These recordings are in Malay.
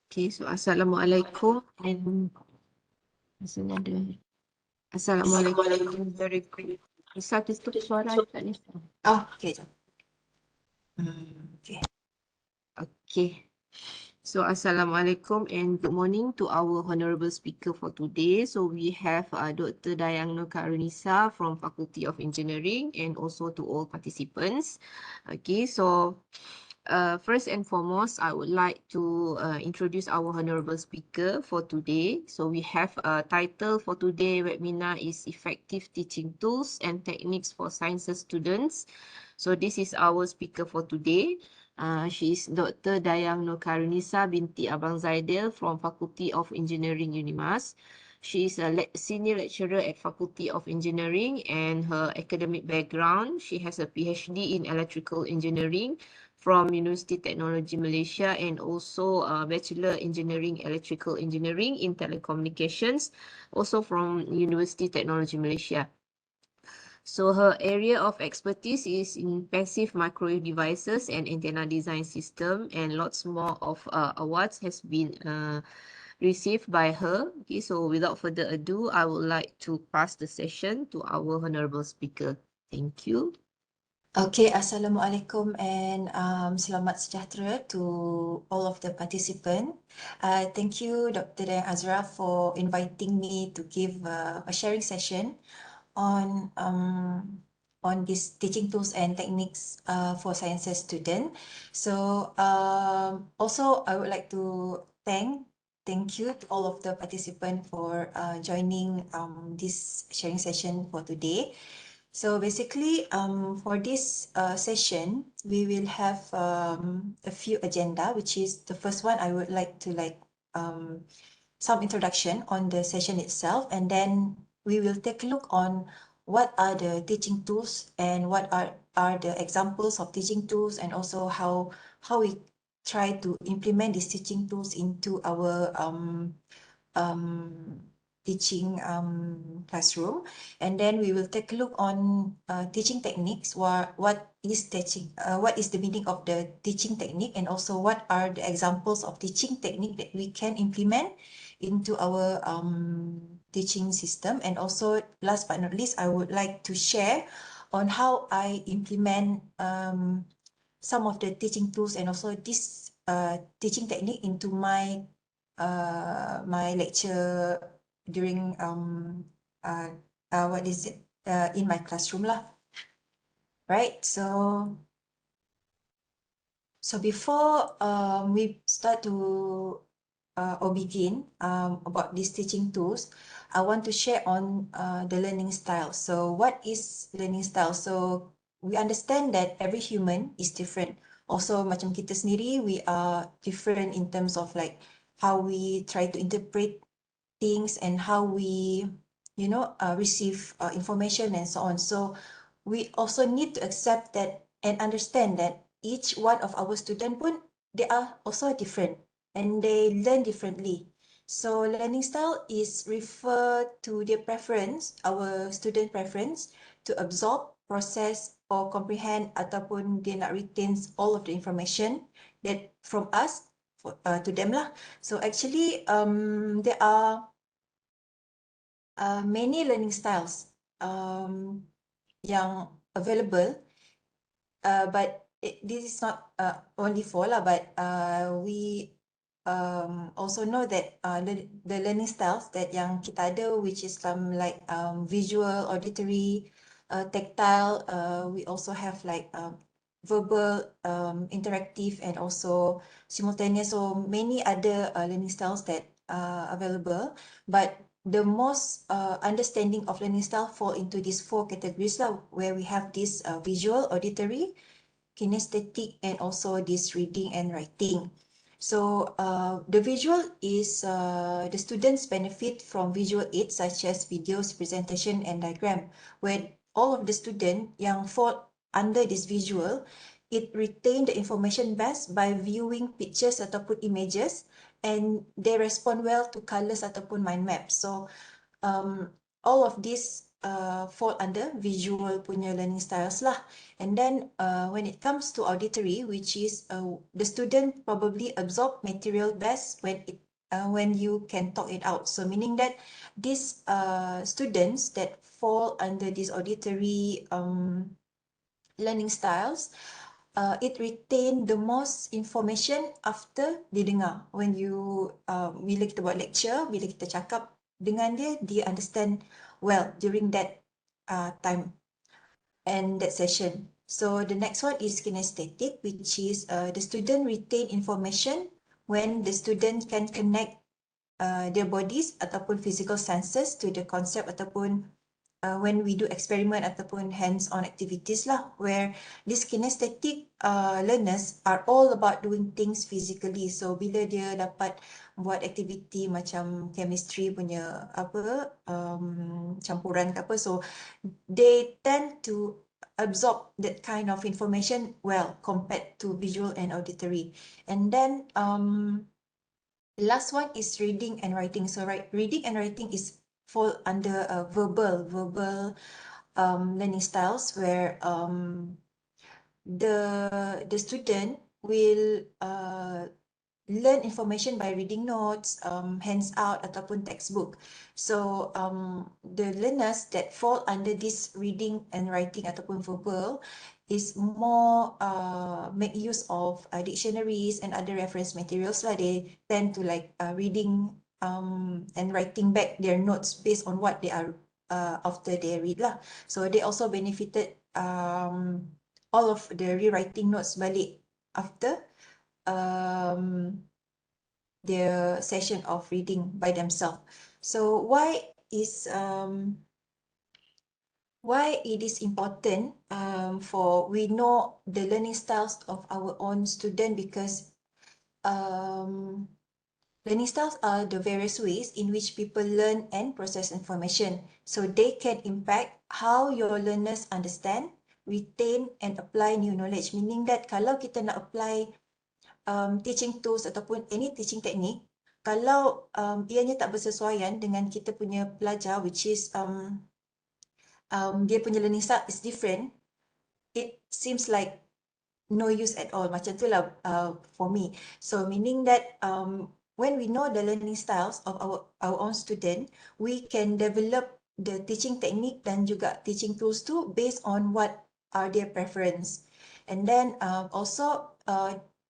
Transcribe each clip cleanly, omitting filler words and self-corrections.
Okay, so Assalamualaikum and rasanya ada. Assalamualaikum. Very good. Nisa, tutup suara I tak Nisa. Oh, okay. Okay. Okay. So Assalamualaikum and good morning to our honorable speaker for today. So we have Dr. Dayang Nur Karunisa from Faculty of Engineering and also to all participants. Okay, so first and foremost, I would like to introduce our honorable speaker for today. So we have a title for today webinar is Effective Teaching Tools and Techniques for Sciences Students. So this is our speaker for today. She is Dr. Dayang Nur Karunisa binti Abang Zaidil from Faculty of Engineering UNIMAS. She is a senior lecturer at Faculty of Engineering, and her academic background, she has a PhD in electrical engineering from University Technology Malaysia and also Bachelor Engineering Electrical Engineering in Telecommunications, also from University Technology Malaysia. So her area of expertise is in passive microwave devices and antenna design system, and lots more of awards has been received by her. Okay, so without further ado, I would like to pass the session to our honorable speaker. Thank you. Okay, Assalamualaikum and selamat sejahtera to all of the participants. Thank you, Dr. Dayang Azra, for inviting me to give a sharing session on this teaching tools and techniques for sciences student. So also I would like to thank you to all of the participants for joining this sharing session for today. So basically, for this session, we will have a few agenda, which is the first one. I would like to some introduction on the session itself, and then we will take a look on what are the teaching tools and what are the examples of teaching tools, and also how we try to implement these teaching tools into our teaching classroom. And then we will take a look on teaching techniques. What is teaching? What is the meaning of the teaching technique, and also what are the examples of teaching technique that we can implement into our teaching system. And also, last but not least, I would like to share on how I implement some of the teaching tools and also this teaching technique into my my lecture during what is it in my classroom lah. Right, so before we start to or begin about these teaching tools, I want to share on the learning style. So what is learning style? So we understand that every human is different. Also macam kita sendiri, we are different in terms of like how we try to interpret things and how we, receive information and so on. So we also need to accept that and understand that each one of our student pun, they are also different and they learn differently. So learning style is refer to their preference, our student preference to absorb, process or comprehend ataupun dia nak retain all of the information that from us to them lah. So actually there are many learning styles yang available, but this is not only four lah, but we also know that the learning styles that yang kita ada, which is some like visual, auditory, tactile, we also have like verbal, interactive and also simultaneous. So many other learning styles that are available, but the most understanding of learning style fall into these four categories lah, where we have this visual, auditory, kinesthetic, and also this reading and writing. So the visual is the students benefit from visual aids such as videos, presentation and diagram, where all of the student yang fall under this visual, it retain the information best by viewing pictures ataupun images, and they respond well to colors ataupun mind maps. So all of these fall under visual punya learning styles lah. And then when it comes to auditory, which is the student probably absorb material best when you can talk it out. So meaning that these students that fall under these auditory learning styles, it retain the most information after didengar. When you, bila kita buat lecture, bila kita cakap dengan dia, dia understand well during that time and that session. So the next one is kinesthetic, which is the student retain information when the student can connect their bodies ataupun physical senses to the concept ataupun when we do experiment ataupun hands-on activities lah, where these kinesthetic learners are all about doing things physically. So bila dia dapat buat aktiviti macam chemistry punya apa campuran ke apa, so they tend to absorb that kind of information well compared to visual and auditory. And then the last one is reading and writing. So reading and writing is fall under verbal learning styles, where the student will learn information by reading notes, hands out ataupun textbook. So the learners that fall under this reading and writing ataupun verbal is more make use of dictionaries and other reference materials lah. They tend to like reading and writing back their notes based on what they are after they read lah. So they also benefited all of the rewriting notes balik after their session of reading by themselves. So why it is important for we know the learning styles of our own student, because learning styles are the various ways in which people learn and process information. So they can impact how your learners understand, retain and apply new knowledge. Meaning that kalau kita nak apply teaching tools ataupun any teaching technique, kalau ianya tak bersesuaian dengan kita punya pelajar, which is dia punya learning style is different, it seems like no use at all. Macam tu lah for me. So meaning that when we know the learning styles of our own student, we can develop the teaching technique dan juga teaching tools too based on what are their preference. And then also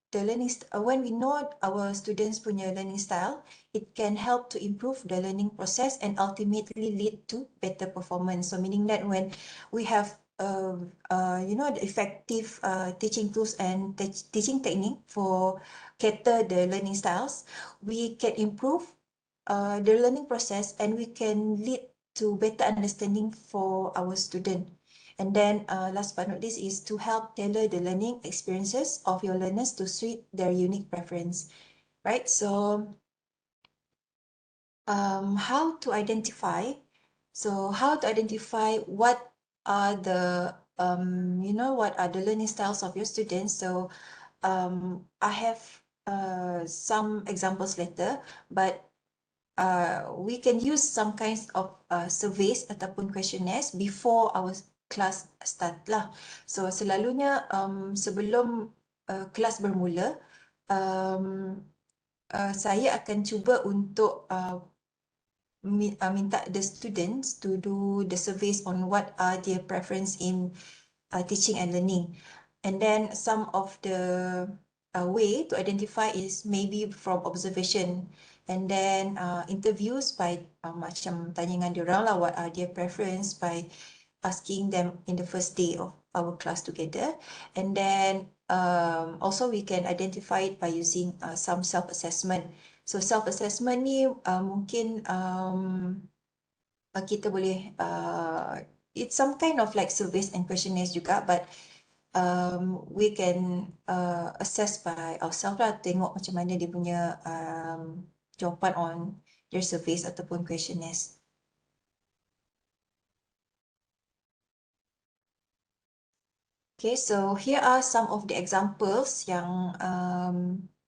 the learning when we know our students punya learning style, it can help to improve the learning process and ultimately lead to better performance. So meaning that when we have the effective teaching tools and teaching technique for cater the learning styles, we can improve the learning process and we can lead to better understanding for our student. And then last but not least is to help tailor the learning experiences of your learners to suit their unique preference, right? So how to identify what are the what are the learning styles of your students. So I have some examples later, but we can use some kinds of surveys ataupun questionnaires before our class start lah. So selalunya sebelum kelas bermula, saya akan cuba untuk minta the students to do the surveys on what are their preference in teaching and learning. And then some of the way to identify is maybe from observation, and then interviews by macam tanya dengan diorang lah what are their preference by asking them in the first day of our class together. And then also we can identify it by using some self-assessment. So self-assessment ni mungkin kita boleh it's some kind of like surveys and questionnaires juga, but we can assess by ourselves lah, tengok macam mana dia punya jawapan on their surveys ataupun questionnaires. Okay, so here are some of the examples yang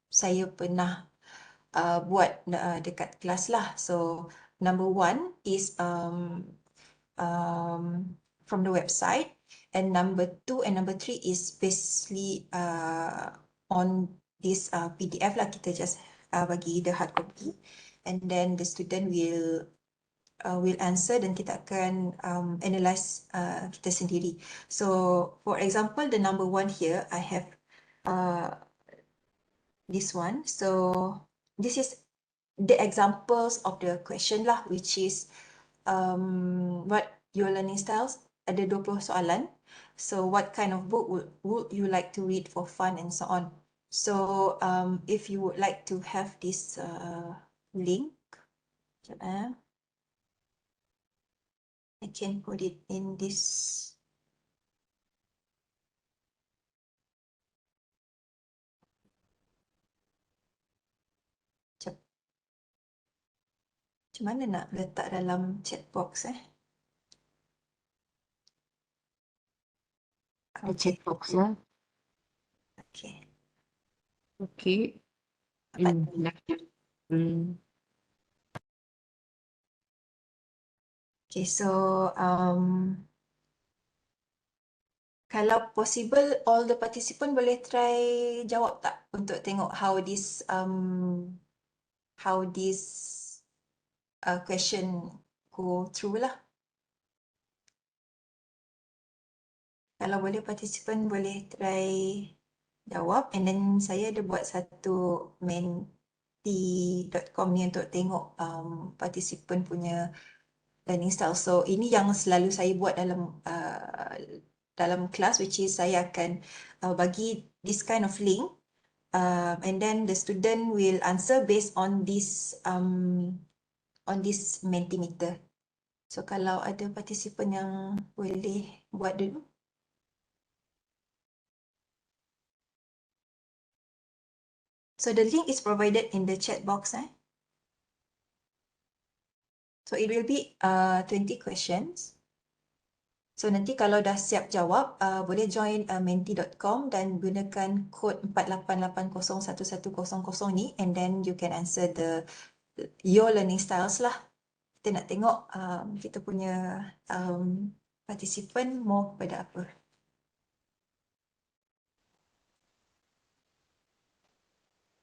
saya pernah buat dekat kelas lah. So number one is from the website, and number 2 and number 3 is basically on this PDF lah, kita just bagi the hard copy, and then the student will answer dan kita akan analyse kita sendiri. So for example, the number 1 here, I have this one. So this is the examples of the question lah, which is what your learning styles. Ada 20 soalan. So what kind of book would you like to read for fun and so on. So if you would like to have this link, I can put it in this. Macam mana nak letak dalam chat box Chat box lah. Okay. Okay. Nak. Okay, so kalau possible, all the participant boleh try jawab tak untuk tengok how this question go through lah. Kalau boleh, participant boleh try jawab, and then saya ada buat satu menti.com ni untuk tengok participant punya learning style. So ini yang selalu saya buat dalam kelas, which is saya akan bagi this kind of link, and then the student will answer based on this Mentimeter. So kalau ada participant yang boleh buat dulu. So the link is provided in the chat box. So it will be 20 questions. So nanti kalau dah siap jawab, boleh join menti.com dan gunakan kod 48801100 ni, and then you can answer your learning styles lah. Kita nak tengok kita punya participant more kepada apa.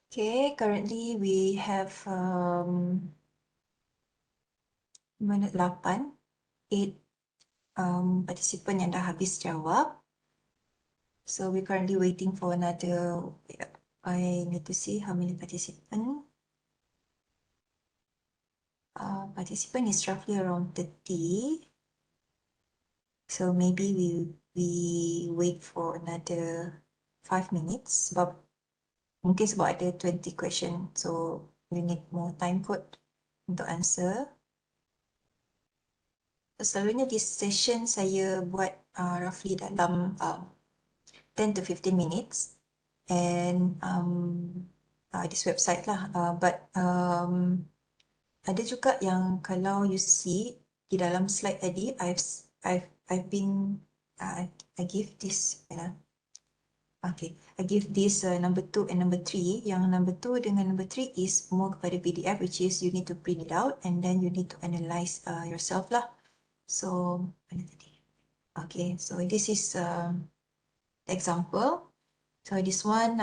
Okay, currently we have minit 8 participant yang dah habis jawab. So we currently waiting for another, I need to see how many participant. Participant is roughly around 30. So maybe we wait for another 5 minutes. Mungkin sebab ada 20 question, so we need more time kot untuk answer. Selalunya this session saya buat roughly dalam 10 to 15 minutes, and this website lah, but ada juga yang kalau you see di dalam slide tadi, I've been I give this okay, I give this number 2 and number 3. Yang number 2 dengan number 3 is more kepada PDF, which is you need to print it out and then you need to analyse yourself lah. So mana tadi? Okay, so this is the example. So this one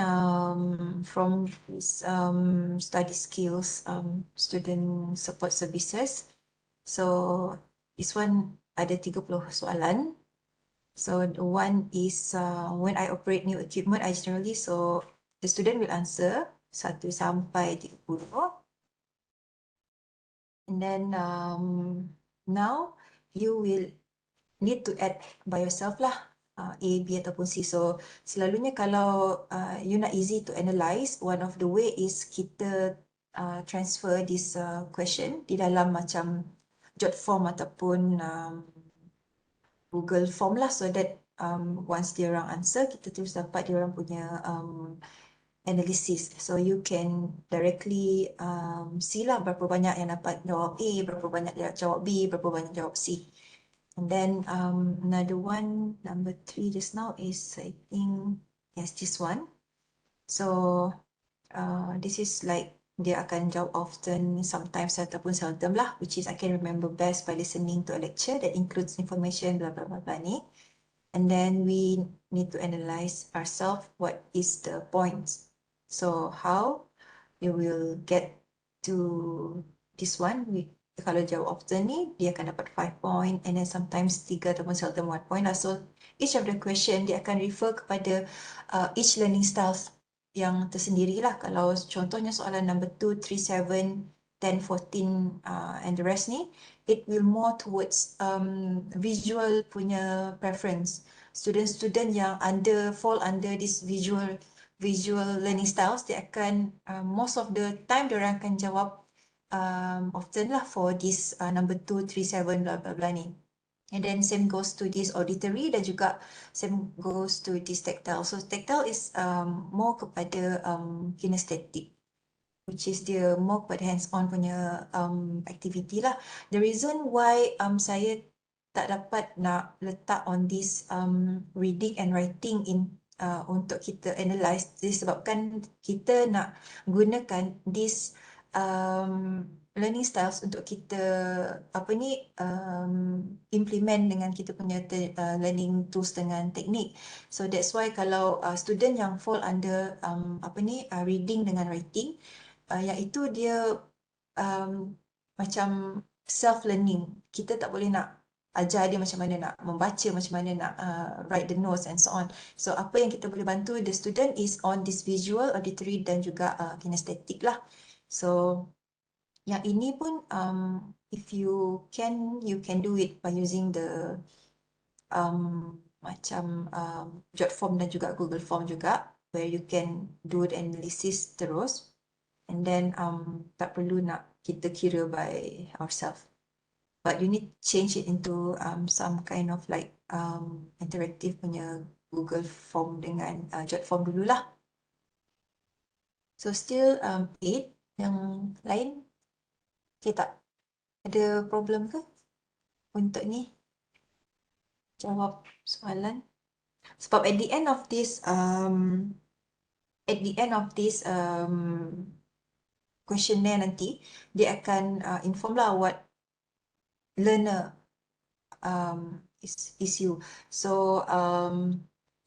from this study skills student support services. So this one ada 30 soalan. So the one is when I operate new equipment, I generally, so the student will answer 1 sampai 30. And then now you will need to add by yourself lah, A, B ataupun C. So selalunya kalau you nak easy to analyse, one of the way is kita transfer this question di dalam macam jot form ataupun Google Form lah, so that once dia orang answer, kita terus dapat dia orang punya analysis. So you can directly see lah berapa banyak yang dapat jawab A, berapa banyak jawab B, berapa banyak jawab C. And then another one, number 3 just now is, I think, yes, this one. So this is like dia akan jawab often, sometimes ataupun seldom lah, which is I can remember best by listening to a lecture that includes information blah blah blah blah ni. And then we need to analyze ourselves what is the points. So how you will get to this one. Kalau jawab often ni, dia akan dapat 5 point, and then sometimes 3 ataupun seldom 1 point lah. So each of the question dia akan refer kepada each learning styles yang tersendiri lah. Kalau contohnya soalan number 2, 3, 7, 10, 14 and the rest ni, it will more towards visual punya preference. Student-student yang fall under this visual learning styles, dia akan most of the time diorang akan jawab often lah for this number 2, 3, 7 blah blah blah ni. And then same goes to this auditory dan juga same goes to this tactile. So tactile is more kepada kinesthetic, which is dia more kepada hands-on punya activity lah. The reason why saya tak dapat nak letak on this reading and writing in untuk kita analyse, disebabkan kita nak gunakan this learning styles untuk kita implement dengan kita punya learning tools dengan teknik. So that's why kalau student yang fall under reading dengan writing, iaitu dia macam self learning. Kita tak boleh nak ajar dia macam mana nak membaca, macam mana nak write the notes and so on. So apa yang kita boleh bantu the student is on this visual, auditory dan juga kinesthetic lah. So yang ini pun if you can do it by using the macam Jot form dan juga Google form juga, where you can do the analysis terus, and then tak perlu nak kita kira by ourselves, but you need change it into some kind of like interactive punya Google form dengan Jot form dululah. So still 8 yang lain. Okay tak? Ada problem ke untuk ni jawab soalan? Sebab at the end of this questionnaire nanti, dia akan inform lah what learner is you. So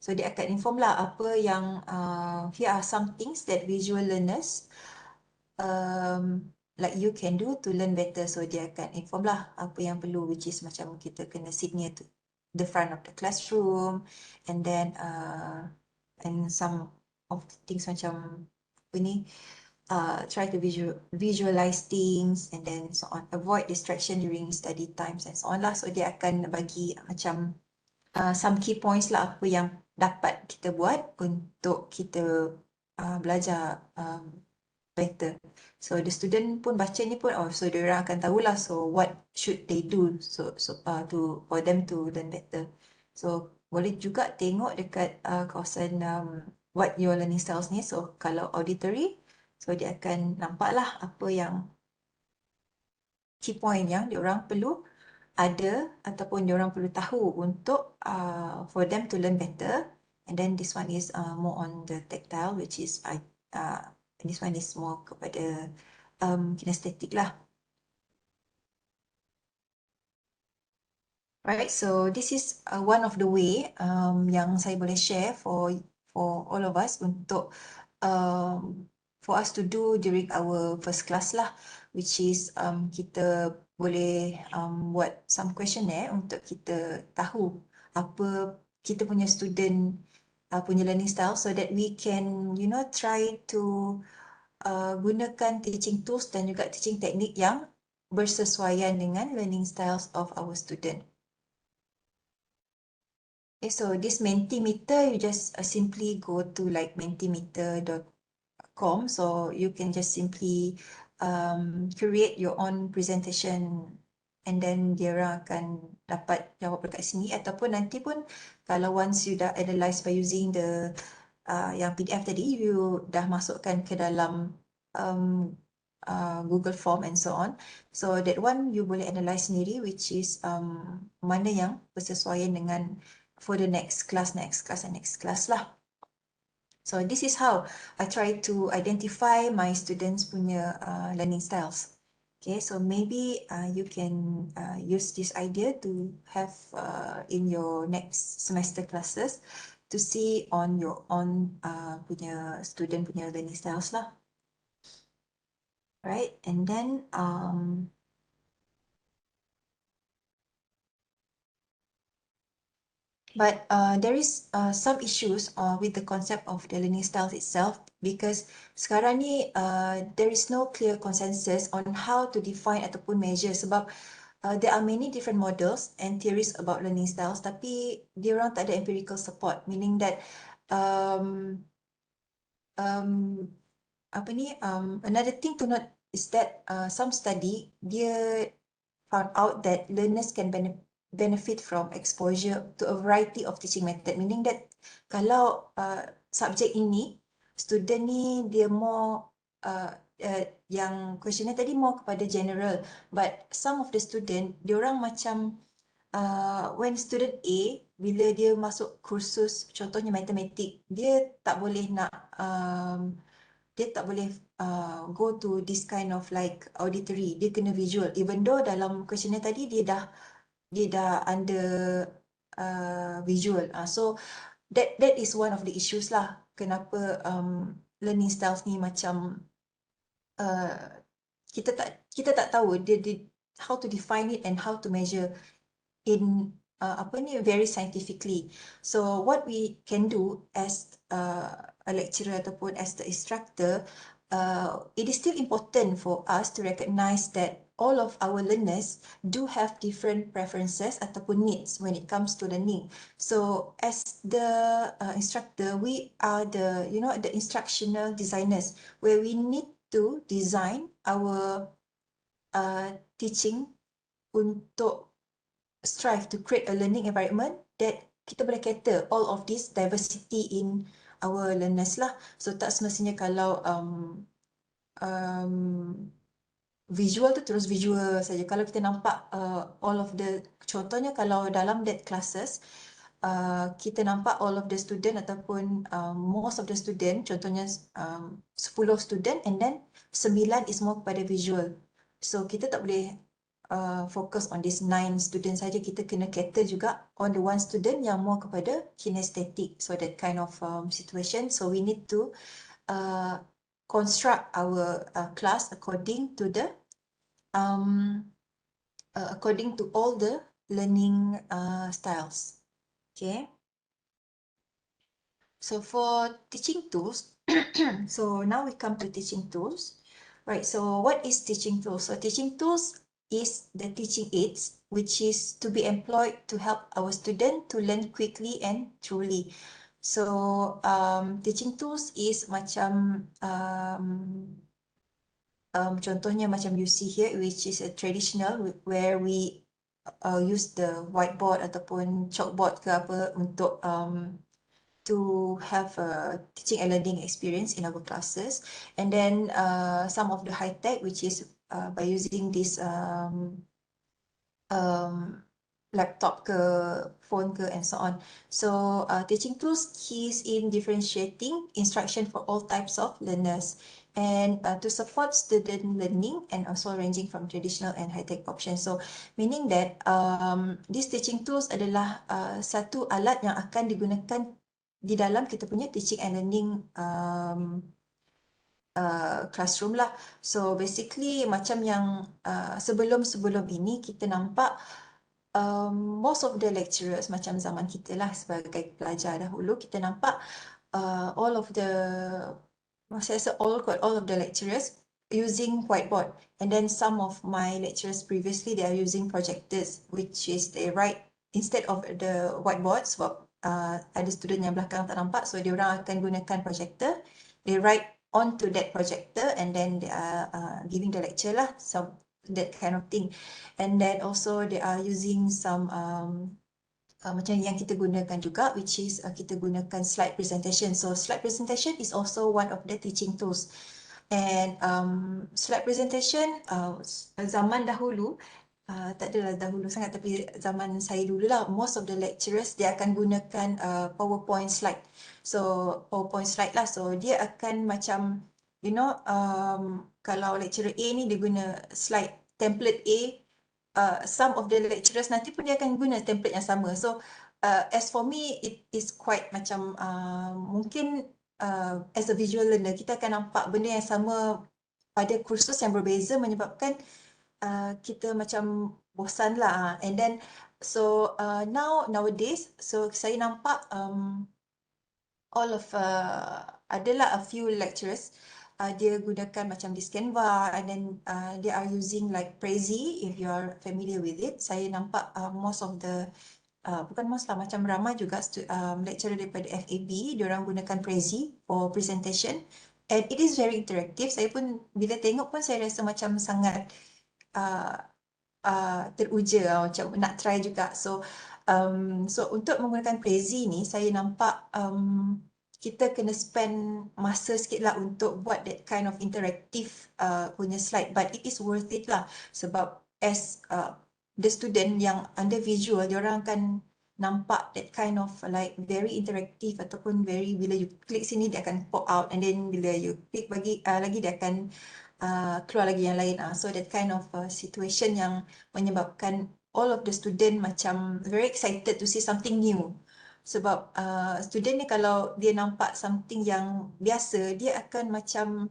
dia akan inform lah apa yang here are some things that visual learners like you can do to learn better. So dia akan inform lah apa yang perlu, which is macam kita kena sit near to the front of the classroom, and then and some of the things macam apa ni, try to visualize things, and then so on, avoid distraction during study times and so on lah. So dia akan bagi macam some key points lah, apa yang dapat kita buat untuk kita belajar better. So the student pun baca ni pun, so dia orang akan tahulah, so what should they do for them to learn better. So boleh juga tengok dekat kawasan what your learning styles ni. So kalau auditory, so dia akan nampak lah apa yang key point yang dia orang perlu ada ataupun dia orang perlu tahu untuk for them to learn better. And then this one is more on the tactile, which is this one is more kepada kinesthetic lah. Right, so this is one of the way yang saya boleh share for all of us untuk for us to do during our first class lah, which is kita boleh buat some questionnaire untuk kita tahu apa kita punya student punya learning style, so that we can try to gunakan teaching tools dan juga teaching teknik yang bersesuaian dengan learning styles of our student. Okay, so this Mentimeter, you just simply go to like mentimeter.com, so you can just simply create your own presentation, and then dia orang akan dapat jawab dekat sini, ataupun nanti pun kalau once you dah analyse by using the yang PDF tadi, you dah masukkan ke dalam Google form and so on. So that one you boleh analyse sendiri, which is mana yang bersesuaian dengan for the next class and next class lah. So this is how I try to identify my students punya learning styles. Okay, so maybe you can use this idea to have in your next semester classes to see on your own punya student punya learning styles lah. Right, and then but there is some issues with the concept of the learning styles itself because sekarang ni there is no clear consensus on how to define ataupun measure sebab there are many different models and theories about learning styles tapi diorang tak ada empirical support, meaning that um, another thing to note is that some study dia found out that learners can benefit from exposure to a variety of teaching method, meaning that kalau subjek ini student ni dia more yang questionnaire tadi more kepada general, but some of the student diorang macam when student A bila dia masuk kursus contohnya matematik dia tak boleh nak go to this kind of like auditory, dia kena visual even though dalam questionnaire tadi dia dah under visual. So that is one of the issues lah kenapa learning styles ni macam kita tak tahu dia how to define it and how to measure in very scientifically. So what we can do as a lecturer ataupun as the instructor, it is still important for us to recognize that all of our learners do have different preferences ataupun needs when it comes to learning. So as the instructor, we are the instructional designers where we need to design our teaching untuk strive to create a learning environment that kita boleh cater all of this diversity in our learners lah. So tak semestinya kalau visual tu terus visual saja. Kalau kita nampak all of the, contohnya kalau dalam that classes kita nampak all of the student ataupun most of the student, contohnya 10 student and then 9 is more kepada visual. So kita tak boleh focus on this 9 students saja, kita kena cater juga on the one student yang more kepada kinesthetic. So that kind of situation. So we need to construct our class according to the according to all the learning styles. Okay. So for teaching tools, so now we come to teaching tools. Right, so what is teaching tools? So teaching tools is the teaching aids which is to be employed to help our student to learn quickly and truly. So teaching tools is macam contohnya macam you see here, which is a traditional where we use the whiteboard ataupun chalkboard ke apa untuk to have a teaching and learning experience in our classes. And then some of the high tech, which is by using this laptop ke phone ke and so on. So teaching tools keys in differentiating instruction for all types of learners and to support student learning and also ranging from traditional and high-tech options. So meaning that these teaching tools adalah satu alat yang akan digunakan di dalam kita punya teaching and learning classroom lah. So basically macam yang sebelum ini kita nampak most of the lecturers macam zaman kita lah sebagai pelajar dahulu, kita nampak all of the lecturers using whiteboard, and then some of my lecturers previously they are using projectors, which is they write instead of the whiteboard sebab ada student yang belakang tak nampak, so dia orang akan gunakan projector, they write onto that projector and then they are giving the lecture lah, some that kind of thing. And then also they are using some macam yang kita gunakan juga, which is kita gunakan slide presentation. So slide presentation is also one of the teaching tools. And slide presentation zaman dahulu tak adalah dahulu sangat, tapi zaman saya dulu lah, most of the lecturers dia akan gunakan PowerPoint slide. So PowerPoint slide lah, so dia akan macam kalau lecturer A ni dia guna slide template A, some of the lecturers nanti pun dia akan guna template yang sama. So as for me, it is quite macam mungkin as a visual learner kita akan nampak benda yang sama pada kursus yang berbeza, menyebabkan kita macam bosan lah. And then so nowadays, so saya nampak all of adalah a few lecturers dia gunakan macam this Canva, and then they are using like Prezi, if you are familiar with it. Saya nampak most of the bukan most lah, macam ramai juga lecturer daripada FAB, diorang gunakan Prezi for presentation, and it is very interactive. Saya pun bila tengok pun saya rasa macam sangat teruja, macam nak try juga. So untuk menggunakan Prezi ni, saya nampak kita kena spend masa sikit lah untuk buat that kind of interactive punya slide, but it is worth it lah, sebab as the student yang under visual, diorang akan nampak that kind of like very interactive, ataupun very, bila you klik sini dia akan pop out, and then bila you klik lagi dia akan keluar lagi yang lain. So that kind of situation yang menyebabkan all of the student macam very excited to see something new. Sebab student ni kalau dia nampak something yang biasa, dia akan macam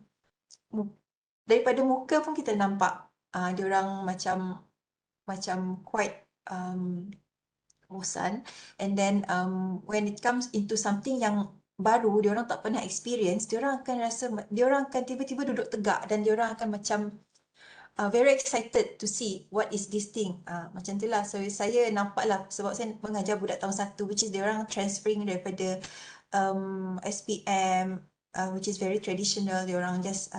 daripada muka pun kita nampak diorang macam quite bosan. And then when it comes into something yang baru, diorang tak pernah experience, diorang akan tiba-tiba duduk tegak, dan diorang akan macam very excited to see what is this thing. Macam tu lah. So saya nampak lah, sebab saya mengajar budak tahun 1, which is diorang transferring daripada SPM, which is very traditional. Diorang just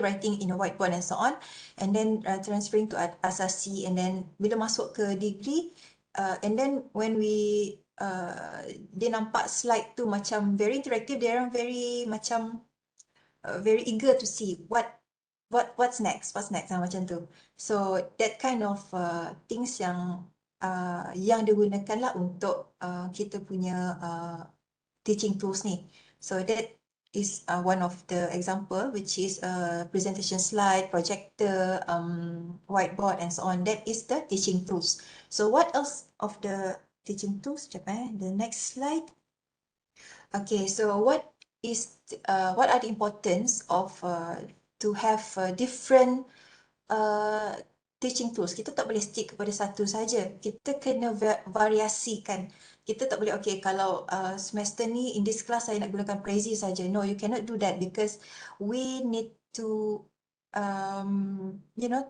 writing in a whiteboard and so on, and then transferring to Asasi, and then bila masuk ke degree, and then when dia nampak slide tu macam very interactive, dia orang very macam very eager to see what's next macam tu. So that kind of things yang digunakan lah untuk kita punya teaching tools ni. So that is one of the example, which is presentation slide, projector, whiteboard and so on. That is the teaching tools. So what else of the teaching tools? The next slide. Okay, so what are the importance of to have different teaching tools? Kita tak boleh stick kepada satu saja. Kita kena variasikan. Kita tak boleh, okay, kalau semester ni in this class saya nak gunakan Prezi saja. No, you cannot do that, because we need to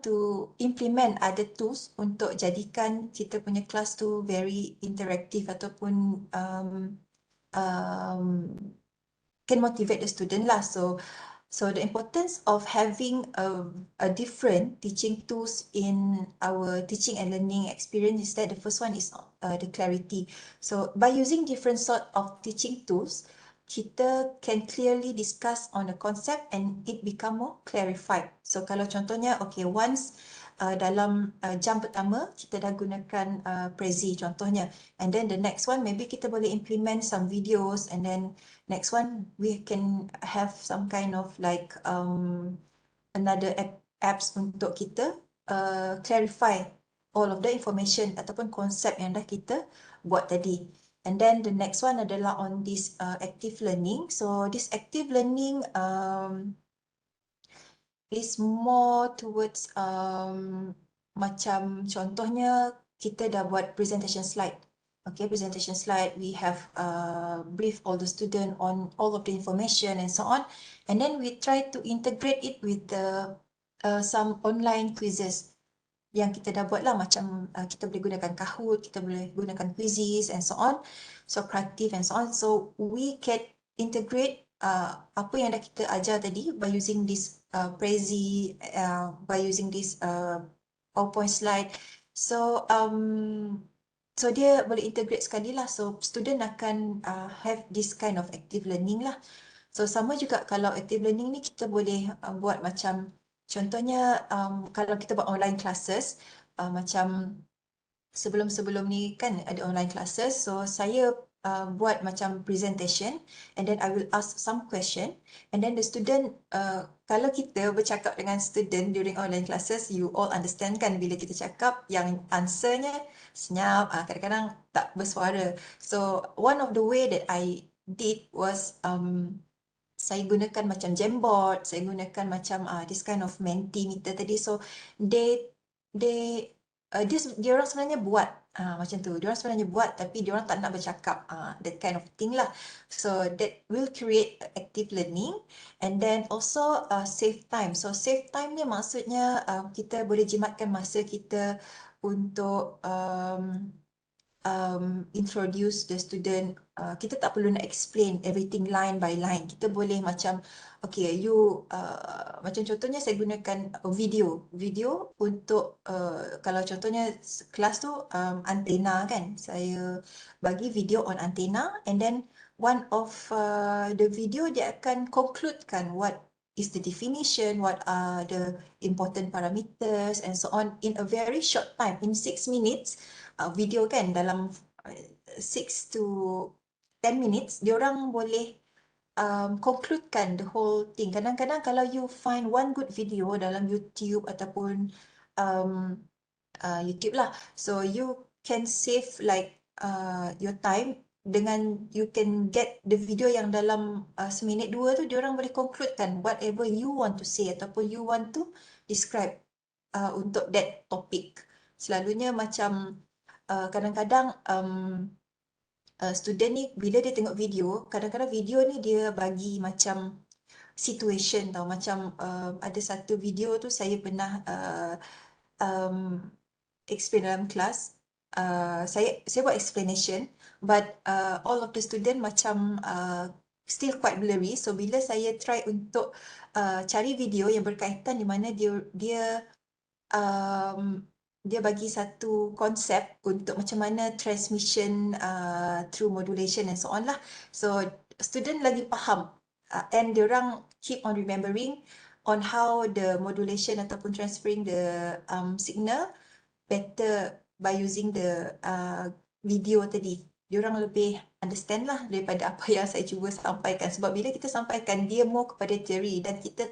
to implement other tools untuk jadikan kita punya kelas tu very interactive, ataupun can motivate the student lah. So the importance of having a different teaching tools in our teaching and learning experience is that the first one is the clarity. So by using different sort of teaching tools, kita can clearly discuss on the concept and it become more clarified. So kalau contohnya, okay, once dalam jam pertama kita dah gunakan Prezi contohnya, and then the next one maybe kita boleh implement some videos, and then next one we can have some kind of like another apps untuk kita clarify all of the information ataupun konsep yang dah kita buat tadi. And then the next one adalah on this active learning. So this active learning is more towards macam contohnya kita dah buat presentation slide. Okay, presentation slide, we have brief all the student on all of the information and so on, and then we try to integrate it with the some online quizzes yang kita dah buat lah, macam kita boleh gunakan Kahoot, kita boleh gunakan Quizizz and so on, Socrative and so on. So we can integrate apa yang dah kita ajar tadi by using this Prezi, by using this PowerPoint slide. So so dia boleh integrate sekali lah. So student akan have this kind of active learning lah. So sama juga kalau active learning ni kita boleh buat macam Contohnya kalau kita buat online classes, macam sebelum-sebelum ni kan ada online classes, so saya buat macam presentation and then I will ask some question and then the student, kalau kita bercakap dengan student during online classes, you all understand kan bila kita cakap yang answernya senyap, kadang-kadang tak bersuara. So one of the way that I did was saya gunakan macam Jamboard, saya gunakan macam this kind of Mentimeter tadi. So they dia orang sebenarnya buat macam tu. Dia orang sebenarnya buat tapi dia orang tak nak bercakap, that kind of thing lah. So that will create active learning and then also save time. So save time ni maksudnya kita boleh jimatkan masa kita untuk introduce the student. Kita tak perlu nak explain everything line by line. Kita boleh macam, okay, you, macam contohnya saya gunakan video untuk, kalau contohnya kelas tu antena kan, saya bagi video on antena and then one of the video dia akan concludekan what is the definition, what are the important parameters and so on in a very short time, in 6 minutes. Video kan dalam 6 to 10 minutes, diorang boleh concludekan the whole thing. Kadang-kadang kalau you find one good video dalam YouTube ataupun YouTube lah, so you can save like your time dengan you can get the video yang dalam seminit dua tu, diorang boleh concludekan whatever you want to say ataupun you want to describe untuk that topic. Selalunya macam kadang-kadang student ni bila dia tengok video, kadang-kadang video ni dia bagi macam situation tau. Macam ada satu video tu saya pernah explain dalam kelas. Saya buat explanation but all of the student macam still quite blurry. So bila saya try untuk cari video yang berkaitan di mana dia bagi satu konsep untuk macam mana transmission through modulation and so on lah. So student lagi faham and diorang keep on remembering on how the modulation ataupun transferring the signal better by using the video tadi. Diorang lebih understand lah daripada apa yang saya cuba sampaikan. Sebab bila kita sampaikan, dia more kepada teori dan kita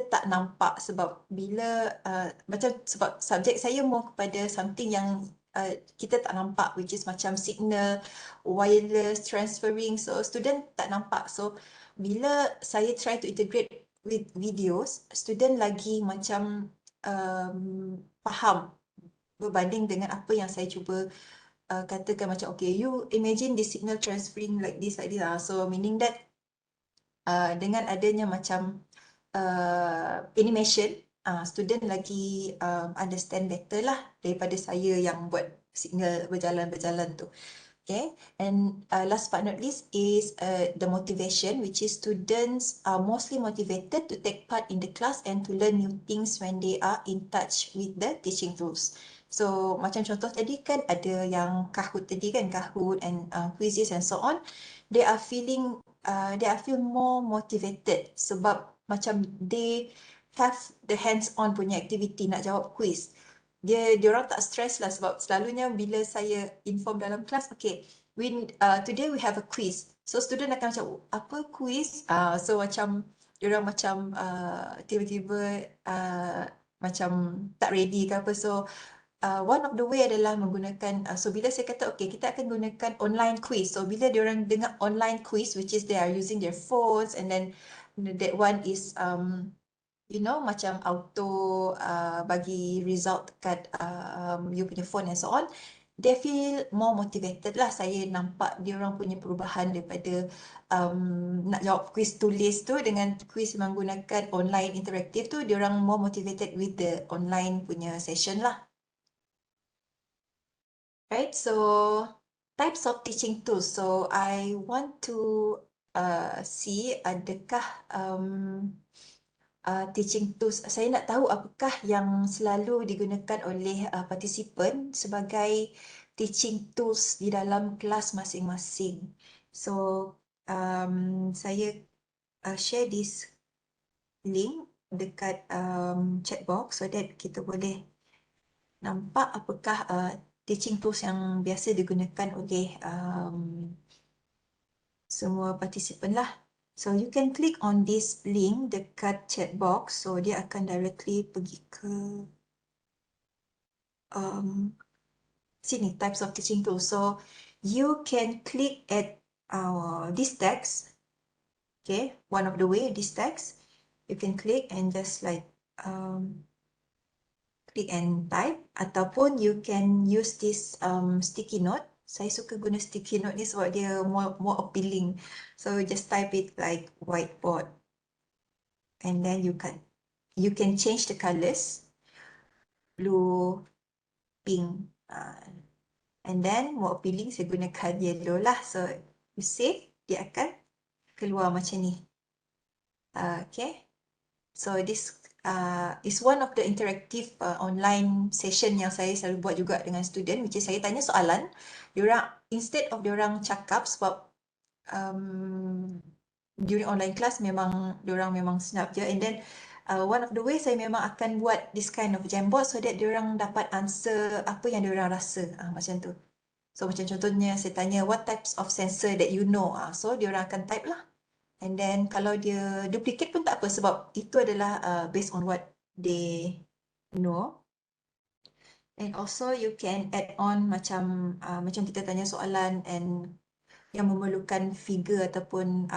tak nampak sebab bila macam sebab subjek saya more kepada something yang kita tak nampak, which is macam signal, wireless, transferring. So student tak nampak. So bila saya try to integrate with videos, student lagi macam faham berbanding dengan apa yang saya cuba katakan. Macam okay, you imagine the signal transferring like this. So meaning that dengan adanya macam animation, student lagi understand better lah daripada saya yang buat signal berjalan-berjalan tu. Okay, and last but not least is the motivation, which is students are mostly motivated to take part in the class and to learn new things when they are in touch with the teaching tools. So macam contoh tadi kan ada yang Kahoot tadi kan, Kahoot and quizzes and so on. They are feel more motivated sebab macam they have the hands-on punya activity nak jawab quiz. Diorang tak stress lah sebab selalunya bila saya inform dalam kelas, okay, today we have a quiz. So student akan macam, apa quiz? So macam diorang macam tiba-tiba macam tak ready ke apa. So one of the way adalah menggunakan, so bila saya kata okay, kita akan gunakan online quiz. So bila diorang dengar online quiz, which is they are using their phones and then that one is macam auto bagi result kat you punya phone and so on, they feel more motivated lah. Saya nampak dia orang punya perubahan daripada nak jawab quiz tulis tu dengan quiz menggunakan online interaktif tu, dia orang more motivated with the online punya session lah. Right, so types of teaching tools. So I want to see adakah teaching tools, saya nak tahu apakah yang selalu digunakan oleh participant sebagai teaching tools di dalam kelas masing-masing. So saya share this link dekat chat box so that kita boleh nampak apakah teaching tools yang biasa digunakan oleh semua participant lah. So you can click on this link dekat chat box. So dia akan directly pergi ke sini, types of teaching tools. So you can click at this text. Okay, one of the way this text. You can click and just like click and type, ataupun you can use this sticky note. Saya suka guna sticky note ni sebab dia more appealing. So just type it like whiteboard, and then you can change the colors, blue, pink, and then more appealing saya gunakan yellow lah. So you save, dia akan keluar macam ni. Okay, so this is one of the interactive online session yang saya selalu buat juga dengan student, which is saya tanya soalan, diorang instead of diorang cakap, sebab during online class memang diorang memang snap je, and then one of the ways saya memang akan buat this kind of Jamboard so that diorang dapat answer apa yang diorang rasa, macam tu. So macam contohnya saya tanya what types of sensor that you know, so diorang akan type lah. And then kalau dia duplicate pun tak apa sebab itu adalah based on what they know. And also you can add on macam kita tanya soalan and yang memerlukan figure ataupun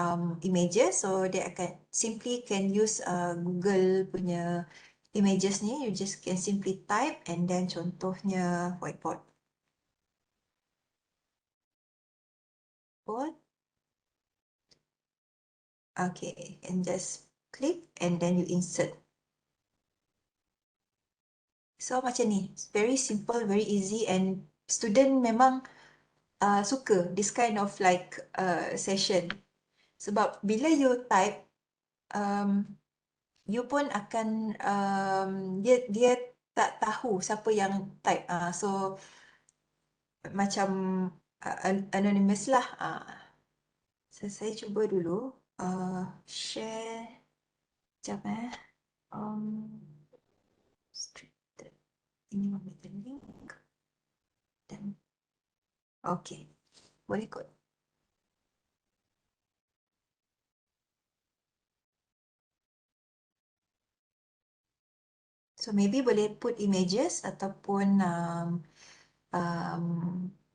images, so dia akan simply can use Google punya images ni. You just can simply type and then contohnya whiteboard. Okay, and just click and then you insert. So macam ni, very simple, very easy, and student memang suka this kind of like session. Sebab bila you type, you pun akan dia tak tahu siapa yang type. So macam anonymous lah. So saya cuba dulu share sekejap ini memberikan link dan okay, boleh kot. So maybe boleh put images ataupun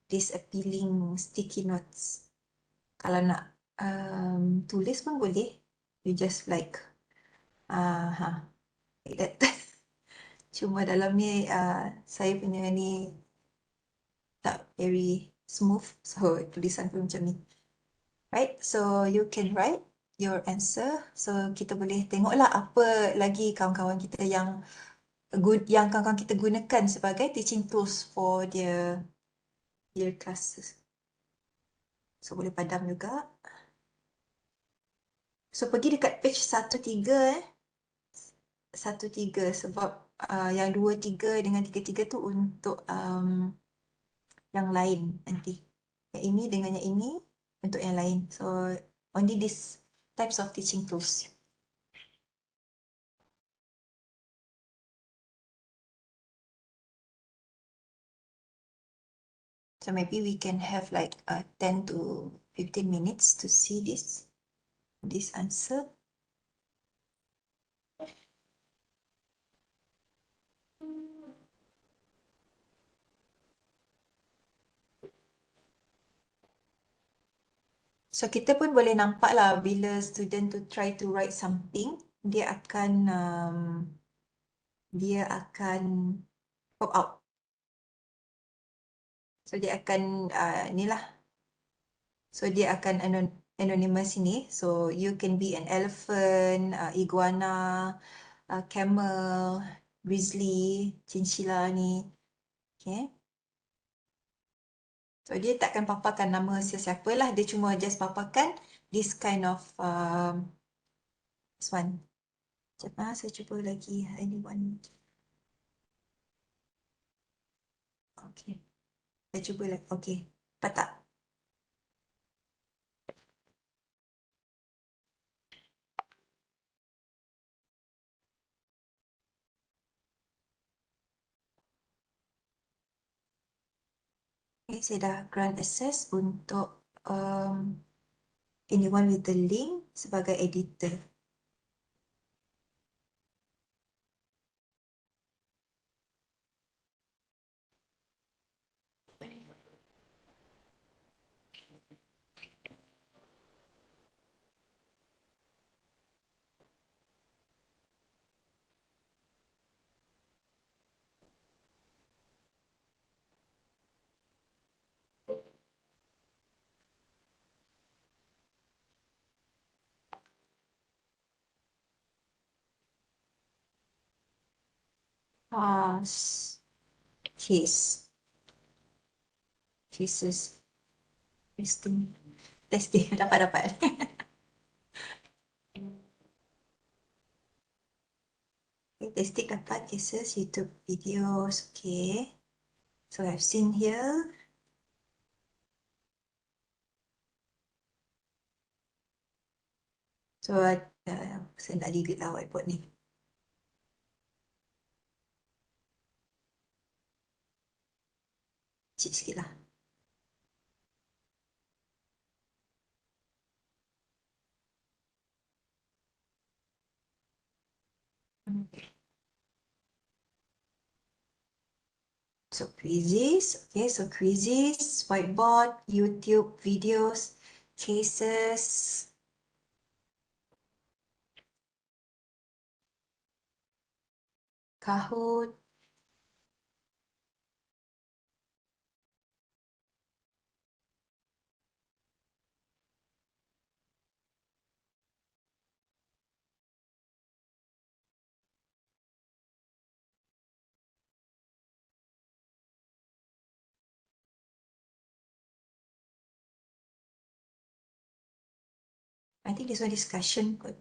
this appealing sticky notes. Kalau nak tulis pun boleh. You just like like that. Cuma dalam ni saya punya ni tak very smooth, so tulisan pun macam ni. Right, so you can write your answer. So kita boleh tengoklah apa lagi kawan-kawan kita yang kawan-kawan kita gunakan sebagai teaching tools for their classes. So boleh padam juga. So pergi dekat page 13 13 sebab yang 23 dengan 33 tu untuk yang lain nanti. Yang ini dengan yang ini untuk yang lain. So only these types of teaching tools. So maybe we can have like 10 to 15 minutes to see this answer. So kita pun boleh nampak lah bila student to try to write something, dia akan pop out. So dia akan inilah. So dia akan anonymous ini. So you can be an elephant, iguana, camel, grizzly, chinchilla ni. Okay. So dia takkan paparkan nama sesiapa lah. Dia cuma just paparkan this kind of this one. Sekejap saya cuba lagi. Anyone. Okay. Saya cuba lagi. Okay. Dapat tak? Okay, saya dah grant access untuk anyone with the link sebagai editor. Past case. Cases. Testing. Dapat. Okay, testing dapat cases, YouTube videos. Okay. So I've seen here. So saya nak delete lah whiteboard ni. Cik sikit lah. So quizzes, okay, so quizzes, whiteboard, YouTube videos, cases. Kahoot. I think this one discussion kot.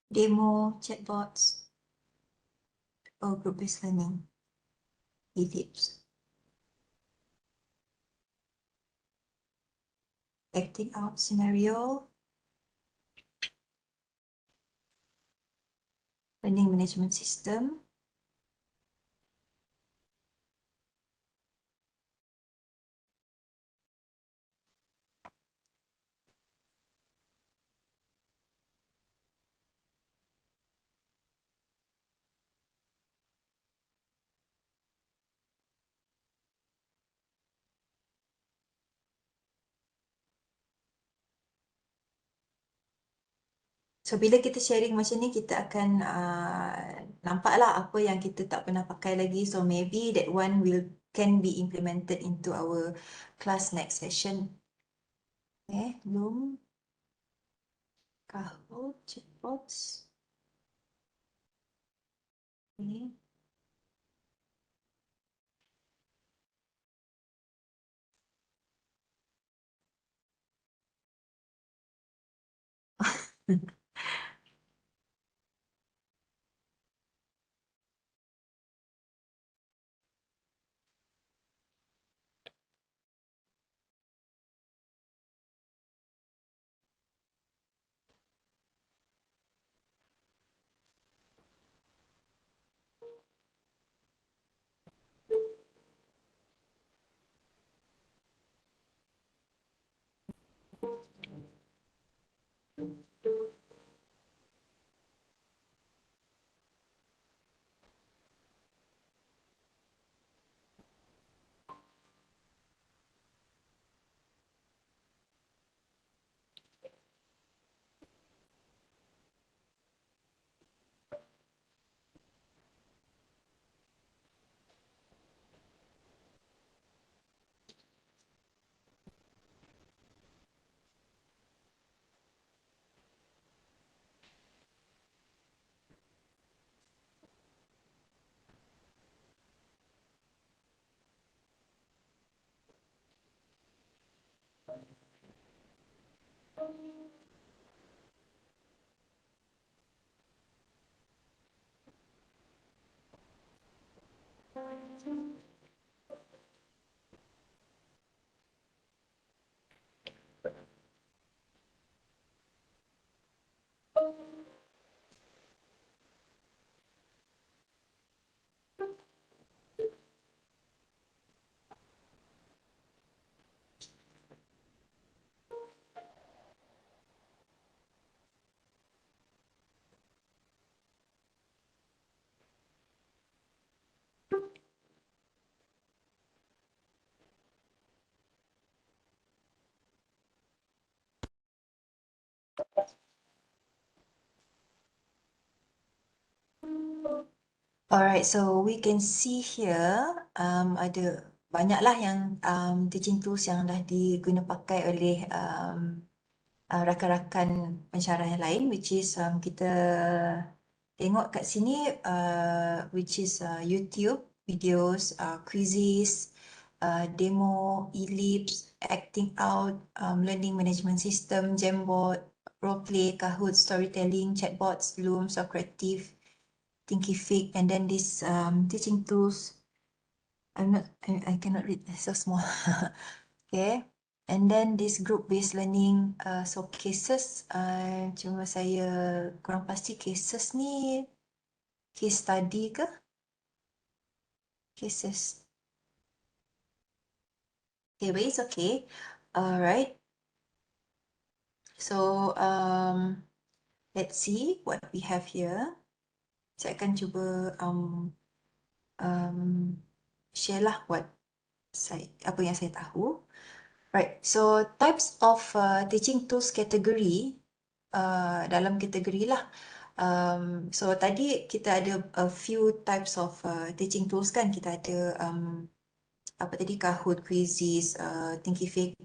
Demo, chatbots, or group-based learning. Ellipse. Acting out scenario. Learning management system. So bila kita sharing macam ni, kita akan nampaklah apa yang kita tak pernah pakai lagi. So maybe that one can be implemented into our class next session. Loom, Kahoot, chatbots. Okay. Alright, so we can see here ada banyaklah yang teaching tools yang dah diguna pakai oleh rakan-rakan pensyarah yang lain, which is kita tengok kat sini which is YouTube videos, quizzes, demo, Ellipse, acting out, learning management system, Jamboard, roleplay, Kahoot, storytelling, chatbots, Loom, Socrative, Thinkific, and then this teaching tools. I cannot read, it's so small. Okay. And then this group-based learning, so cases, cuma saya kurang pasti cases ni case study ke? Cases. Okay, but it's okay. Alright. So, let's see what we have here. Saya akan cuba share lah apa yang saya tahu. Right, so types of teaching tools category dalam kategori lah. So tadi kita ada a few types of teaching tools kan. Kita ada apa tadi, Kahoot, Quizzes, Thinkific,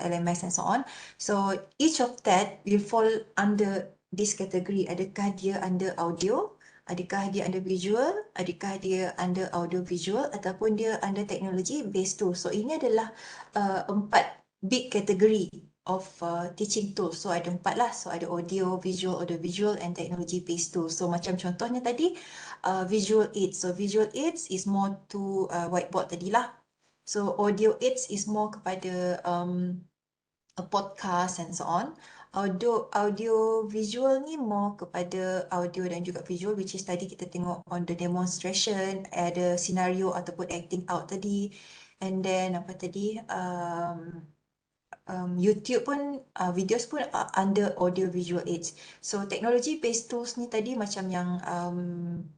LMS and so on. So each of that will fall under this category. Adakah dia under audio? Adakah dia under visual? Adakah dia under audio visual? Ataupun dia under technology based tool? So ini adalah 4 big category of teaching tools. So ada 4 lah. So ada audio visual and technology based tools. So macam contohnya tadi visual aids. So visual aids is more to whiteboard tadi lah. So audio aids is more kepada a podcast and so on. Audio visual ni more kepada audio dan juga visual, which is tadi kita tengok on the demonstration, ada scenario ataupun acting out tadi. And then apa tadi, YouTube pun, videos pun under audio visual aids. So technology based tools ni tadi macam yang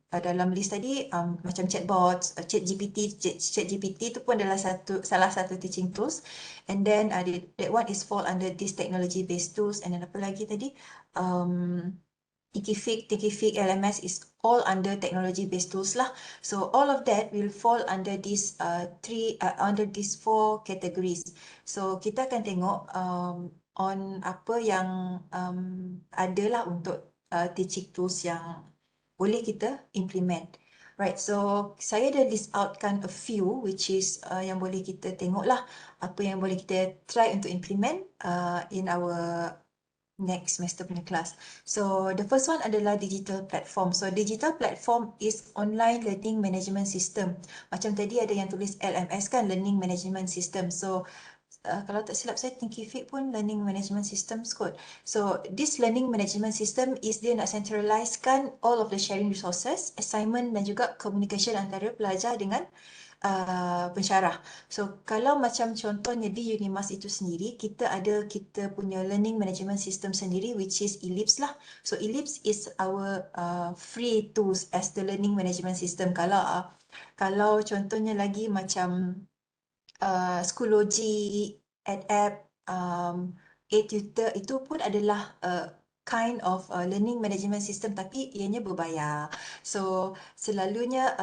dalam list tadi, macam chatbots, ChatGPT tu pun adalah salah satu teaching tools. And then that one is fall under this technology based tools. And then apa lagi tadi, Thinkific, LMS is all under technology-based tools lah. So all of that will fall under these under these 4 categories. So kita akan tengok on apa yang ada lah untuk teaching tools yang boleh kita implement. Right, so saya dah list outkan a few which is yang boleh kita tengok lah apa yang boleh kita try untuk implement in our next semester punya kelas. So the first one adalah digital platform. So digital platform is online learning management system. Macam tadi ada yang tulis LMS kan, learning management system. So kalau tak silap saya Thinkific pun learning management systems kot. So this learning management system is dia nak centralizekan all of the sharing resources, assignment dan juga communication antara pelajar dengan pensyarah. So kalau macam contohnya di Unimas itu sendiri, kita punya learning management system sendiri which is Ellipse lah. So Ellipse is our free tools as the learning management system. Kalau contohnya lagi macam Schoology, EdApp, eTutor itu pun adalah kind of learning management system tapi ianya berbayar. So selalunya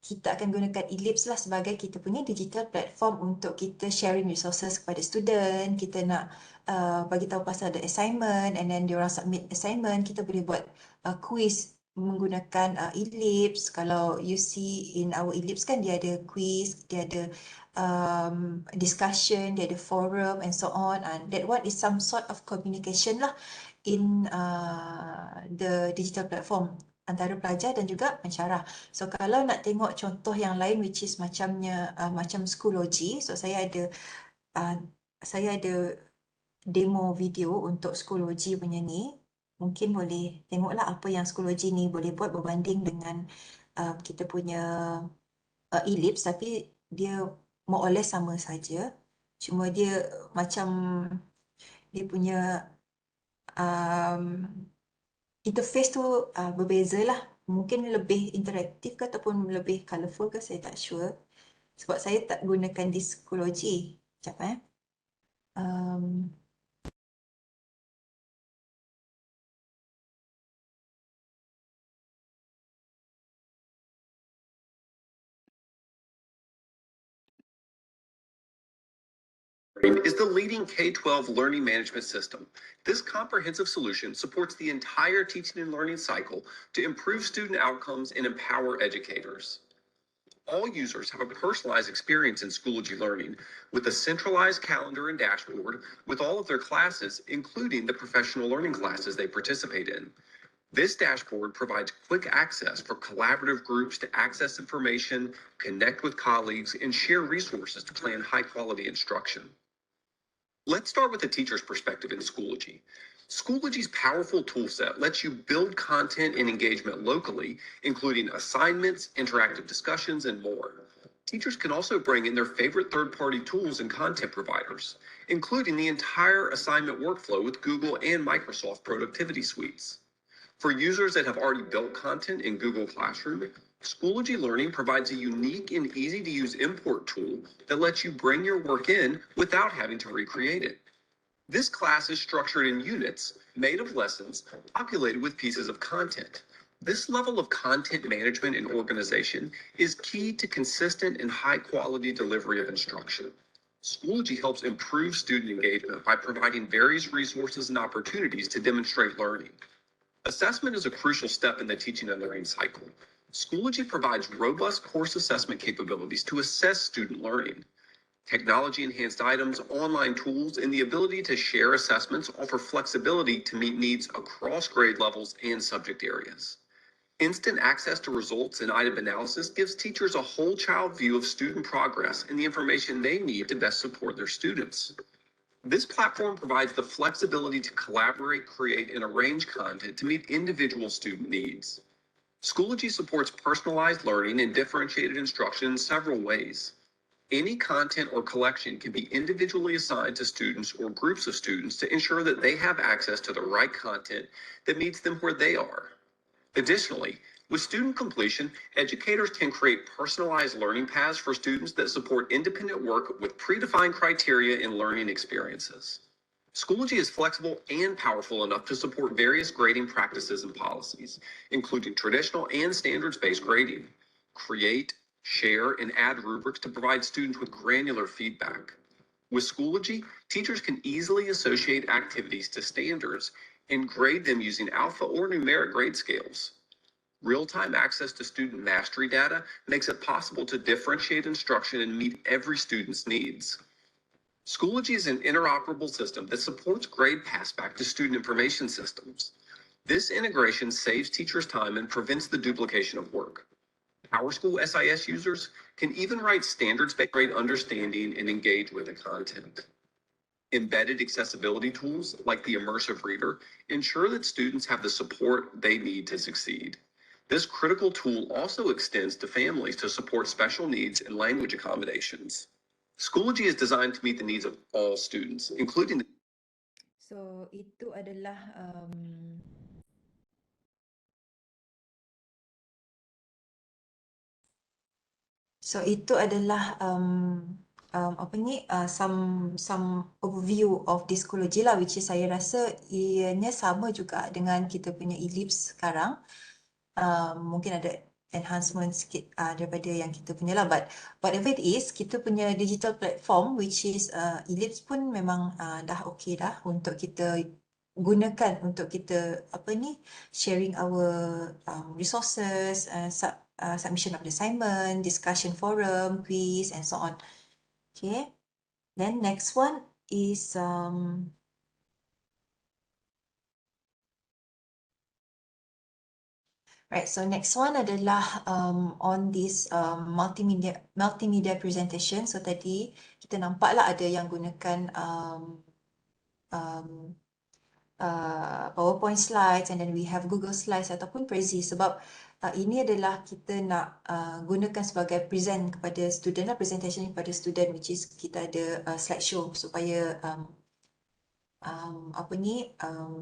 kita akan gunakan Ellipse lah sebagai kita punya digital platform untuk kita sharing resources kepada student. Kita nak bagi tahu pasal ada assignment and then diorang submit assignment. Kita boleh buat quiz menggunakan Ellipse. Kalau you see in our Ellipse kan dia ada quiz, dia ada discussion, dia ada forum and so on. And that one is some sort of communication lah in the digital platform antara pelajar dan juga pensyarah. So kalau nak tengok contoh yang lain which is macamnya macam Schoology, so saya ada demo video untuk Schoology punya ni. Mungkin boleh tengoklah apa yang Schoology ni boleh buat berbanding dengan kita punya Ellipse, tapi dia more or less sama saja. Cuma dia macam dia punya interface tu berbeza lah. Mungkin lebih interaktif ke ataupun lebih colourful ke, saya tak sure. Sebab saya tak gunakan di Schoology. Sekejap is the leading K-12 learning management system. This comprehensive solution supports the entire teaching and learning cycle to improve student outcomes and empower educators. All users have a personalized experience in Schoology Learning with a centralized calendar and dashboard with all of their classes, including the professional learning classes they participate in. This dashboard provides quick access for collaborative groups to access information, connect with colleagues, and share resources to plan high-quality instruction. Let's start with the teacher's perspective in Schoology. Schoology's powerful toolset lets you build content and engagement locally, including assignments, interactive discussions, and more. Teachers can also bring in their favorite third-party tools and content providers, including the entire assignment workflow with Google and Microsoft productivity suites. For users that have already built content in Google Classroom, Schoology Learning provides a unique and easy-to-use import tool that lets you bring your work in without having to recreate it. This class is structured in units made of lessons populated with pieces of content. This level of content management and organization is key to consistent and high-quality delivery of instruction. Schoology helps improve student engagement by providing various resources and opportunities to demonstrate learning. Assessment is a crucial step in the teaching and learning cycle. Schoology provides robust course assessment capabilities to assess student learning. Technology-enhanced items, online tools, and the ability to share assessments offer flexibility to meet needs across grade levels and subject areas. Instant access to results and item analysis gives teachers a whole child view of student progress and the information they need to best support their students. This platform provides the flexibility to collaborate, create, and arrange content to meet individual student needs. Schoology supports personalized learning and differentiated instruction in several ways. Any content or collection can be individually assigned to students or groups of students to ensure that they have access to the right content that meets them where they are. Additionally, with student completion, educators can create personalized learning paths for students that support independent work with predefined criteria and learning experiences. Schoology is flexible and powerful enough to support various grading practices and policies, including traditional and standards-based grading. Create, share, and add rubrics to provide students with granular feedback. With Schoology, teachers can easily associate activities to standards and grade them using alpha or numeric grade scales. Real-time access to student mastery data makes it possible to differentiate instruction and meet every student's needs. Schoology is an interoperable system that supports grade passback to student information systems. This integration saves teachers time and prevents the duplication of work. PowerSchool SIS users can even write standards-based grade understanding and engage with the content. Embedded accessibility tools like the Immersive Reader ensure that students have the support they need to succeed. This critical tool also extends to families to support special needs and language accommodations. Schoology is designed to meet the needs of all students, including the... So itu adalah apa ni some overview of this Schoology lah, which is saya rasa ianya sama juga dengan kita punya Ellipse sekarang. Mungkin ada enhancement sikit daripada yang kita punya lah, but whatever it is, kita punya digital platform which is Ellipse pun memang dah okay dah untuk kita gunakan untuk kita apa ni sharing our resources, submission of the assignment, discussion forum, quiz and so on. Okay, then next one is right, so next one adalah on this multimedia presentation. So tadi kita nampak lah ada yang gunakan PowerPoint slides, and then we have Google Slides ataupun Prezi, sebab ini adalah kita nak gunakan sebagai present kepada student lah, presentation kepada student, which is kita ada slideshow supaya apa ni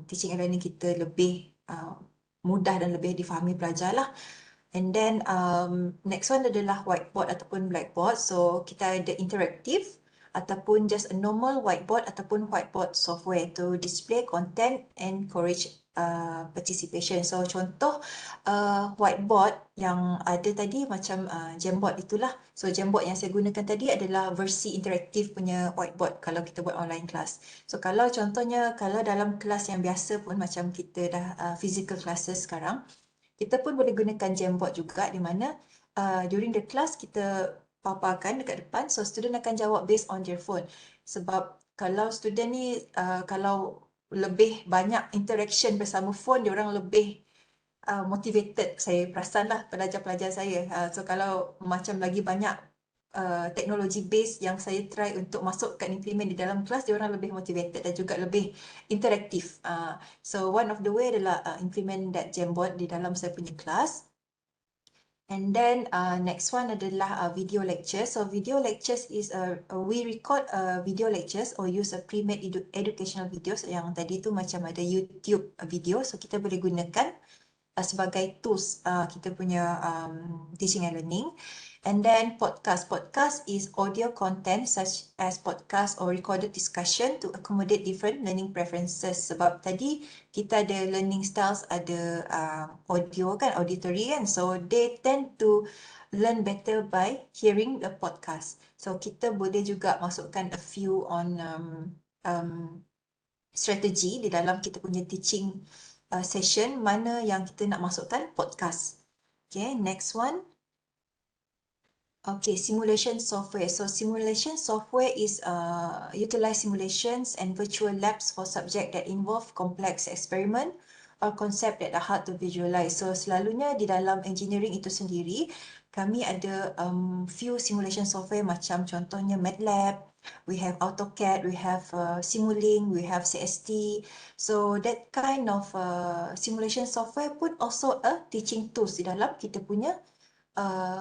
teaching and learning kita lebih mudah dan lebih difahami pelajar lah. And then next one adalah whiteboard ataupun blackboard. So kita ada interactive ataupun just a normal whiteboard ataupun whiteboard software to display content and encourage participation. So contoh whiteboard yang ada tadi macam Jamboard itulah. So Jamboard yang saya gunakan tadi adalah versi interaktif punya whiteboard kalau kita buat online class. So kalau contohnya kalau dalam kelas yang biasa pun macam kita dah physical classes sekarang, kita pun boleh gunakan Jamboard juga di mana during the class kita paparkan dekat depan, so student akan jawab based on their phone. Sebab kalau student ni kalau lebih banyak interaction bersama phone, dia orang lebih motivated. Saya perasan lah pelajar-pelajar saya. So kalau macam lagi banyak teknologi base yang saya try untuk masukkan implement di dalam kelas, dia orang lebih motivated dan juga lebih interaktif. So one of the way adalah implement that Jamboard di dalam saya punya kelas. And then next one adalah video lectures. So video lectures is we record video lectures or use a pre-made educational videos yang tadi tu macam ada YouTube video. So kita boleh gunakan sebagai tools kita punya teaching and learning. And then podcast. Podcast is audio content such as podcast or recorded discussion to accommodate different learning preferences. Sebab tadi kita ada learning styles, ada audio kan, auditory kan. So they tend to learn better by hearing the podcast. So kita boleh juga masukkan a few on strategi di dalam kita punya teaching session mana yang kita nak masukkan podcast. Okay, next one. Okay, simulation software. So simulation software is utilize simulations and virtual labs for subject that involve complex experiment or concept that are hard to visualize. So selalunya di dalam engineering itu sendiri, kami ada few simulation software macam contohnya MATLAB, we have AutoCAD, we have Simulink, we have CST. So that kind of simulation software pun also a teaching tools di dalam kita punya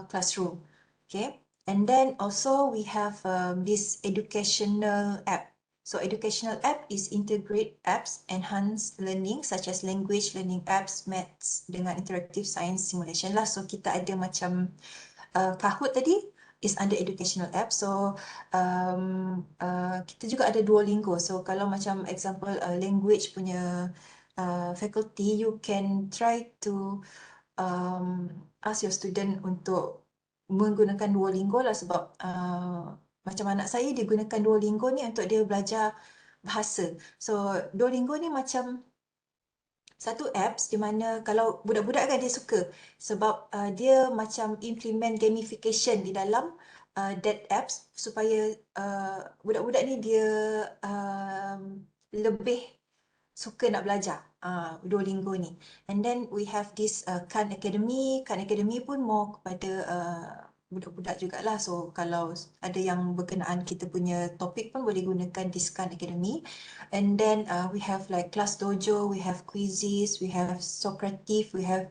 classroom. Okay, and then also we have this educational app. So educational app is integrate apps, enhance learning such as language learning apps, maths dengan interactive science simulation lah. So kita ada macam Kahoot tadi is under educational app. So kita juga ada Duolingo. So kalau macam example language punya faculty, you can try to ask your student untuk menggunakan Duolingo lah sebab macam anak saya dia gunakan Duolingo ni untuk dia belajar bahasa. So Duolingo ni macam satu apps di mana kalau budak-budak kan dia suka sebab dia macam implement gamification di dalam that apps supaya budak-budak ni dia lebih suka nak belajar Duolingo ni. And then we have this Khan Academy. Khan Academy pun more kepada budak-budak jugalah. So kalau ada yang berkenaan kita punya topik pun boleh gunakan this Khan Academy. And then we have like Class Dojo, we have Quizzes, we have Socrative, we have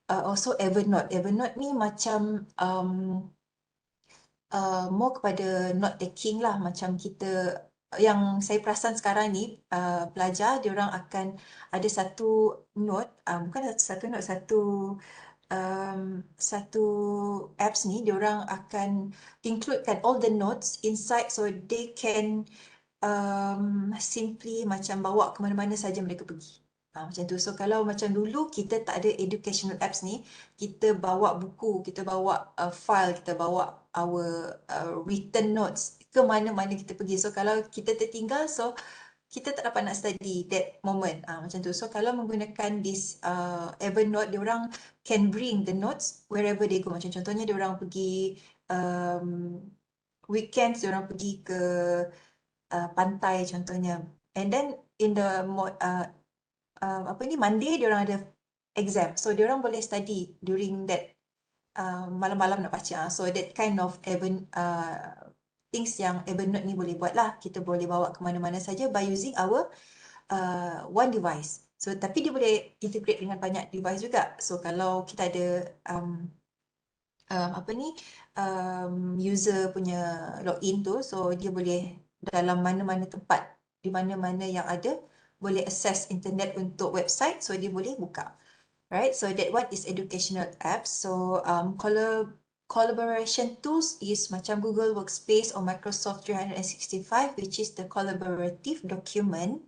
also Evernote. Evernote ni macam more kepada note taking lah, macam kita yang saya perasan sekarang ni pelajar diorang akan ada satu note, bukan satu note, satu apps ni diorang akan includekan all the notes inside so they can simply macam bawa ke mana-mana saja mereka pergi. Macam tu. So kalau macam dulu kita tak ada educational apps ni, kita bawa buku, kita bawa file, kita bawa our written notes ke mana-mana kita pergi. So kalau kita tertinggal, so kita tak dapat nak study that moment. Macam tu. So kalau menggunakan this Evernote, diorang can bring the notes wherever they go. Macam contohnya diorang pergi weekends, diorang pergi ke pantai contohnya. And then in the Monday diorang ada exam. So diorang boleh study during that malam-malam nak baca. So that kind of things yang Evernote ni boleh buat lah. Kita boleh bawa ke mana-mana saja by using our one device. So tapi dia boleh integrate dengan banyak device juga. So kalau kita ada user punya login tu, so dia boleh dalam mana-mana tempat, di mana-mana yang ada, boleh access internet untuk website, so dia boleh buka. Right, so that one is educational apps. So collaboration tools is macam Google Workspace or Microsoft 365, which is the collaborative document.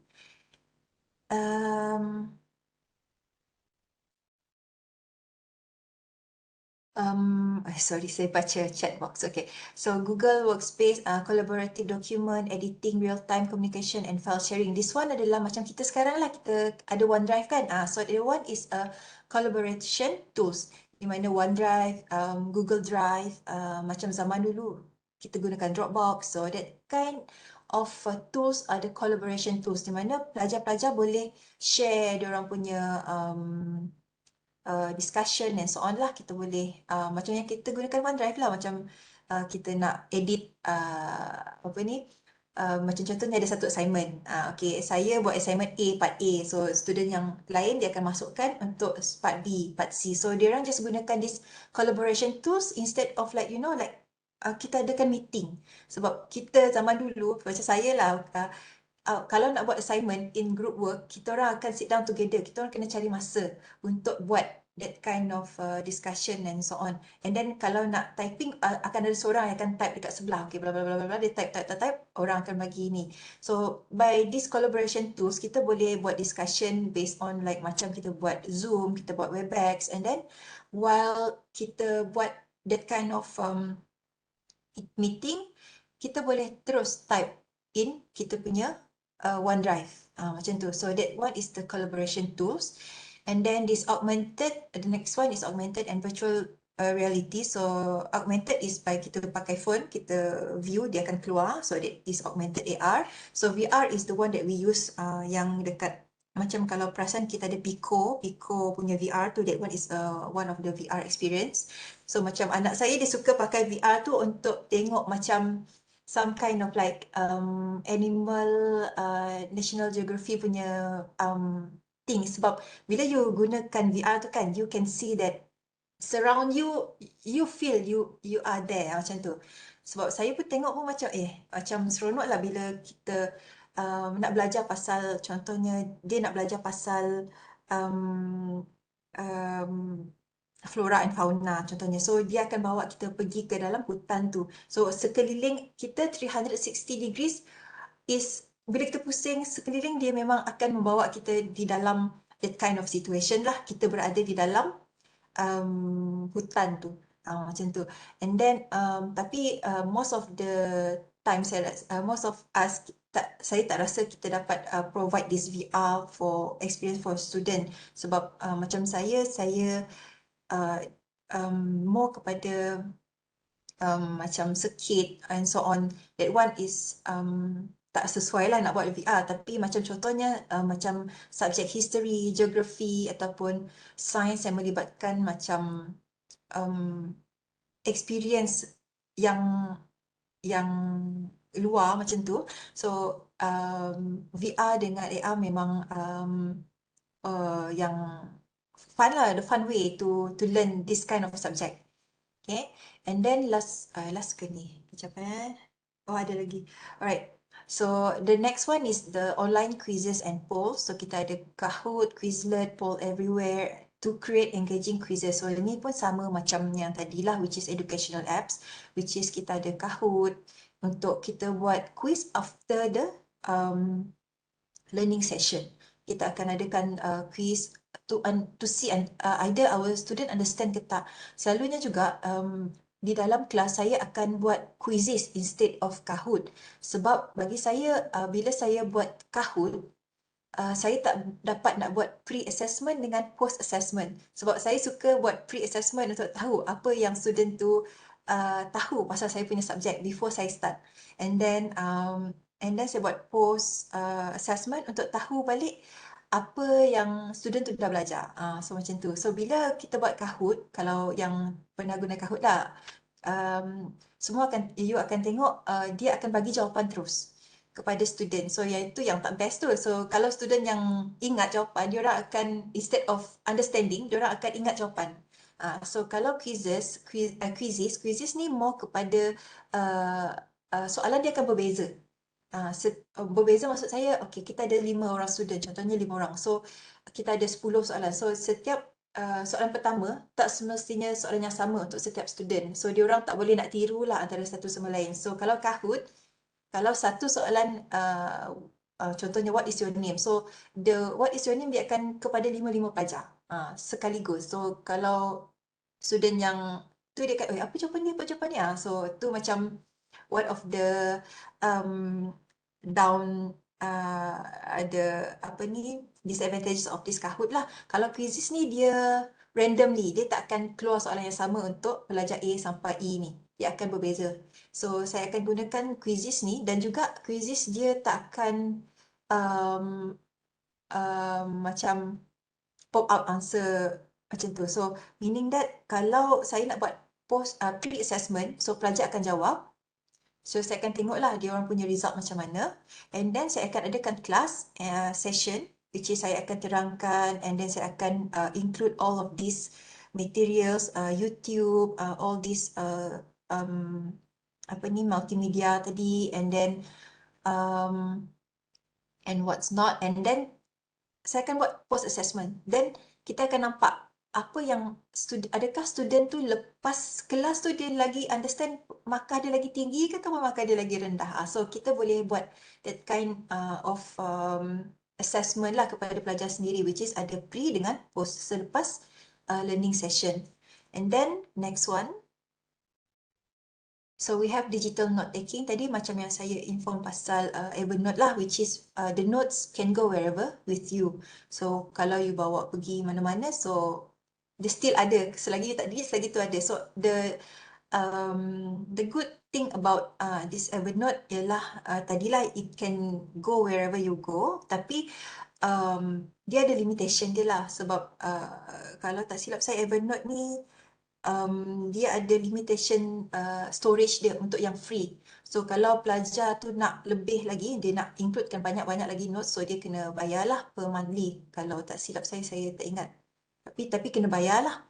Sorry, saya baca chat box. Okay. So Google Workspace, collaborative document, editing, real-time communication and file sharing. This one adalah macam kita sekarang lah, kita ada OneDrive kan. So the one is a collaboration tools. Di mana OneDrive, Google Drive, macam zaman dulu kita gunakan Dropbox. So that kind of tools ada collaboration tools di mana pelajar-pelajar boleh share diorang punya discussion and so on lah. Kita boleh macam yang kita gunakan OneDrive lah, macam kita nak edit apa ni, macam contohnya ada satu assignment, okay, saya buat assignment A part A, so student yang lain dia akan masukkan untuk part B, part C, so dia orang just gunakan this collaboration tools instead of like like kita adakan meeting. Sebab kita zaman dulu macam saya lah, kalau nak buat assignment in group work, kita orang akan sit down together. Kita orang kena cari masa untuk buat that kind of discussion and so on. And then kalau nak typing, akan ada seorang yang akan type dekat sebelah. Okay, bla bla bla bla, dia type, orang akan bagi ni. So by this collaboration tools, kita boleh buat discussion based on like macam kita buat Zoom, kita buat Webex, and then while kita buat that kind of meeting, kita boleh terus type in kita punya OneDrive, macam tu. So that one is the collaboration tools. And then this augmented, the next one is augmented and virtual reality. So augmented is by kita pakai phone, kita view, dia akan keluar. So that is augmented AR. So VR is the one that we use yang dekat, macam kalau perasan kita ada Pico punya VR tu, that one is one of the VR experience. So macam anak saya dia suka pakai VR tu untuk tengok macam some kind of like animal, National Geography punya thing. Sebab bila you gunakan VR tu kan, you can see that surround you, you feel you are there, macam tu. Sebab saya pun tengok pun macam macam seronok lah bila kita nak belajar pasal, contohnya dia nak belajar pasal flora and fauna contohnya. So dia akan bawa kita pergi ke dalam hutan tu. So sekeliling kita 360 degrees is, bila kita pusing sekeliling dia memang akan membawa kita di dalam that kind of situation lah. Kita berada di dalam hutan tu. Macam tu. And then tapi most of the time most of us, saya tak rasa kita dapat provide this VR for experience for student. Sebab macam saya more kepada macam circuit and so on. That one is tak sesuai lah nak buat VR. Tapi macam contohnya macam subjek history, geography ataupun sains yang melibatkan macam experience yang luar macam tu. So VR dengan AR memang yang fun lah, the fun way to learn this kind of subject. Okay, and then last ke ni, macam oh ada lagi. Alright, so the next one is the online quizzes and polls. So kita ada Kahoot, Quizlet, Poll Everywhere to create engaging quizzes. So ini pun sama macam yang tadi lah, which is educational apps, which is kita ada Kahoot untuk kita buat quiz after the learning session. Kita akan adakan quiz to see either our student understand ke tak. Selalunya juga di dalam kelas saya akan buat quizzes instead of Kahoot. Sebab bagi saya bila saya buat Kahoot, saya tak dapat nak buat pre-assessment dengan post-assessment. Sebab saya suka buat pre-assessment untuk tahu apa yang student tu tahu pasal saya punya subjek before saya start. And then saya buat post assessment untuk tahu balik apa yang student tu dah belajar. So macam tu. So bila kita buat Kahoot, kalau yang pernah guna Kahoot lah, semua you akan tengok dia akan bagi jawapan terus kepada student. So itu yang tak best tu. So kalau student yang ingat jawapan, diorang akan, instead of understanding, diorang akan ingat jawapan. So kalau quizzes ni more kepada soalan dia akan berbeza. Berbeza maksud saya, okay, kita ada 5 orang student, contohnya 5 orang. So kita ada 10 soalan. So setiap soalan pertama tak semestinya soalan yang sama untuk setiap student. So diorang tak boleh nak tiru lah antara satu sama lain. So kalau Kahoot, kalau satu soalan contohnya what is your name, so the what is your name dia akan kepada 5 pelajar sekaligus. So kalau student yang tu dia kata, apa jawapan ni, apa jawapan ni. So tu macam one of the um, down ada apa ni disadvantages of this Kahoot lah. Kalau quizzes ni dia randomly, dia tak akan keluar soalan yang sama untuk pelajar A sampai E ni. Dia akan berbeza. So saya akan gunakan quizzes ni dan juga quizzes dia tak akan macam pop out answer macam tu. So meaning that kalau saya nak buat pre-assessment, so pelajar akan jawab. So saya akan tengoklah dia orang punya result macam mana, and then saya akan adakan kelas session which is saya akan terangkan, and then saya akan include all of these materials, YouTube, all these apa ni multimedia tadi, and then and what's not, and then saya akan buat post assessment. Then kita akan nampak apa yang adakah student tu lepas kelas tu dia lagi understand markah dia lagi tinggi ke atau markah dia lagi rendah. So kita boleh buat that kind of assessment lah kepada pelajar sendiri, which is ada pre dengan post selepas learning session. And then next one, so we have digital note taking. Tadi macam yang saya inform pasal Evernote lah, which is the notes can go wherever with you. So kalau you bawa pergi mana-mana, so dia still ada. Selagi you tak delete, selagi tu ada. So the good thing about this Evernote ialah tadilah it can go wherever you go, tapi dia ada limitation dia lah. Sebab kalau tak silap saya, Evernote ni dia ada limitation storage dia untuk yang free. So kalau pelajar tu nak lebih lagi, dia nak includekan banyak-banyak lagi notes, so dia kena bayarlah per monthly. Kalau tak silap saya tak ingat. Tapi kena bayarlah.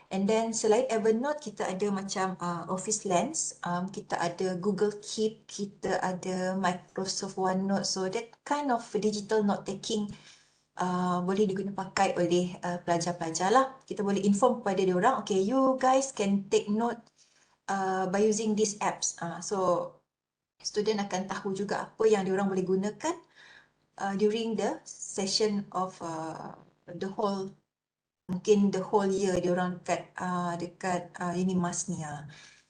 And then selain Evernote, kita ada macam Office Lens, kita ada Google Keep, kita ada Microsoft OneNote. So that kind of digital note taking boleh digunakan pakai oleh pelajar-pelajar lah. Kita boleh inform kepada dia orang, okay, you guys can take note by using these apps. So student akan tahu juga apa yang dia orang boleh gunakan during the session of the whole, mungkin the whole year dia orang dekat Unimas ni.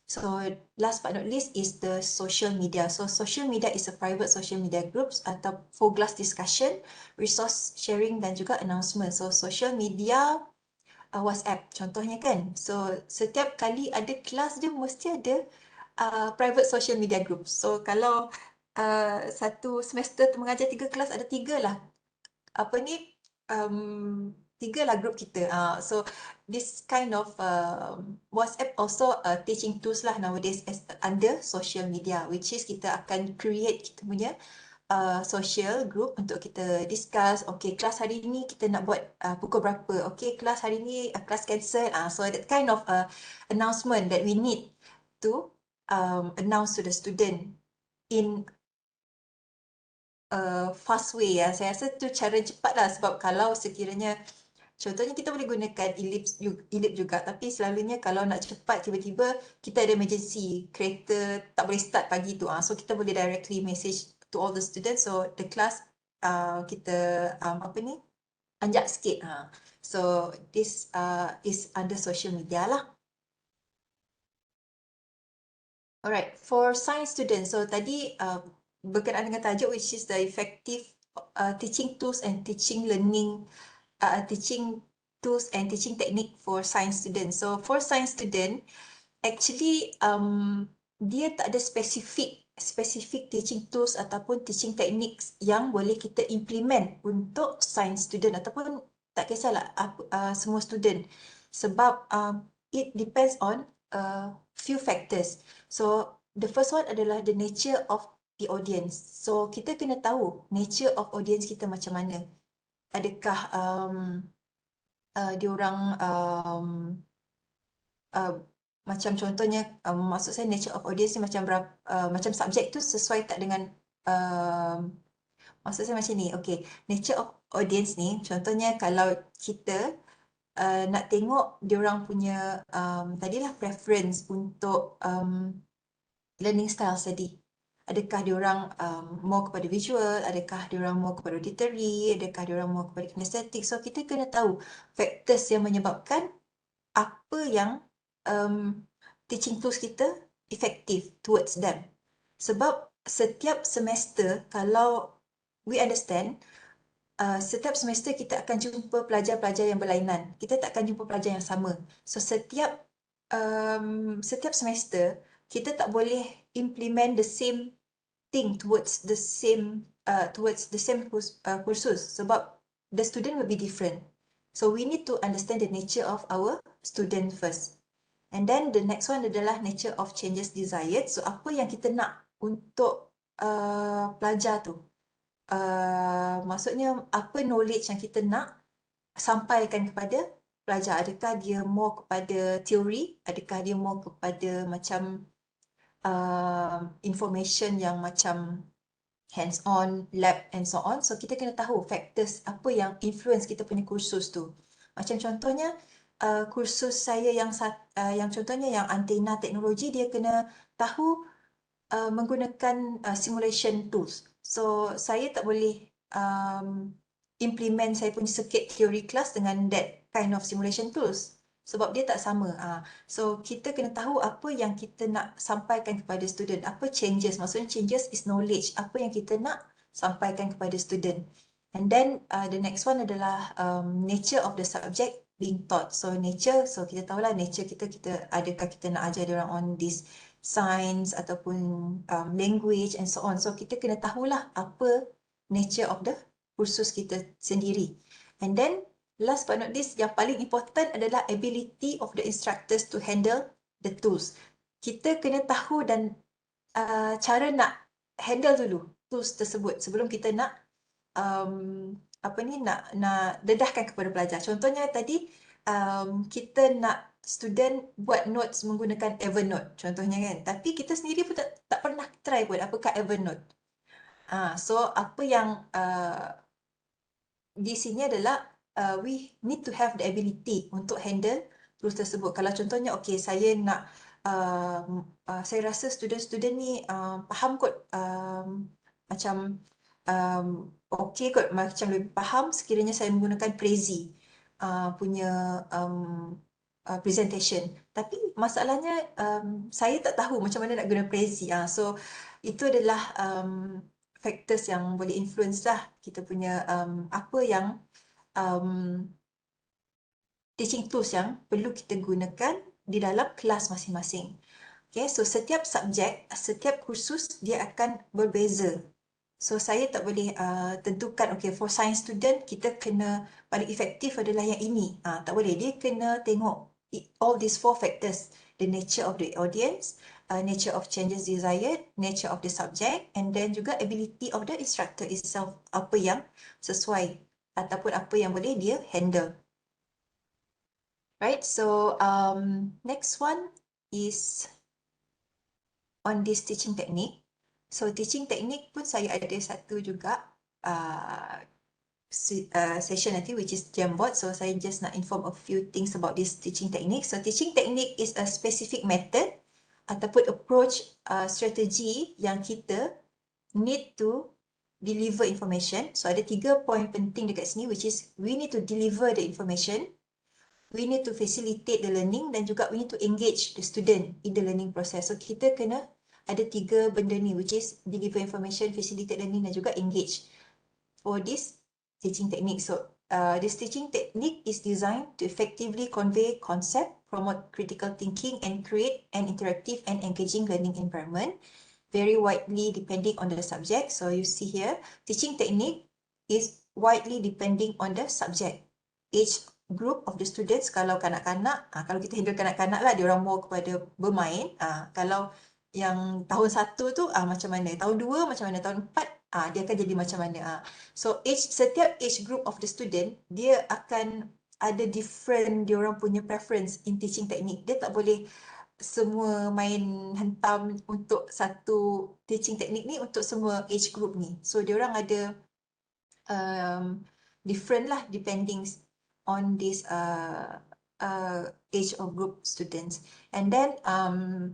So last but not least is the social media. So social media is a private social media groups atau four-glass discussion, resource sharing dan juga announcement. So social media WhatsApp contohnya kan. So setiap kali ada kelas dia mesti ada private social media group. So kalau satu semester tu mengajar 3 kelas, ada 3 lah apa ni 3 lah group kita. So this kind of WhatsApp also teaching tools lah nowadays as under social media, which is kita akan create kita punya social group untuk kita discuss. Okay, kelas hari ni kita nak buat pukul berapa. Okay, kelas hari ni kelas cancel. So that kind of announcement that we need to announce to the student in fast way. Saya rasa tu cara cepat lah, sebab kalau sekiranya contohnya kita boleh gunakan Ellipse juga, tapi selalunya kalau nak cepat tiba-tiba kita ada emergency, kereta tak boleh start pagi tu, so kita boleh directly message to all the students, so the class kita apa ni anjak sikit. So this is under social media lah. Alright, for science students, so tadi berkenaan dengan tajuk which is the effective teaching tools and teaching learning, teaching tools and teaching technique for science students. So for science student, actually dia tak ada specific teaching tools ataupun teaching techniques yang boleh kita implement untuk science student, ataupun tak kisahlah semua student, sebab it depends on few factors. So the first one adalah the nature of the audience. So kita kena tahu nature of audience kita macam mana. Adakah diorang macam contohnya, maksud saya nature of audience ni macam macam subjek tu sesuai tak dengan maksud saya macam ni. Okay, nature of audience ni contohnya kalau kita nak tengok diorang punya tadilah preference untuk learning style tadi. Adakah diorang more kepada visual, adakah diorang more kepada auditory, adakah diorang more kepada kinesthetic. So kita kena tahu factors yang menyebabkan apa yang teaching tools kita effective towards them. Sebab setiap semester, kalau we understand, setiap semester kita akan jumpa pelajar-pelajar yang berlainan. Kita tak akan jumpa pelajar yang sama. So setiap semester kita tak boleh implement the same thing towards the same kursus, sebab the student will be different. So we need to understand the nature of our student first. And then the next one adalah nature of changes desired. So apa yang kita nak untuk pelajar tu. Maksudnya apa knowledge yang kita nak sampaikan kepada pelajar. Adakah dia more kepada teori, adakah dia more kepada macam information yang macam hands-on, lab and so on. So kita kena tahu factors apa yang influence kita punya kursus tu. Macam contohnya kursus saya yang contohnya yang antena teknologi, dia kena tahu menggunakan simulation tools. So saya tak boleh implement saya punya circuit theory class dengan that kind of simulation tools, sebab dia tak sama. So kita kena tahu apa yang kita nak sampaikan kepada student, apa changes. Maksudnya changes is knowledge, apa yang kita nak sampaikan kepada student. And then the next one adalah nature of the subject being taught. So nature, so kita tahulah nature kita adakah kita nak ajar dia orang on this science ataupun language and so on. So kita kena tahulah apa nature of the kursus kita sendiri. And then last but not least, yang paling important adalah ability of the instructors to handle the tools. Kita kena tahu dan cara nak handle dulu tools tersebut sebelum kita nak nak dedahkan kepada pelajar. Contohnya tadi kita nak student buat notes menggunakan Evernote contohnya kan, tapi kita sendiri pun tak pernah try pun apakah Evernote. So apa yang di sini adalah we need to have the ability untuk handle tools tersebut. Kalau contohnya saya nak saya rasa student-student ni faham kot, macam kot, macam lebih faham sekiranya saya menggunakan Prezi punya presentation. Tapi masalahnya saya tak tahu macam mana nak guna Prezi. So itu adalah factors yang boleh influence lah kita punya apa yang teaching tools yang perlu kita gunakan di dalam kelas masing-masing. Okay, so setiap subjek, setiap kursus dia akan berbeza. So saya tak boleh tentukan, for science student kita kena paling efektif adalah yang ini. Tak boleh, dia kena tengok all these 4 factors. The nature of the audience, nature of changes desired, nature of the subject, and then juga ability of the instructor itself. Apa yang sesuai ataupun apa yang boleh dia handle. Right, so next one is on this teaching technique. So teaching technique pun saya ada satu juga session nanti, which is Jamboard. So saya just nak inform a few things about this teaching technique. So teaching technique is a specific method ataupun approach strategi yang kita need to deliver information. So ada 3 point penting dekat sini, which is we need to deliver the information, we need to facilitate the learning, dan juga we need to engage the student in the learning process. So kita kena ada 3 benda ni, which is deliver information, facilitate learning, dan juga engage for this teaching technique. So this teaching technique is designed to effectively convey concept, promote critical thinking, and create an interactive and engaging learning environment, very widely depending on the subject. So you see here, teaching technique is widely depending on the subject. Age group of the students, kalau kanak-kanak, kalau kita handle kanak-kanak lah, dia orang more kepada bermain. Kalau yang tahun 1 tu macam mana, tahun 2 macam mana, tahun 4 dia akan jadi macam mana. So setiap age group of the student, dia akan ada different dia orang punya preference in teaching technique. Dia tak boleh semua main hentam untuk satu teaching technique ni untuk semua age group ni. So dia orang ada different lah depending on this age of group students. And then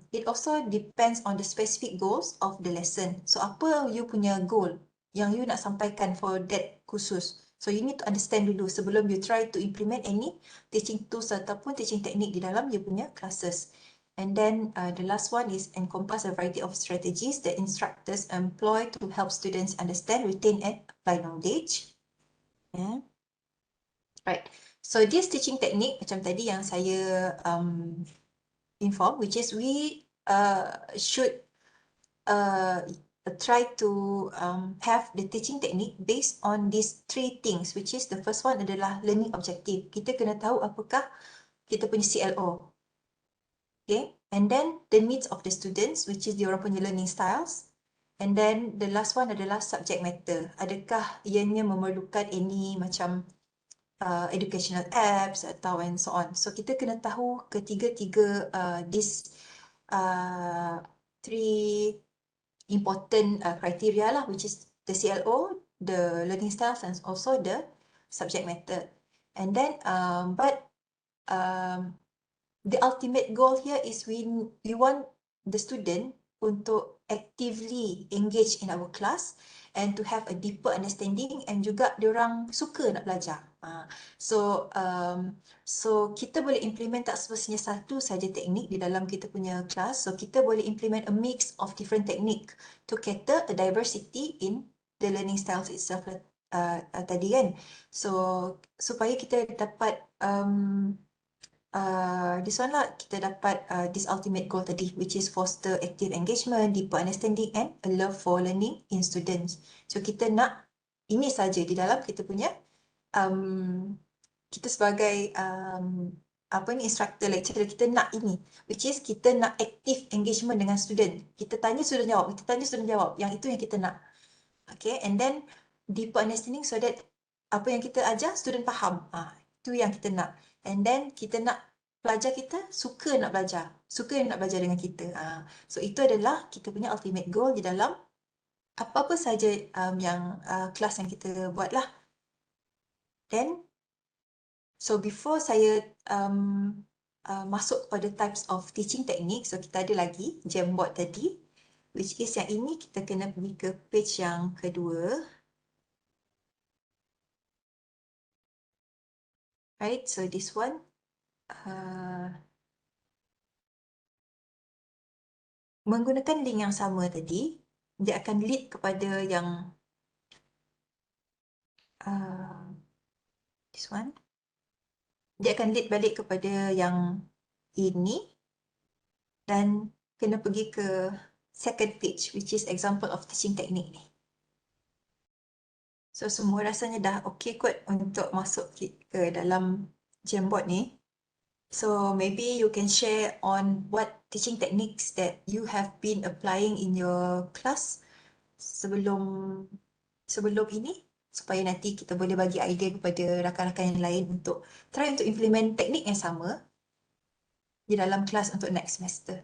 it also depends on the specific goals of the lesson. So apa you punya goal yang you nak sampaikan for that kursus. So you need to understand dulu sebelum you try to implement any teaching tools ataupun teaching technique di dalam you punya classes. And then the last one is encompass a variety of strategies that instructors employ to help students understand, retain and apply knowledge. Yeah. Right. So this teaching technique macam tadi yang saya inform, which is we should try to have the teaching technique based on these three things, which is the first one adalah learning objective. Kita kena tahu apakah kita punya CLO. Okay, and then the needs of the students, which is diorang punya learning styles. And then the last one adalah subject matter. Adakah ianya memerlukan any macam educational apps atau and so on. So kita kena tahu ketiga-tiga this three important criteria lah, which is the CLO, the learning styles and also the subject matter. And then the ultimate goal here is we want the student untuk actively engage in our class and to have a deeper understanding and juga diorang suka nak belajar. So kita boleh implement tak semestinya satu saja teknik di dalam kita punya kelas. So kita boleh implement a mix of different technique to cater a diversity in the learning styles itself tadi kan. So supaya kita dapat this one lah, kita dapat this ultimate goal tadi, which is foster active engagement, deeper understanding and a love for learning in students. So kita nak ini saja di dalam kita punya kita sebagai apa ni instructor lecturer, kita nak ini, which is kita nak active engagement dengan student. Kita tanya student jawab, kita tanya student jawab, yang itu yang kita nak. Okay, and then deeper understanding so that apa yang kita ajar student faham. Itu yang kita nak. And then kita nak pelajar kita suka nak belajar dengan kita. So itu adalah kita punya ultimate goal di dalam apa-apa saja yang kelas yang kita buat lah. Then so before saya masuk pada types of teaching technique, so kita ada lagi Jamboard tadi, which is yang ini kita kena pergi ke page yang kedua. Right, so this one menggunakan link yang sama tadi, dia akan lead kepada yang this one. Dia akan lead balik kepada yang ini dan kena pergi ke second page, which is example of teaching technique ni. So semua rasanya dah okay kot untuk masuk ke dalam Jamboard ni. So maybe you can share on what teaching techniques that you have been applying in your class sebelum ini, supaya nanti kita boleh bagi idea kepada rakan-rakan yang lain untuk try untuk implement teknik yang sama di dalam kelas untuk next semester.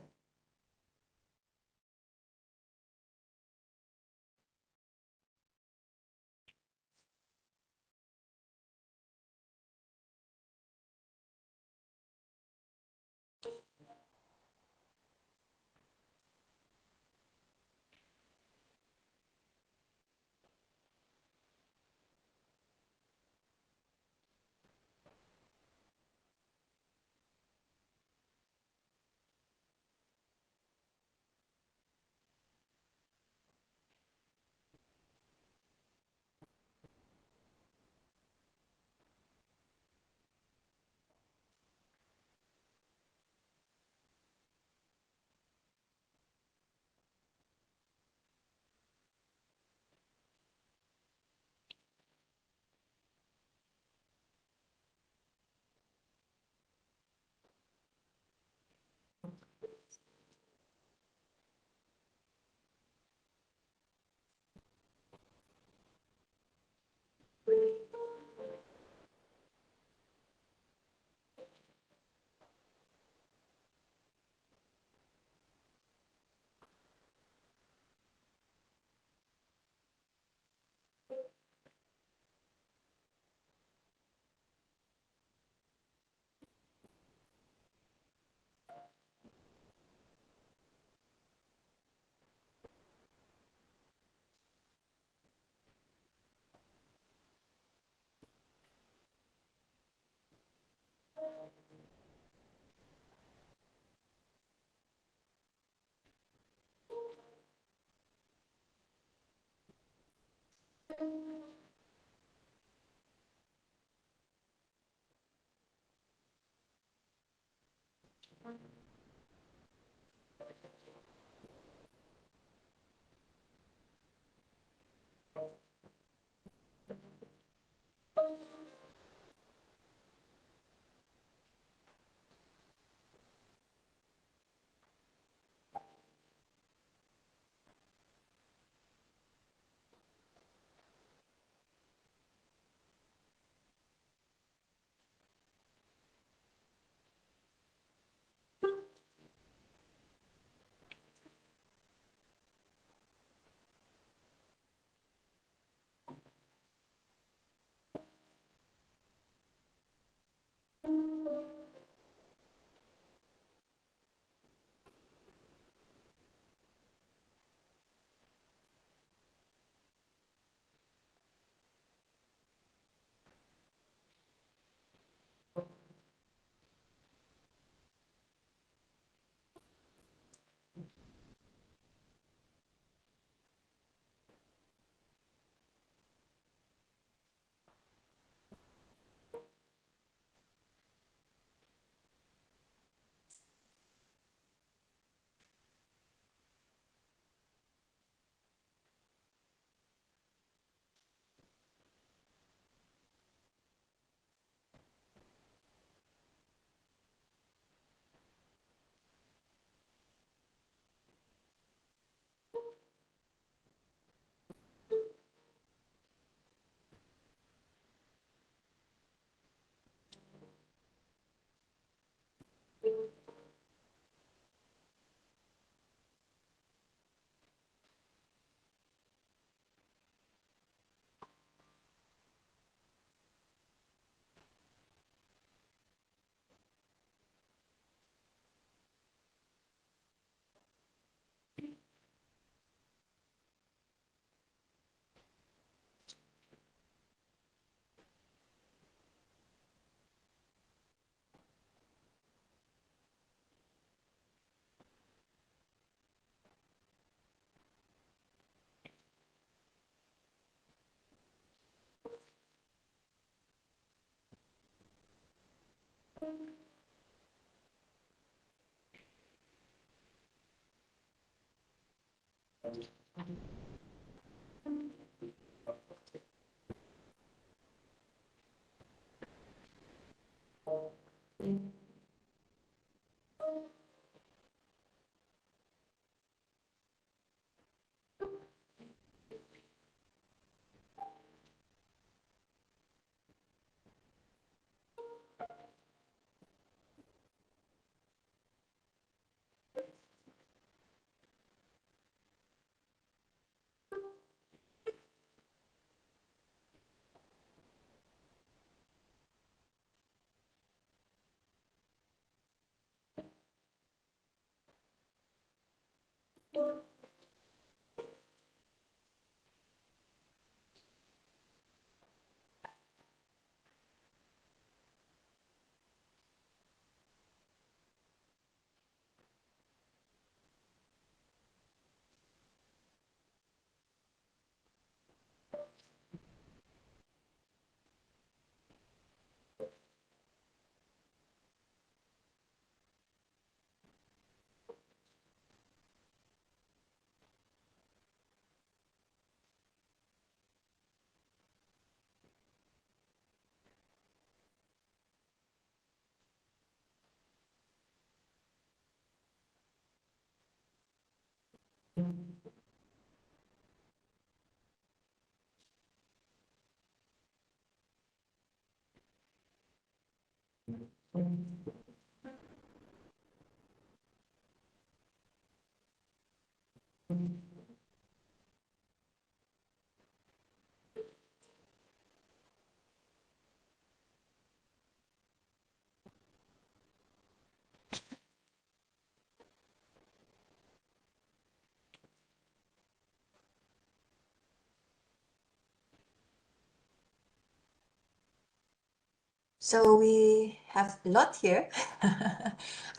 So we have a lot here.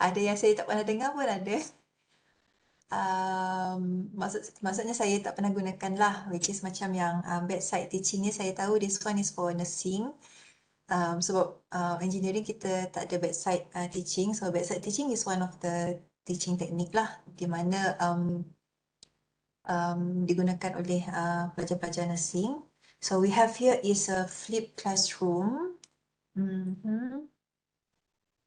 Ada yang saya tak pernah dengar pun ada. maksudnya saya tak pernah gunakan lah, which is macam yang bedside teaching ni saya tahu this one is for nursing. Sebab engineering kita tak ada bedside teaching, so bedside teaching is one of the teaching technique lah, di mana digunakan oleh pelajar-pelajar nursing. So we have here is a flipped classroom.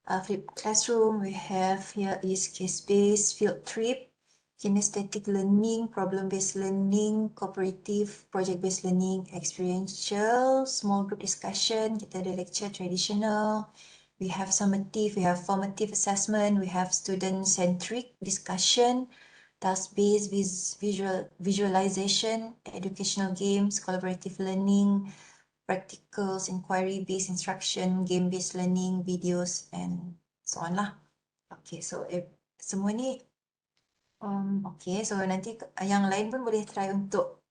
Flipped classroom, we have here is case-based, field trip, kinesthetic learning, problem-based learning, cooperative, project-based learning, experiential, small group discussion, kita ada lecture traditional, we have summative, we have formative assessment, we have student-centric discussion, task-based visualization, educational games, collaborative learning, practicals, inquiry-based instruction, game-based learning, videos, and so on lah. Okay, so semua ni, okay, so nanti yang lain pun boleh try untuk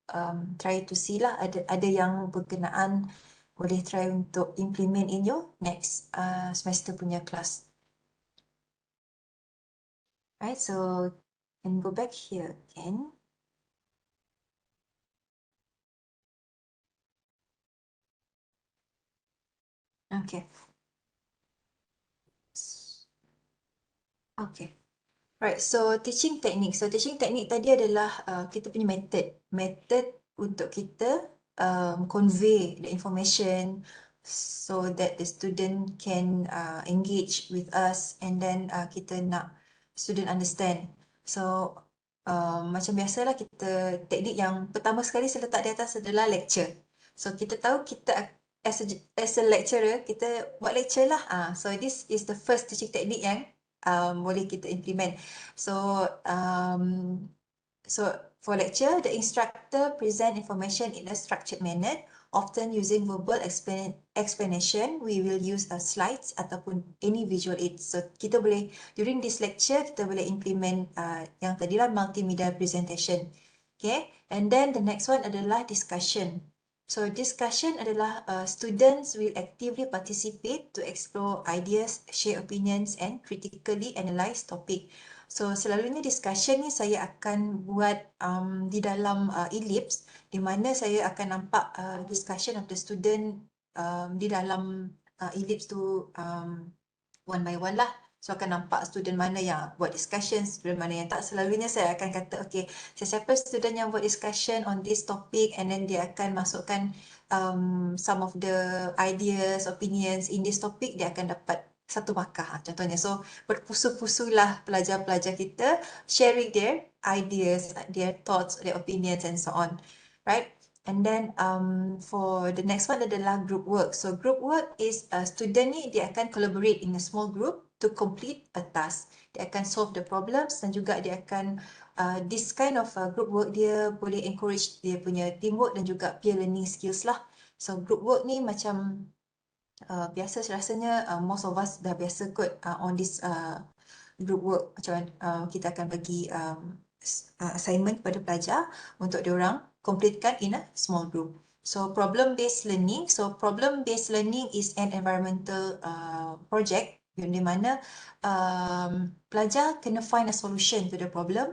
try to see lah, ada yang berkenaan, boleh try untuk implement in your next semester punya kelas. Right, so can go back here again. Okay. Okay. Right, so teaching technique. So teaching technique tadi adalah kita punya method untuk kita convey the information so that the student can engage with us, and then kita nak student understand. So macam biasalah, kita teknik yang pertama sekali saya letak di atas adalah lecture. So kita tahu kita as a lecturer, kita buat lecture lah. So this is the first teaching technique yang boleh kita implement. So for lecture, the instructor present information in a structured manner, often using verbal explanation. We will use slides ataupun any visual aids. So kita boleh, during this lecture, kita boleh implement yang tadilah multimedia presentation. Okay, and then the next one adalah discussion. So discussion adalah students will actively participate to explore ideas, share opinions, and critically analyze topic. So selalunya discussion ni saya akan buat di dalam ellipse, di mana saya akan nampak discussion of the student di dalam ellipse tu one by one lah. So akan nampak student mana yang buat discussion, student mana yang tak. Selalunya saya akan kata, okay, sesiapa student yang buat discussion on this topic, and then dia akan masukkan some of the ideas, opinions in this topic, dia akan dapat 1 markah contohnya. So berpusu-pusulah pelajar-pelajar kita sharing their ideas, their thoughts, their opinions, and so on, right? And then for the next one adalah group work. So group work is student ni dia akan collaborate in a small group to complete a task. Dia akan solve the problems, dan juga dia akan this kind of group work dia boleh encourage dia punya teamwork dan juga peer learning skills lah. So group work ni macam biasa rasanya most of us dah biasa kot on this group work. Macam kita akan bagi assignment kepada pelajar untuk diorang completekan in a small group. So problem-based learning. So problem-based learning is an environmental project di mana pelajar kena find a solution to the problem,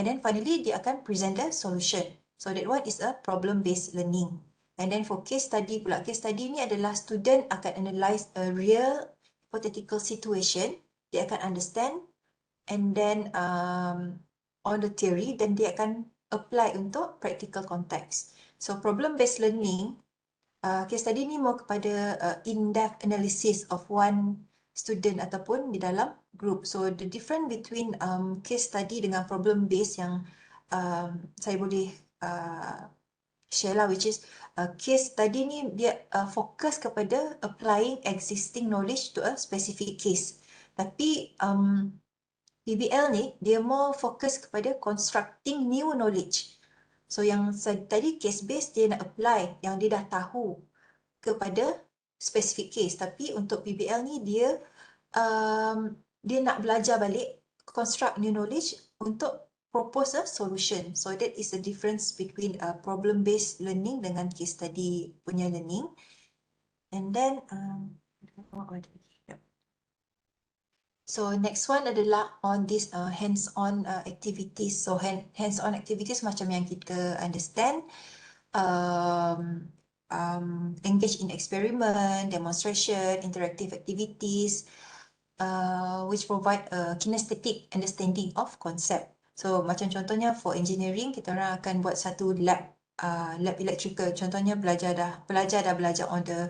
and then finally dia akan present the solution. So that one is a problem-based learning. And then for case study pula, case study ni adalah student akan analyse a real hypothetical situation, dia akan understand, and then on the theory, dan dia akan apply untuk practical context. So problem-based learning, case study ni mau kepada in-depth analysis of one student ataupun di dalam group. So the difference between case study dengan problem-based yang saya boleh share lah, which is case study ni dia fokus kepada applying existing knowledge to a specific case. Tapi PBL ni dia more fokus kepada constructing new knowledge. So yang tadi case based, dia nak apply yang dia dah tahu kepada specific case. Tapi untuk PBL ni dia nak belajar balik, construct new knowledge untuk propose a solution. So that is the difference between problem based learning dengan case study punya learning. And then So next one adalah on this hands-on activities. So hands-on activities macam yang kita understand, engage in experiment, demonstration, interactive activities, which provide a kinesthetic understanding of concept. So macam contohnya for engineering, kita orang akan buat satu lab electrical. Contohnya pelajar dah belajar on the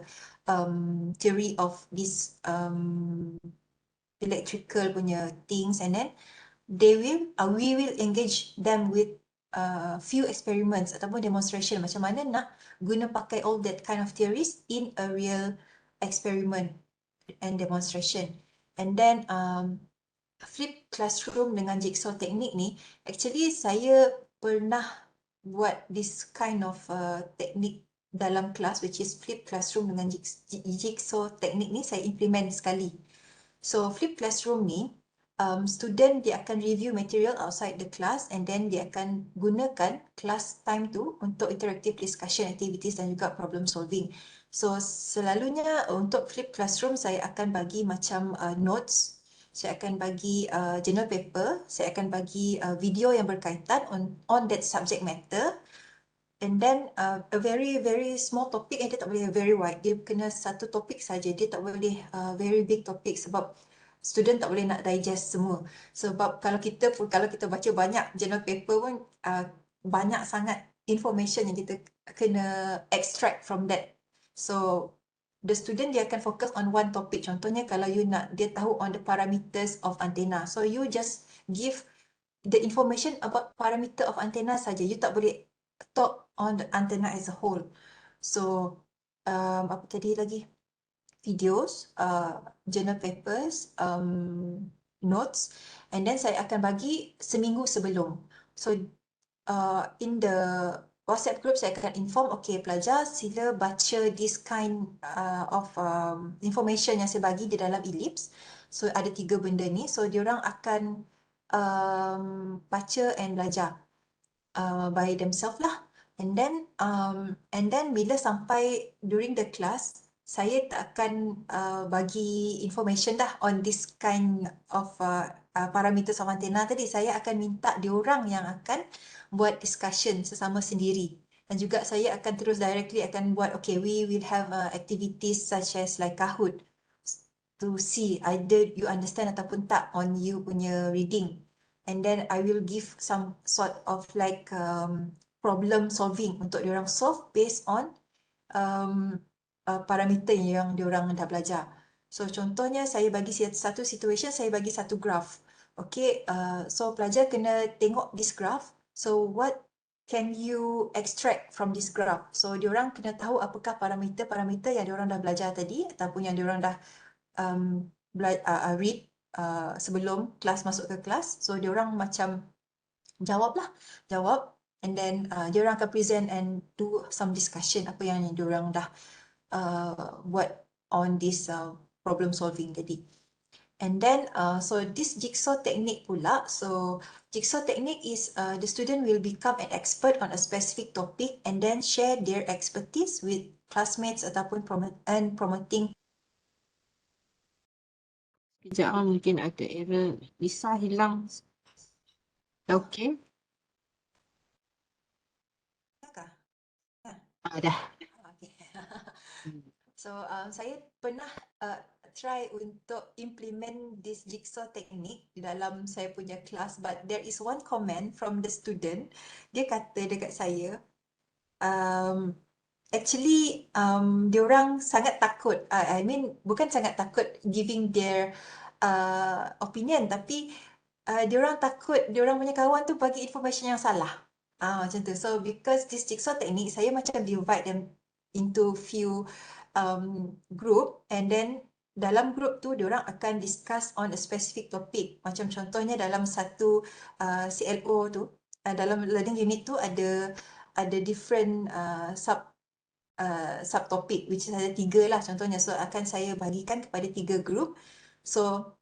theory of this electrical punya things, and then we will engage them with few experiments ataupun demonstration macam mana nak guna pakai all that kind of theories in a real experiment and demonstration. And then flip classroom dengan jigsaw technique ni, actually saya pernah buat this kind of technique dalam kelas, which is flip classroom dengan jigsaw technique ni saya implement sekali. So flip classroom ni, student dia akan review material outside the class, and then dia akan gunakan class time tu untuk interactive discussion activities dan juga problem solving. So selalunya untuk flip classroom saya akan bagi macam notes, saya akan bagi journal paper, saya akan bagi video yang berkaitan on that subject matter. And then a very small topic, and dia tak boleh very wide. Dia kena satu topik saja. Dia tak boleh very big topic sebab student tak boleh nak digest semua. Sebab kalau kita baca banyak journal paper pun banyak sangat information yang kita kena extract from that. So the student dia akan fokus on one topic. Contohnya kalau you nak dia tahu on the parameters of antenna. So you just give the information about parameter of antenna saja. You tak boleh talk on the antenna as a whole. So apa tadi lagi? Videos, journal papers, notes, and then saya akan bagi seminggu sebelum. So in the WhatsApp group saya akan inform, okay pelajar sila baca this kind of information yang saya bagi di dalam ellipse. So ada 3 benda ni, so diorang akan baca and belajar by themselves lah. And then bila sampai during the class, saya tak akan bagi information dah on this kind of parameters of antenna tadi. Saya akan minta diorang yang akan buat discussion sesama sendiri. Dan juga saya akan terus directly akan buat, okay, we will have activities such as like Kahoot to see either you understand ataupun tak on you punya reading. And then I will give some sort of like problem solving untuk diorang solve based on parameter yang diorang dah belajar. So contohnya saya bagi satu situation, saya bagi satu graph. Okay, so pelajar kena tengok this graph. So what can you extract from this graph? So diorang kena tahu apakah parameter yang diorang dah belajar tadi ataupun yang diorang dah read sebelum kelas masuk ke kelas. So diorang macam jawab, and then diorang akan present and do some discussion apa yang diorang dah buat on this problem solving tadi. And then so this jigsaw technique pula, so jigsaw technique is the student will become an expert on a specific topic and then share their expertise with classmates ataupun promoting. Sekejap, mungkin ada error. Lisa hilang. Okay. Dah. Okay. So saya pernah try untuk implement this jigsaw technique di dalam saya punya kelas, but there is one comment from the student. Dia kata dekat saya, actually diorang sangat takut, I mean bukan sangat takut giving their opinion, tapi diorang takut diorang punya kawan tu bagi information yang salah. Macam tu. So because this jigsaw technique, saya macam divide them into few group, and then dalam group tu diorang akan discuss on a specific topic. Macam contohnya dalam satu CLO tu, dalam learning unit tu ada different subtopic, which is ada 3 lah contohnya. So akan saya bagikan kepada 3 group. So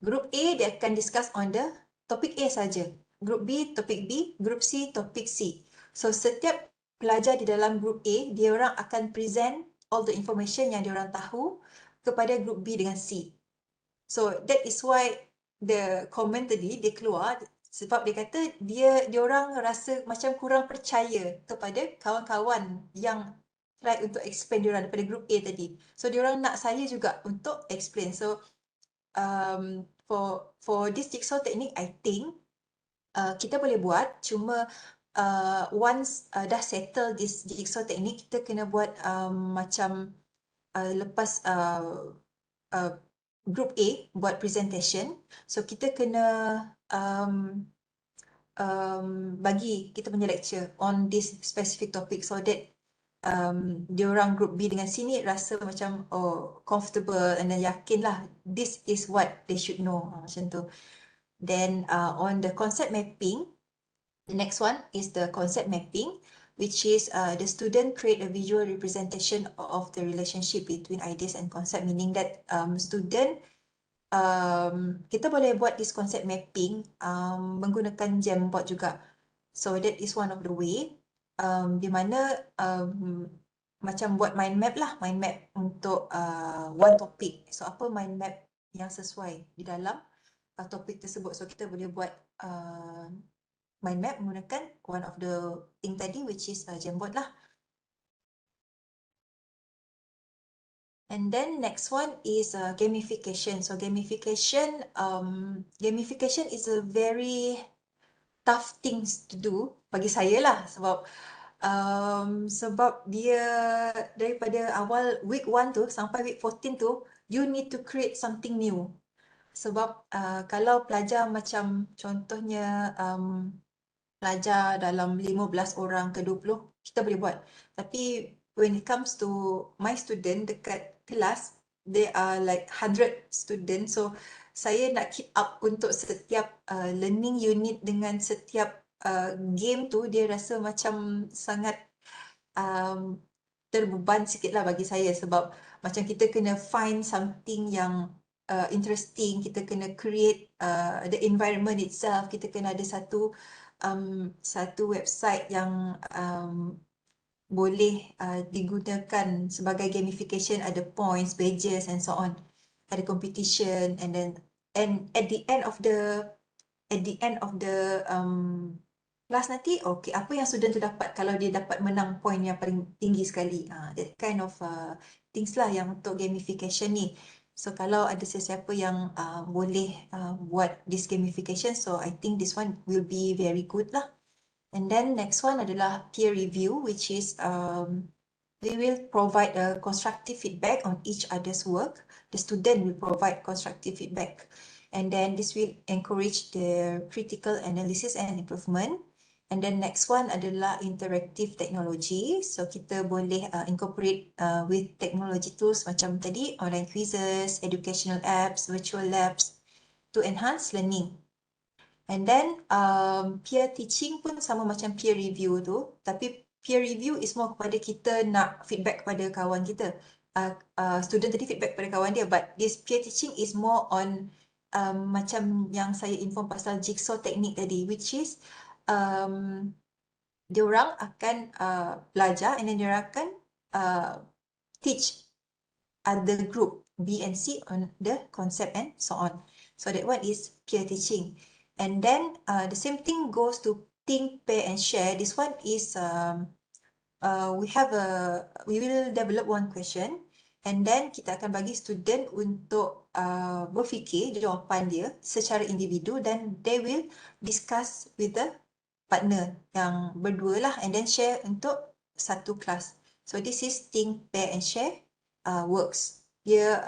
group A dia akan discuss on the topik A saja. Group B topik B, group C topik C. So setiap pelajar di dalam group A, dia orang akan present all the information yang dia orang tahu kepada group B dengan C. So that is why the comment tadi dia keluar sebab dia kata diorang rasa macam kurang percaya kepada kawan-kawan yang try untuk explain diorang daripada group A tadi. So diorang nak saya juga untuk explain. So for this jigsaw technique, I think kita boleh buat, cuma once dah settle this jigsaw technique, kita kena buat macam lepas group A buat presentation, so kita kena bagi kita punya lecture on this specific topic so that diorang group B dengan sini rasa macam comfortable and then yakin lah this is what they should know, macam tu. Then on the concept mapping, the next one is the concept mapping, which is the student create a visual representation of the relationship between ideas and concept, meaning that student kita boleh buat this concept mapping menggunakan Jamboard juga. So that is one of the way di mana macam buat mind map lah, mind map untuk one topic. So apa mind map yang sesuai di dalam topik tersebut. So kita boleh buat mind map menggunakan one of the thing tadi, which is Jamboard lah. And then next one is gamification. So gamification is a very tough things to do bagi saya lah, sebab dia daripada awal week 1 tu sampai week 14 tu you need to create something new. Sebab kalau pelajar macam contohnya pelajar dalam 15 orang ke 20 kita boleh buat, tapi when it comes to my student dekat kelas, there are like 100 students, so saya nak keep up untuk setiap learning unit dengan setiap game tu, dia rasa macam sangat terbeban sikit lah bagi saya, sebab macam kita kena find something yang interesting, kita kena create the environment itself, kita kena ada satu website yang boleh digunakan sebagai gamification, ada points, badges and so on, ada competition, and at the end of the class nanti, okay, apa yang student tu dapat kalau dia dapat menang point yang paling tinggi sekali, that kind of things lah yang untuk gamification ni. So kalau ada sesiapa yang boleh buat this gamification, so I think this one will be very good lah. And then next one adalah peer review, which is we will provide a constructive feedback on each other's work. The student will provide constructive feedback, and then this will encourage the critical analysis and improvement. And then next one adalah interactive technology. So kita boleh incorporate with technology tools macam tadi, online quizzes, educational apps, virtual labs to enhance learning. And then peer teaching pun sama macam peer review tu, tapi peer review is more kepada kita nak feedback kepada kawan kita. Student tadi feedback kepada kawan dia, but this peer teaching is more on macam yang saya inform pasal jigsaw technique tadi, which is diorang akan belajar and then diorang akan teach other group B and C on the concept and so on. So that one is peer teaching. And then the same thing goes to think, pair and share. This one is we will develop one question, and then kita akan bagi student untuk berfikir jawapan dia secara individu, dan they will discuss with the partner yang berdua lah, and then share untuk satu kelas. So this is think, pair and share works. Dia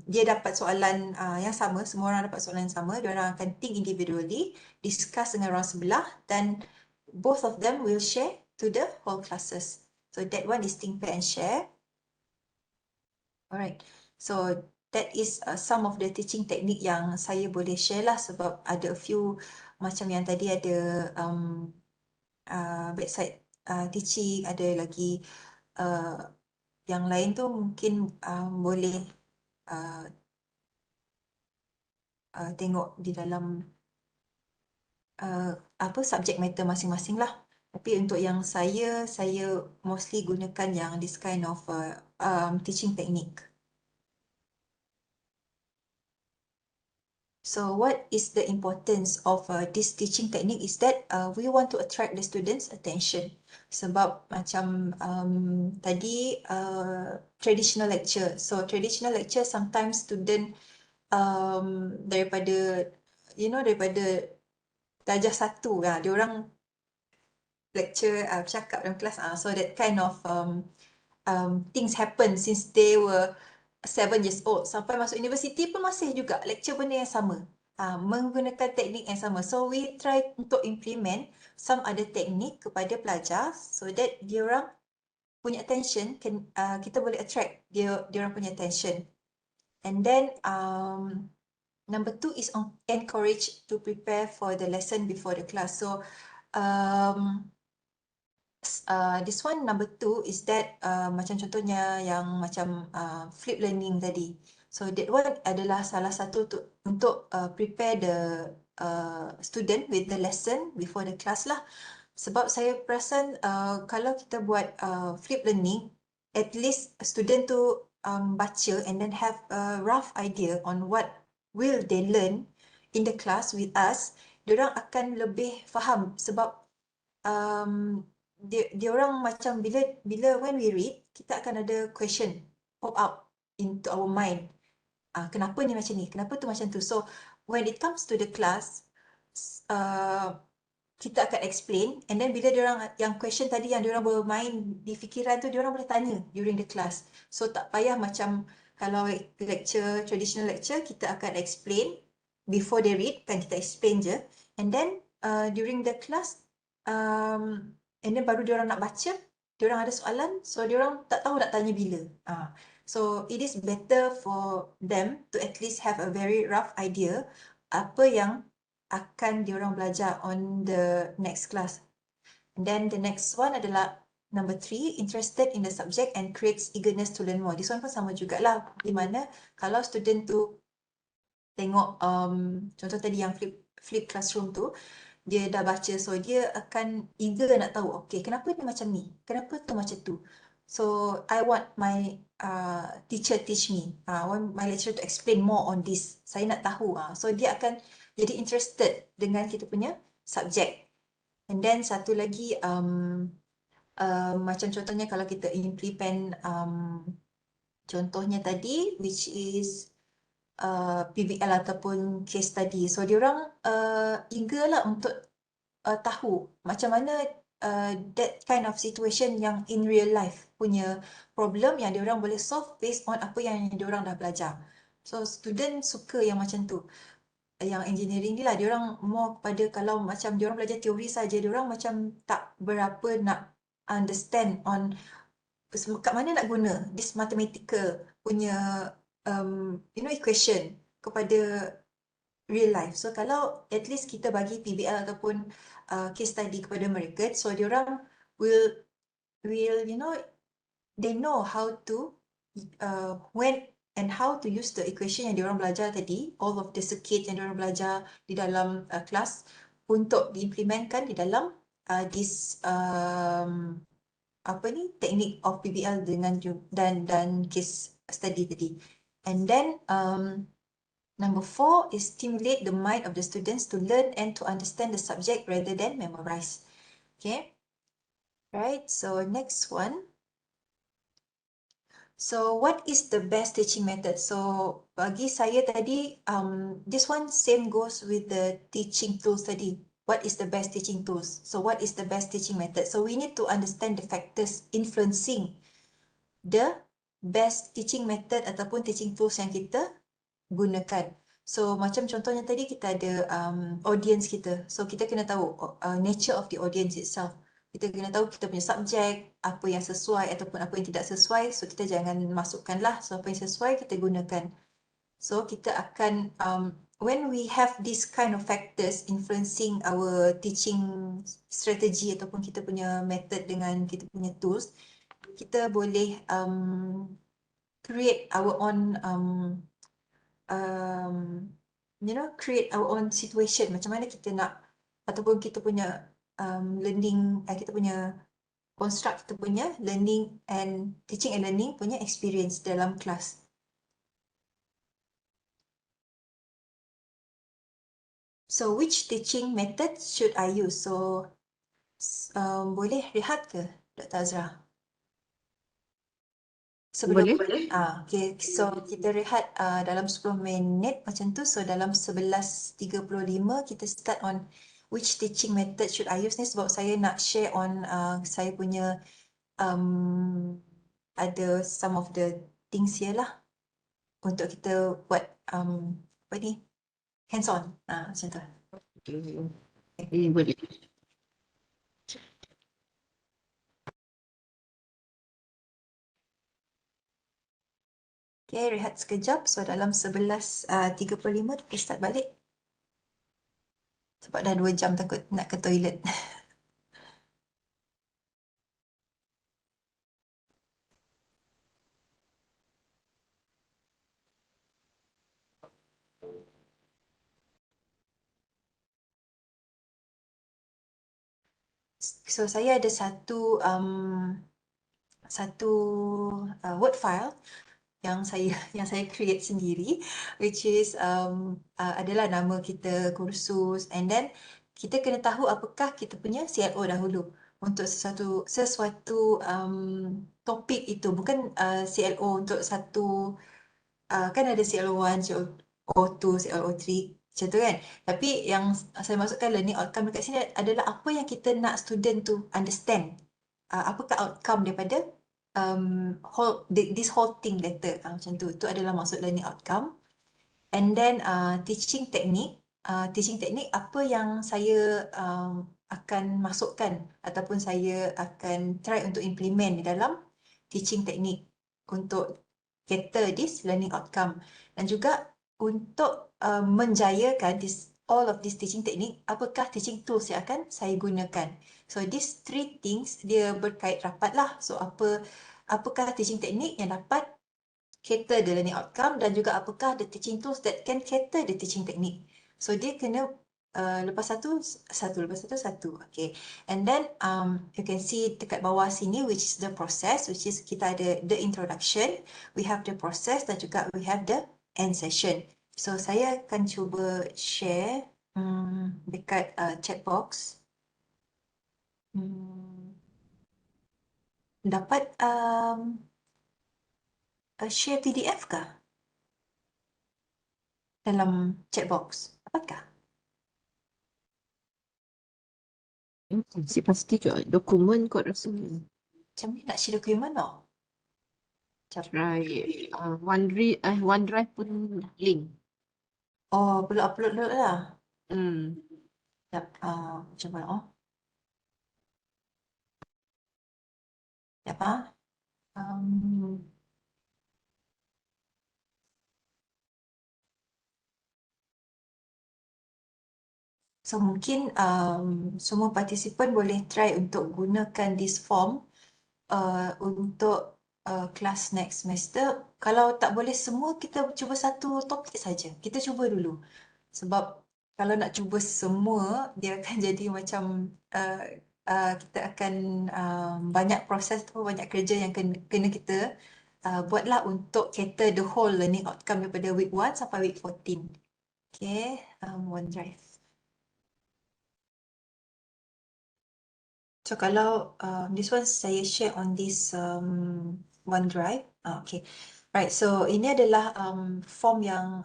dapat soalan yang sama, semua orang dapat soalan yang sama, dia orang akan think individually, discuss dengan orang sebelah, dan both of them will share to the whole classes. So that one is think, pair and share. Alright, so that is some of the teaching technique yang saya boleh share lah, sebab ada a few macam yang tadi ada website teaching, ada lagi yang lain tu mungkin boleh tengok di dalam subject matter masing-masing lah. Tapi untuk yang saya mostly gunakan yang this kind of teaching technique. So what is the importance of this teaching technique is that we want to attract the students' attention. Sebab macam tadi traditional lecture. So traditional lecture sometimes student daripada daripada darjah 1 lah, diorang lecture bercakap dalam kelas, so that kind of things happen since they were 7 years old sampai masuk universiti pun masih juga lecture benda yang sama, menggunakan teknik yang sama. So we try untuk implement some other teknik kepada pelajar so that diorang punya attention, kita boleh attract diorang punya attention. And then number 2 is encourage to prepare for the lesson before the class. So this one number 2 is that macam contohnya yang macam flip learning tadi. So that one adalah salah satu untuk prepare the student with the lesson before the class lah. Sebab saya perasan kalau kita buat flip learning, at least student tu baca and then have a rough idea on what will they learn in the class with us. Diorang akan lebih faham sebab dia orang macam bila when we read, kita akan ada question pop up into our mind. Kenapa ni macam ni? Kenapa tu macam tu? So when it comes to the class, kita akan explain, and then bila diorang yang question tadi yang diorang bermain di fikiran tu, diorang boleh tanya during the class. So tak payah macam kalau lecture, traditional lecture, kita akan explain before they read, kan kita explain je, and then during the class and then baru diorang nak baca, diorang ada soalan, so diorang tak tahu nak tanya bila. So it is better for them to at least have a very rough idea apa yang akan diorang belajar on the next class. And then the next one adalah number 3, interested in the subject and creates eagerness to learn more. This one pun sama jugalah, di mana kalau student tu tengok contoh tadi yang flip classroom tu, dia dah baca, so dia akan eager nak tahu, okay, kenapa ni macam ni? Kenapa tu macam tu? So I want my teacher teach me. I want my lecturer to explain more on this. Saya nak tahu. So dia akan jadi interested dengan kita punya subjek. And then satu lagi macam contohnya kalau kita implement contohnya tadi, which is PBL ataupun case study. So diorang eager lah untuk tahu macam mana that kind of situation yang in real life punya problem yang diorang boleh solve based on apa yang diorang dah belajar. So student suka yang macam tu. Yang engineering ni lah, diorang more kepada kalau macam diorang belajar teori saja, diorang macam tak berapa nak understand on kat mana nak guna this mathematical punya equation kepada real life. So kalau at least kita bagi PBL ataupun case study kepada mereka, so diorang will they know how to when and how to use the equation yang diorang belajar tadi, all of the circuit yang diorang belajar di dalam kelas untuk diimplementkan di dalam this teknik of PBL dengan dan case study tadi. And then number 4 is stimulate the mind of the students to learn and to understand the subject rather than memorize. Okay, right, so next one. So what is the best teaching method? So bagi saya tadi, this one same goes with the teaching tools tadi. What is the best teaching tools? So what is the best teaching method? So we need to understand the factors influencing the best teaching method ataupun teaching tools yang kita gunakan. So macam contohnya tadi kita ada audience kita. So kita kena tahu nature of the audience itself. Kita kena tahu kita punya subjek, apa yang sesuai ataupun apa yang tidak sesuai. So kita jangan masukkanlah. So apa yang sesuai kita gunakan. So kita akan when we have this kind of factors influencing our teaching strategy ataupun kita punya method dengan kita punya tools, kita boleh create our own create our own situation. Macam mana kita nak ataupun kita punya learning, kita punya construct kita punya learning and teaching and learning punya experience dalam kelas. So which teaching method should I use? So boleh rehat ke Dr. Azra? Sebelum Boleh? okay. So kita rehat dalam 10 minit macam tu. So dalam 11.35 kita start on which teaching method should I use ni, sebab saya nak share on saya punya ada some of the things here lah untuk kita buat apa ni, hands on macam tu. Boleh. Okay, rehat sekejap. So dalam 11.35 kita start balik. Sebab dah 2 jam takut nak ke toilet. So saya ada satu Word file yang saya create sendiri, which is adalah nama kita, kursus, and then kita kena tahu apakah kita punya CLO dahulu untuk sesuatu topik itu. Bukan CLO untuk satu, kan ada CLO1, CLO2, CLO3 macam tu kan. Tapi yang saya maksudkan learning outcome dekat sini adalah apa yang kita nak student tu understand. Apakah outcome daripada this whole thing letter, macam tu. Itu adalah maksud learning outcome. And then teaching technique. Teaching technique apa yang saya akan masukkan ataupun saya akan try untuk implement di dalam teaching technique untuk cater this learning outcome. Dan juga untuk menjayakan all of this teaching technique, apakah teaching tools yang akan saya gunakan. So these 3 things dia berkait rapat lah. So apakah teaching technique yang dapat cater the learning outcome, dan juga apakah the teaching tools that can cater the teaching technique. So dia kena lepas satu. Okay. And then you can see dekat bawah sini which is the process, which is kita ada the introduction, we have the process, dan juga we have the end session. So saya akan cuba share dekat chat box. Dapat share PDF kah dalam chat box? Dapatkah? Si pasti ke dokumen kot rasa. Macam ni nak share dokumen tau. Try OneDrive pun link. Oh, perlu upload dulu lah. Sekejap, macam mana? Sekejap So mungkin semua partisipan boleh try untuk gunakan this form untuk kelas next semester. Kalau tak boleh semua, kita cuba satu topik saja. Kita cuba dulu. Sebab kalau nak cuba semua, dia akan jadi macam kita akan banyak proses tu, banyak kerja yang kena kita buatlah untuk cater the whole learning outcome daripada week 1 sampai week 14. Okay, OneDrive. So kalau this one saya share on this OneDrive. Okay, right. So ini adalah form yang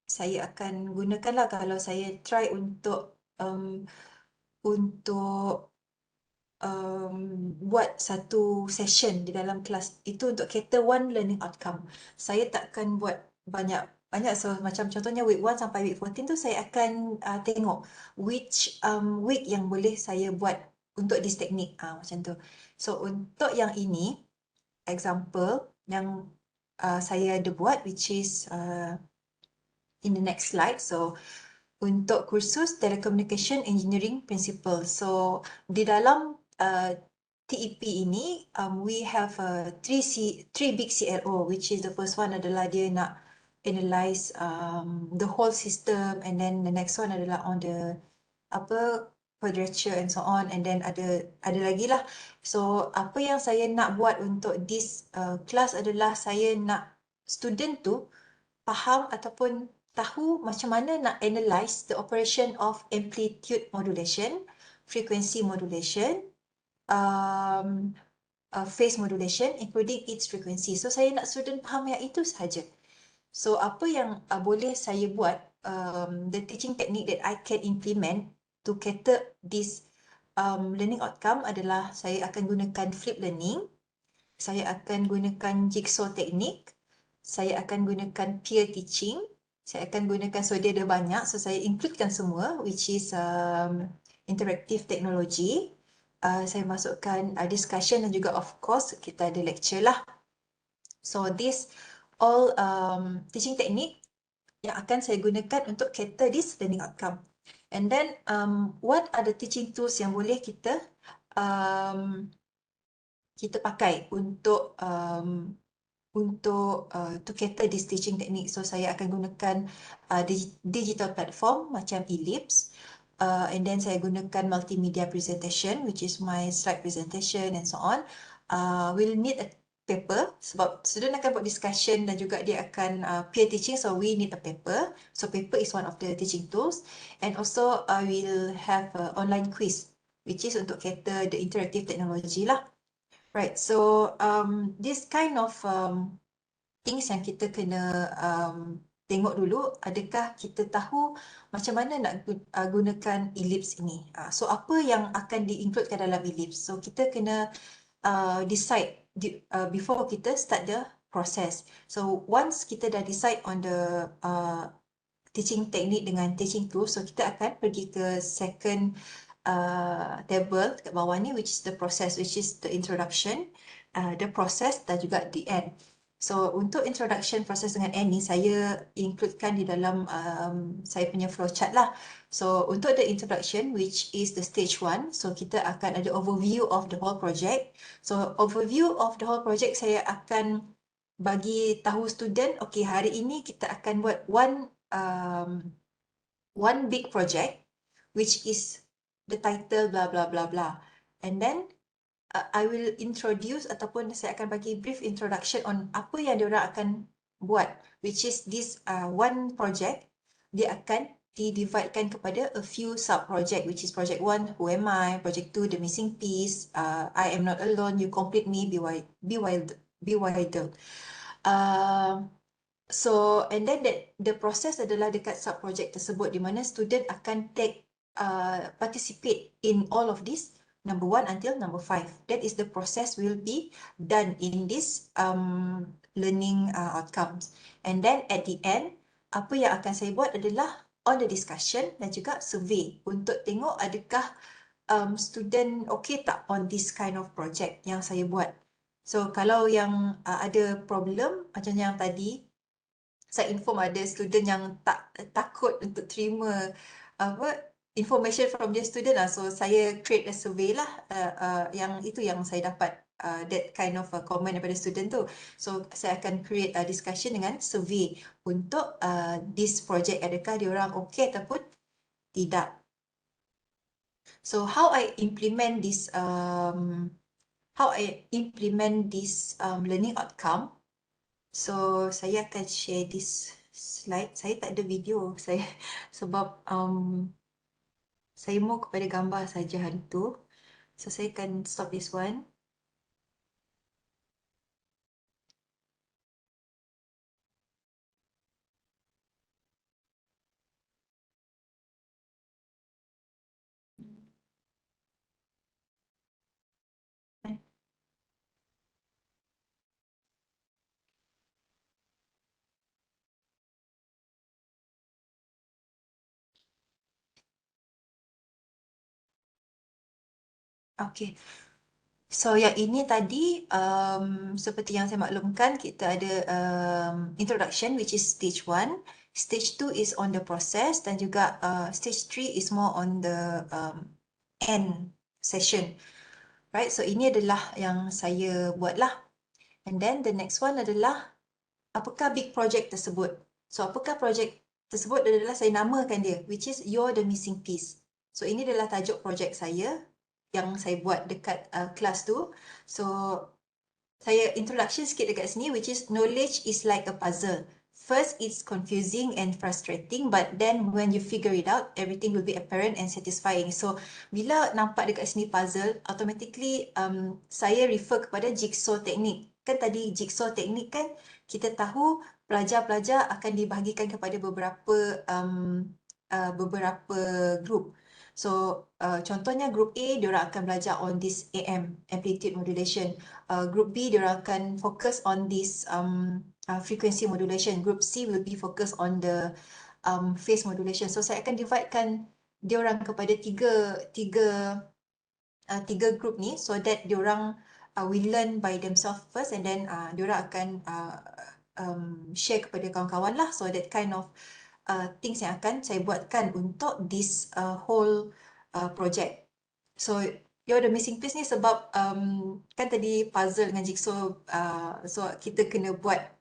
saya akan gunakan lah kalau saya try untuk buat satu session di dalam kelas itu untuk cater one learning outcome. Saya takkan buat banyak. So macam contohnya week 1 sampai week 14 tu saya akan tengok which week yang boleh saya buat untuk this teknik, macam tu. So untuk yang ini example yang saya ada buat, which is in the next slide. So untuk kursus Telecommunication Engineering Principle. So di dalam TEP ini we have three big CLO, which is the first one adalah dia nak analyze the whole system, and then the next one adalah on the quadrature and so on, and then ada lagi lah. So apa yang saya nak buat untuk this class adalah saya nak student tu faham ataupun tahu macam mana nak analyze the operation of amplitude modulation, frequency modulation, phase modulation including its frequency. So saya nak student faham yang itu sahaja. So apa yang boleh saya buat, the teaching technique that I can implement to cater this learning outcome adalah saya akan gunakan flip learning, saya akan gunakan jigsaw technique, saya akan gunakan peer teaching, saya akan gunakan, so dia ada banyak, so saya includekan semua, which is interactive technology. Saya masukkan discussion dan juga of course kita ada lecture lah. So this all teaching technique yang akan saya gunakan untuk cater this learning outcome. And then what are the teaching tools yang boleh kita pakai untuk to cater this teaching technique. So saya akan gunakan digital platform macam Ellipse, and then saya gunakan multimedia presentation, which is my slide presentation and so on. We'll need a paper sebab student akan buat discussion dan juga dia akan peer teaching, so we need a paper. So paper is one of the teaching tools, and also we'll have a online quiz, which is untuk cater the interactive technology lah. Right, so this kind of things yang kita kena tengok dulu, adakah kita tahu macam mana nak gunakan Ellipse ini. So apa yang akan di-includekan dalam Ellipse? So kita kena decide before kita start the process. So once kita dah decide on the teaching technique dengan teaching tool, so kita akan pergi ke second table kat bawah ni, which is the process, which is the introduction, the process dan juga the end. So untuk introduction, process dengan end ni saya includekan di dalam saya punya flowchart lah. So untuk the introduction, which is the stage 1, so kita akan ada overview of the whole project. So overview of the whole project, saya akan bagi tahu student, okay, hari ini kita akan buat one big project, which is the title blah blah blah blah, and then I will introduce ataupun saya akan bagi brief introduction on apa yang diorang akan buat, which is this one project. Dia akan didividekan kepada a few sub-project, which is project 1, who am I, project 2, the missing piece, I am not alone, you complete me, be wild. So and then the process adalah dekat sub-project tersebut di mana student akan participate in all of this, number 1 until number 5. That is the process will be done in this learning outcomes. And then at the end, apa yang akan saya buat adalah on the discussion dan juga survey untuk tengok adakah student okay tak on this kind of project yang saya buat. So kalau yang ada problem macam yang tadi, saya inform ada student yang takut untuk terima information from their student lah. So saya create a survey lah, yang itu yang saya dapat that kind of comment daripada student tu. So saya akan create a discussion dengan survey untuk this project, adakah diorang okay ataupun tidak. So how I implement this learning outcome. So saya akan share this slide. Saya tak ada video saya sebab saya mau kepada gambar saja hari tu. So saya akan stop this one. Okay. So yang ini tadi seperti yang saya maklumkan, kita ada introduction, which is stage 1. Stage 2 is on the process dan juga stage 3 is more on the end session. Right, so ini adalah yang saya buat lah. And then the next one adalah apakah big project tersebut. So apakah project tersebut adalah saya namakan dia, which is You're the Missing Piece. So ini adalah tajuk project saya yang saya buat dekat kelas tu. So saya introduction sikit dekat sini, which is knowledge is like a puzzle. first it's confusing and frustrating, but then when you figure it out, everything will be apparent and satisfying. So bila nampak dekat sini puzzle, automatically saya refer kepada jigsaw technique. Kan tadi jigsaw technique kan kita tahu pelajar-pelajar akan dibahagikan kepada beberapa group. So contohnya group A diorang akan belajar on this AM, amplitude modulation. Group B diorang akan fokus on this frequency modulation. Group C will be focused on the phase modulation. So saya akan dividekan diorang kepada tiga group ni, so that diorang will learn by themselves first, and then diorang akan share kepada kawan-kawan lah. So that kind of things yang akan saya buatkan untuk this whole project. So you're the missing piece ni sebab kan tadi puzzle dengan jigsaw, so kita kena buat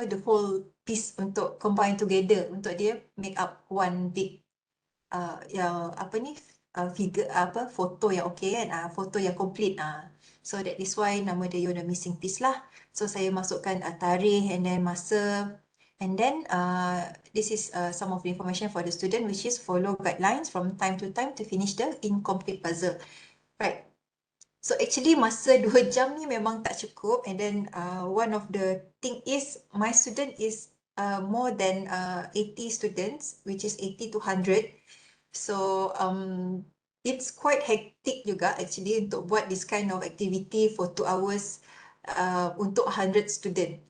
the whole piece untuk combine together untuk dia make up one big yang figure foto yang okay kan, foto yang complete. So that is why nama dia you're the missing piece lah. So saya masukkan tarikh and then masa, and then this is some of the information for the student, which is follow guidelines from time to time to finish the incomplete puzzle. Right. So actually masa 2 jam ni memang tak cukup, and then one of the thing is my student is more than 80 students, which is 80 to 100. So it's quite hectic juga actually untuk buat this kind of activity for 2 hours untuk 100 student.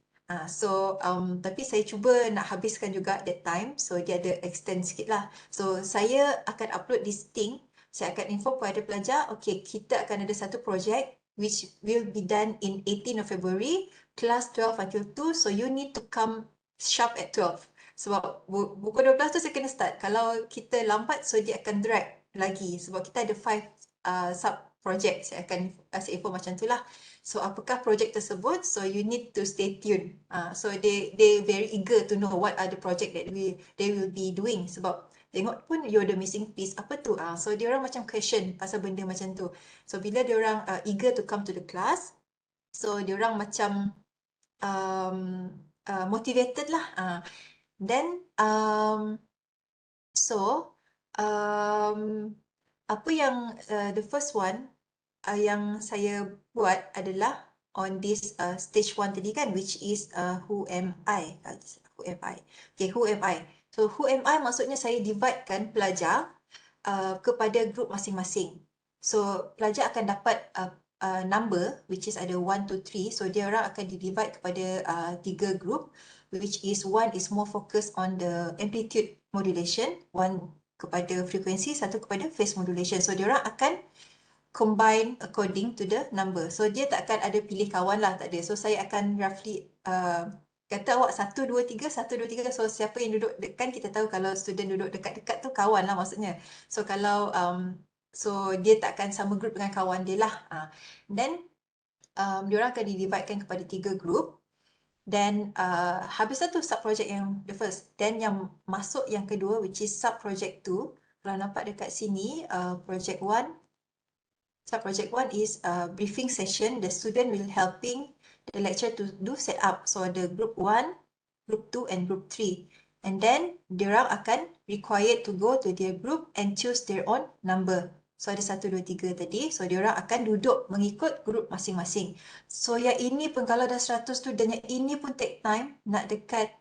So tapi saya cuba nak habiskan juga that time, so dia ada extend sikit lah. So saya akan upload this thing, saya akan inform kepada pelajar, okay, kita akan ada satu project which will be done in 18 of February, class 12 until 2, so you need to come sharp at 12. Sebab pukul 12 tu saya kena start. Kalau kita lambat, so dia akan drag lagi. Sebab kita ada 5 sub-project. Saya akan kasih info macam tu lah. So apakah project tersebut? So you need to stay tuned. So they very eager to know what are the project that they will be doing. Sebab tengok pun you're the missing piece. Apa tu? So diorang macam question pasal benda macam tu. So bila diorang eager to come to the class, so diorang macam motivated lah. Then apa yang the first one yang saya buat adalah on this stage 1 tadi kan, which is who am I? Who am I? Okay, who am I? So who am I maksudnya saya dividekan pelajar kepada group masing-masing. So pelajar akan dapat number which is ada 1 to 3. So dia orang akan divide kepada 3 group, which is one is more focused on the amplitude modulation, one kepada frekuensi, satu kepada phase modulation. So diorang akan combine according to the number. So dia tak akan ada pilih kawan lah, tak ada. So saya akan roughly kata awak 1, 2, 3, 1, 2, 3. So siapa yang duduk dekat, kita tahu kalau student duduk dekat-dekat tu kawan lah maksudnya. So kalau so dia tak akan sama group dengan kawan dia lah. Then diorang akan didividekan kepada 3 group. Then habis tu sub-project yang the first. Then yang masuk yang kedua, which is sub-project 2. Kalau nampak dekat sini, project 1. Sub-project 1 is briefing session. The student will helping the lecturer to do set up. So ada group 1, group 2 and group 3. And then diorang akan required to go to their group and choose their own number. So ada 1, 2, 3 tadi. So diorang akan duduk mengikut group masing-masing. So yang ini pun kalau dah 100 student, yang ini pun take time, nak dekat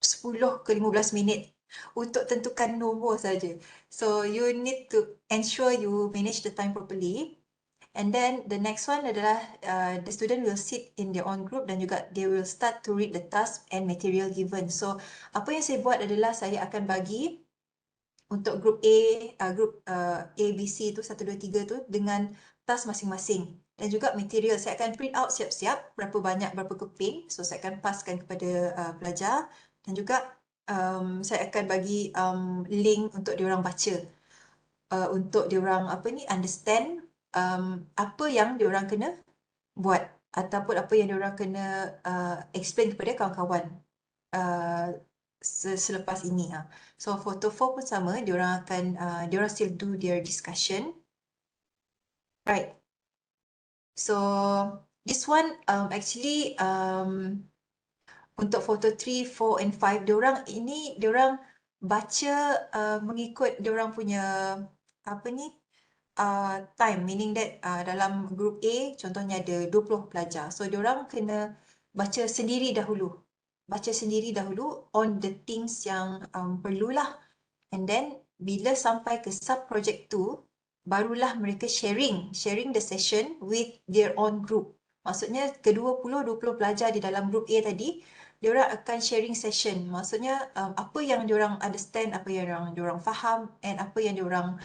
10 ke 15 minit untuk tentukan nombor saja. So you need to ensure you manage the time properly. And then the next one adalah the student will sit in their own group dan juga they will start to read the task and material given. So apa yang saya buat adalah saya akan bagi untuk group A, group A, B, C tu 1, 2, 3 tu dengan task masing-masing. Dan juga material saya akan print out siap-siap berapa banyak, berapa keping. So saya akan paskan kepada pelajar. Dan juga saya akan bagi link untuk diorang baca. Untuk diorang understand apa yang diorang kena buat. Ataupun apa yang diorang kena explain kepada kawan-kawan selepas ini. So photo 4 pun sama, diorang akan diorang still do their discussion. Right. So this one actually untuk photo 3, 4 and 5, diorang baca mengikut diorang punya apa ni time, meaning that dalam group A contohnya ada 20 pelajar. So diorang kena baca sendiri dahulu. On the things yang perlulah. And then bila sampai ke sub project 2, barulah mereka sharing the session with their own group. Maksudnya ke-20 pelajar di dalam group A tadi, diorang akan sharing session. Maksudnya apa yang diorang understand, apa yang diorang faham, and apa yang diorang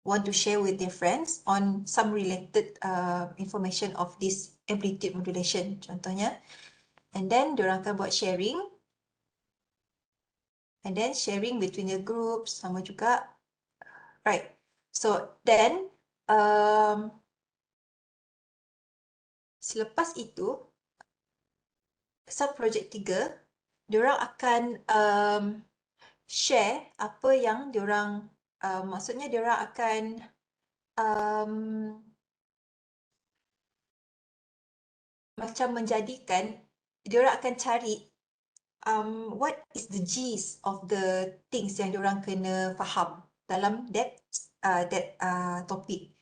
want to share with their friends on some related information of this amplitude modulation contohnya. And then diorang akan buat sharing. And then sharing between the groups sama juga. Right. So then selepas itu sub project 3 diorang akan share apa yang diorang maksudnya diorang akan macam menjadikan, diorang akan cari what is the gist of the things yang diorang kena faham dalam that topic.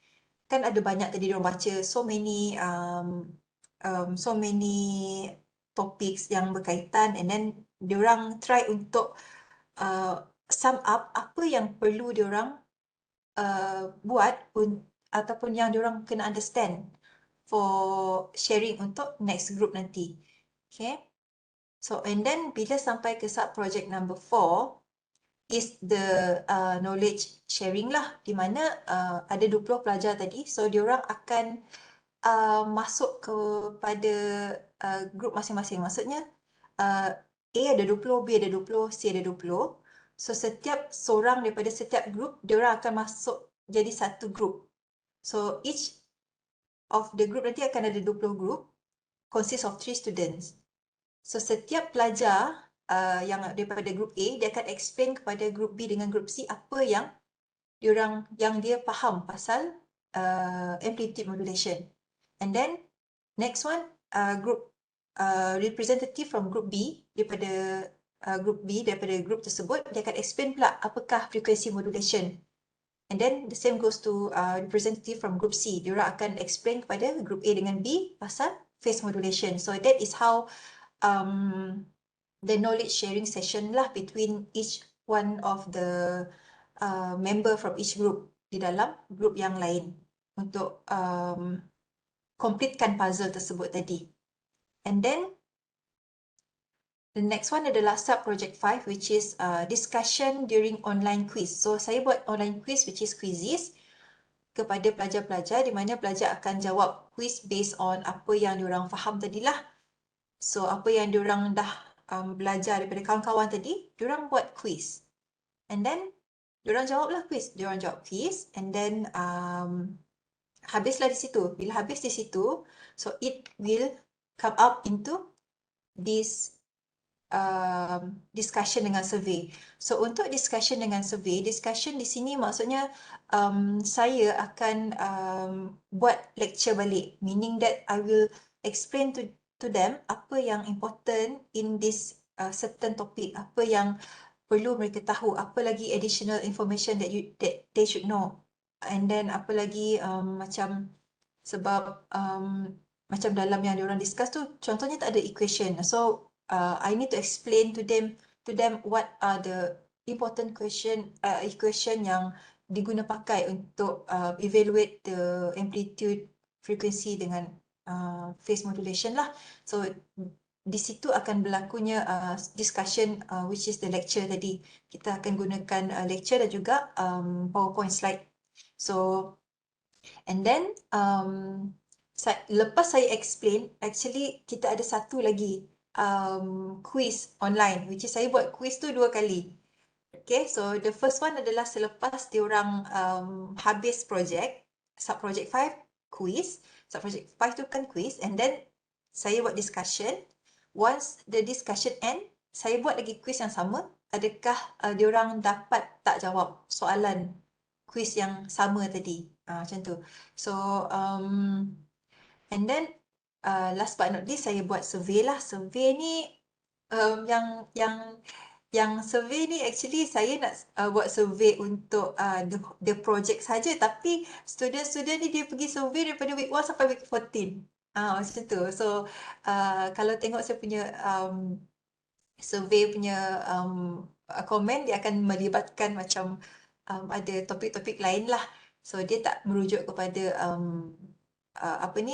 Kan ada banyak tadi diorang baca so many topics yang berkaitan, and then diorang try untuk sum up apa yang perlu diorang buat ataupun yang diorang kena understand for sharing untuk next group nanti. Okay. So and then bila sampai ke sub project number 4 is the knowledge sharing lah, di mana ada 20 pelajar tadi. So diorang akan masuk kepada group masing-masing. Maksudnya A ada 20, B ada 20, C ada 20. So setiap seorang daripada setiap group, diorang akan masuk jadi satu group. So each of the group nanti akan ada 20 group, consists of 3 students. So setiap pelajar yang daripada group A, dia akan explain kepada group B dengan group C apa yang dia faham pasal amplitude modulation. And then next one, group representative from group B daripada group tersebut, dia akan explain pula apakah frequency modulation. And then the same goes to representative from group C. Diorang akan explain kepada group A dengan B pasal phase modulation. So that is how the knowledge sharing session lah between each one of the member from each group di dalam group yang lain untuk completekan puzzle tersebut tadi. And then the next one adalah sub project 5, which is discussion during online quiz. So saya buat online quiz, which is quizzes kepada pelajar-pelajar, di mana pelajar akan jawab quiz based on apa yang diorang faham tadilah. So apa yang diorang dah belajar daripada kawan-kawan tadi, diorang buat quiz. And then diorang jawablah quiz. Diorang jawab quiz, and then habislah di situ. Bila habis di situ, so it will come up into this discussion dengan survey. So untuk discussion dengan survey, discussion di sini maksudnya saya akan buat lecture balik, meaning that I will explain to them apa yang important in this certain topic, apa yang perlu mereka tahu, apa lagi additional information that they should know, and then apa lagi macam sebab macam dalam yang diorang discuss tu contohnya tak ada equation, so I need to explain to them what are the important equation yang diguna pakai untuk evaluate the amplitude, frequency dengan phase modulation lah. So di situ akan berlakunya discussion, which is the lecture tadi. Kita akan gunakan lecture dan juga PowerPoint slide. So and then lepas saya explain, actually kita ada satu lagi quiz online, which is saya buat quiz tu 2 kali. Okay, so the first one adalah selepas diorang habis project, sub project 5 quiz, sub project 5 tu kan quiz, and then saya buat discussion. Once the discussion end, saya buat lagi quiz yang sama. Adakah diorang dapat tak jawab soalan quiz yang sama tadi? Macam tu. So and then last but not least saya buat survey lah. Survey ni yang survey ni actually saya nak buat survey untuk the project saja, tapi student-student ni dia pergi survey daripada week 1 sampai week 14. Macam tu. So kalau tengok saya punya survey punya komen, dia akan melibatkan macam ada topik-topik lain lah. So dia tak merujuk kepada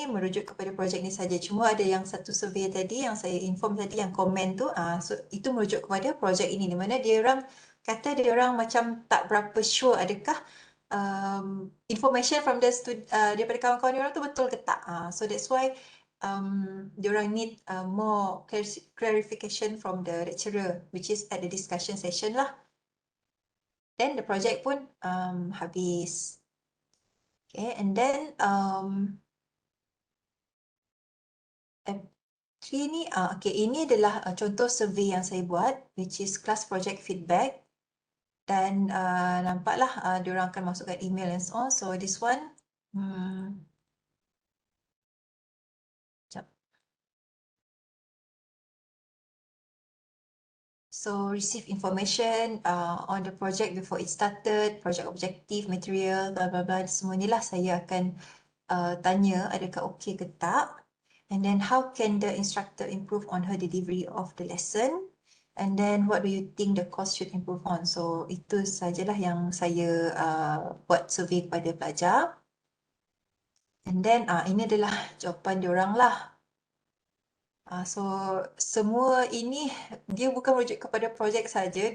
merujuk kepada projek ni saja. Cuma ada yang satu survey tadi yang saya inform tadi, yang komen tu, so itu merujuk kepada projek ini, di mana dia orang kata dia orang macam tak berapa sure adakah information from the daripada kawan-kawan dia orang tu betul ke tak. So that's why dia orang need more clarification from the lecturer, which is at the discussion session lah. Then the project pun habis. Okay, and then ini ini adalah contoh survey yang saya buat, which is class project feedback. Dan nampaklah diorang akan masukkan email and so on. So this one, sekejap. So receive information on the project before it started, project objective, material, blah blah blah. Semua inilah saya akan tanya adakah okey ke tak. And then how can the instructor improve on her delivery of the lesson? And then what do you think the course should improve on? So itu sajalah yang saya buat survey kepada pelajar. And then ini adalah jawapan diorang lah. So semua ini dia bukan merujuk kepada projek saja,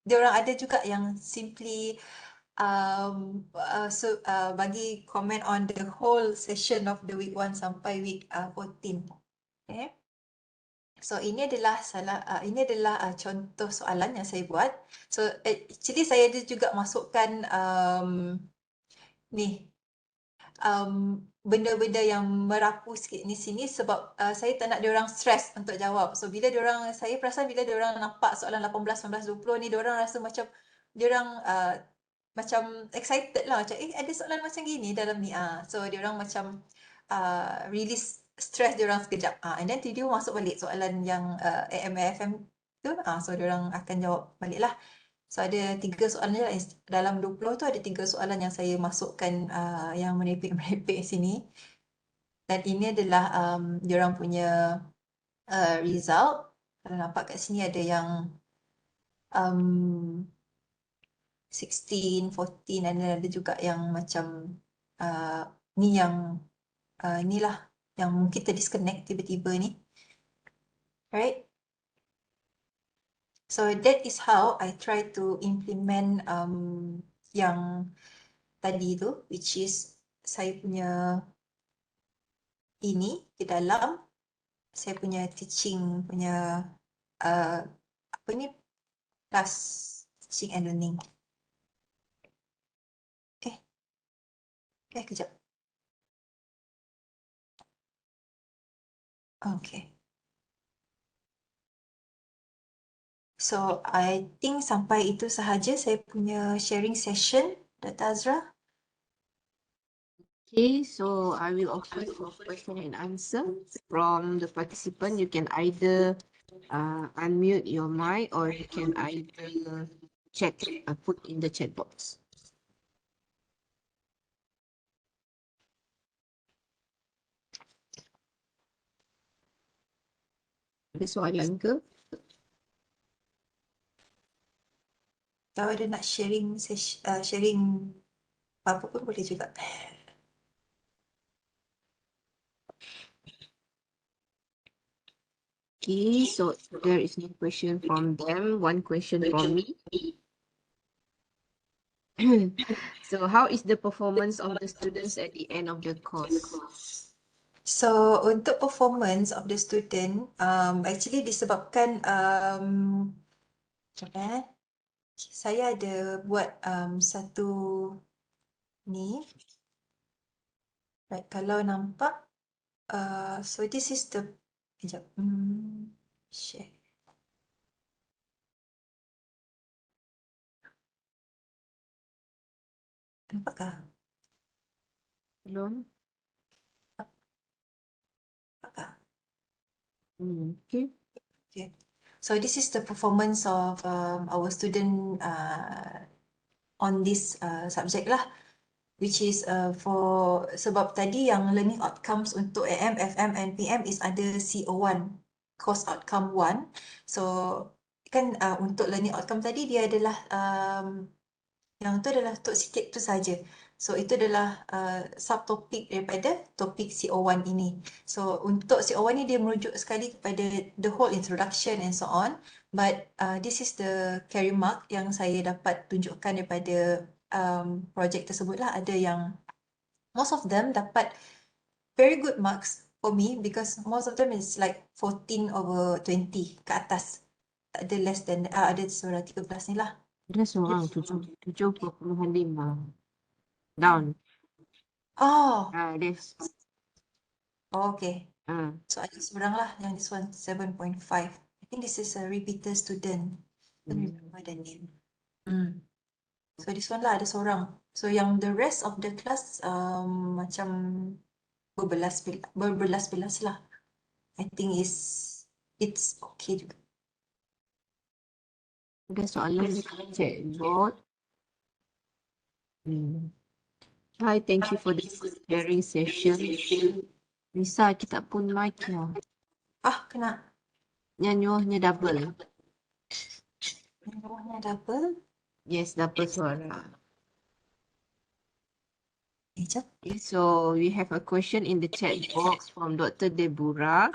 diorang ada juga yang simply bagi comment on the whole session of the week 1 sampai week 14. Okay. So ini adalah contoh soalan yang saya buat. So actually saya ada juga masukkan ni benda-benda yang merapu sikit ni sini sebab saya tak nak diorang stress untuk jawab. So saya perasan bila diorang nampak soalan 18, 19, 20 ni, diorang rasa macam diorang macam excited lah, macam ada soalan macam gini dalam ni. So diorang macam release stress diorang sekejap. And then tiba-tiba masuk balik soalan yang AMFM tu. So diorang akan jawab balik lah. So ada 3 soalan je lah. Dalam 20 tu ada 3 soalan yang saya masukkan yang merepek-merepek sini. Dan ini adalah diorang punya result. Kalau nampak kat sini ada yang 16, 14, dan ada juga yang macam ni yang inilah yang mungkin terdisconnect tiba-tiba ni. Right? So that is how I try to implement yang tadi tu, which is saya punya ini di dalam saya punya teaching punya apa ni, class teaching and learning. Kejap. Okay. So I think sampai itu sahaja saya punya sharing session, Dr. Azra. Okay, so I will open for question and answer from the participant. You can either unmute your mic or you can either put in the chat box. Ada soalan ke? Kalau ada nak sharing apa pun boleh juga. Okay, so there is no question from them, one question from me. So how is the performance of the students at the end of the course? So untuk performance of the student, actually disebabkan saya ada buat satu ni. Right, kalau nampak, so this is the, sekejap, share. Nampakkah? Belum. Okay. Okay. So this is the performance of our student on this subject lah, which is for sebab tadi yang learning outcomes untuk AM, FM and PM is ada CO1, course outcome 1. So kan untuk learning outcome tadi dia adalah yang tu adalah untuk sikit tu saja. So itu adalah subtopik daripada topik CO1 ini. So untuk CO1 ni dia merujuk sekali kepada the whole introduction and so on. But this is the carry mark yang saya dapat tunjukkan daripada projek tersebut lah. Ada yang most of them dapat very good marks for me because most of them is like 14/20 ke atas. Tak ada less than, ada seorang 13 ni lah. Ada seorang 7.5 down. Oh, This. okay. Ah, So ada seorang lah yang this one 7.5. I think this is a repeater student. I don't remember the name. So this one lah ada seorang. So yang the rest of the class macam berbelas-belas lah. I think it's okay juga. ada soalan di chatbot. Hi, thank you for this sharing session. Lisa, kita pun mic ya. Kena. Nyanyinya double. Yang bawahnya double. Yes, double suara. Jap. Okay, so we have a question in the chat box from Dr. Deborah.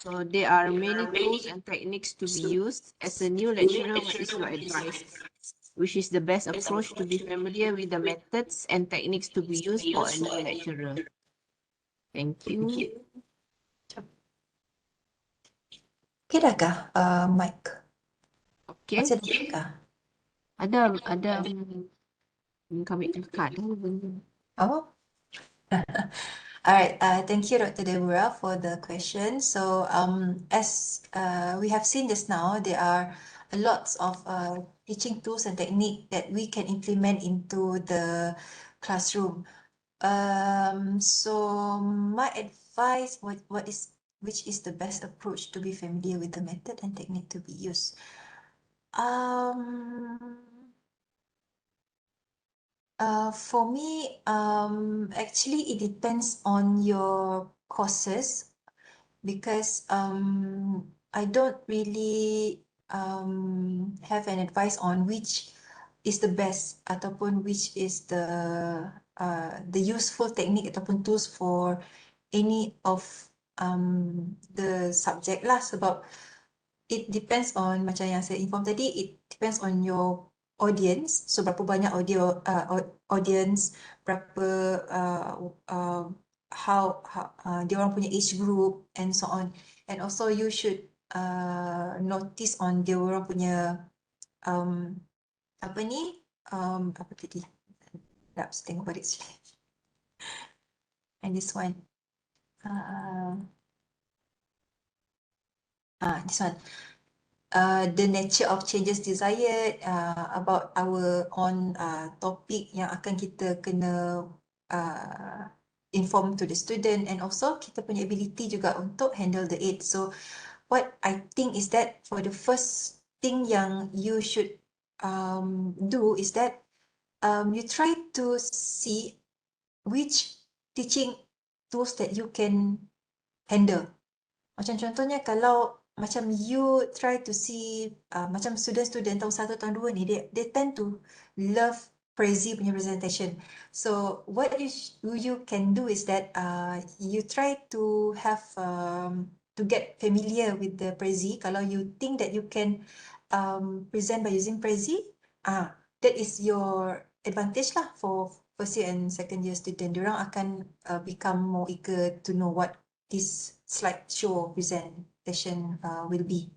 So there are many tools and techniques to be used. As a new lecturer, what is your advice? Which is the best approach to be familiar with the methods and techniques to be used for a new lecturer? Thank you. Okay dah kah mic? Okay. Masih ada kah? Ada kami kakak dah. Oh. Alright, thank you, Dr. Deborah, for the question. So, as we have seen just now, there are lots of teaching tools and technique that we can implement into the classroom. So my advice, which is the best approach to be familiar with the method and technique to be used? For me, actually it depends on your courses because I don't really have an advice on which is the best ataupun which is the useful technique ataupun tools for any of the subject lah sebab it depends on macam yang saya inform tadi, it depends on your audience. So berapa banyak audience, berapa how dia orang punya age group and so on. And also you should notice on dia orang punya apa ni apa tadi? Let's think about it. And this one. This one. The nature of changes desired, about our own topic yang akan kita kena inform to the student, and also kita punya ability juga untuk handle the aid. So what I think is that for the first thing yang you should do is that you try to see which teaching tools that you can handle. Macam contohnya kalau macam you try to see macam student-student tahun 1, tahun 2 ni, they tend to love Prezi punya presentation. So what you can do is that you try to have to get familiar with the Prezi. Kalau you think that you can present by using Prezi, that is your advantage lah for first year and second year student. Diorang akan become more eager to know what this slideshow presentation will be.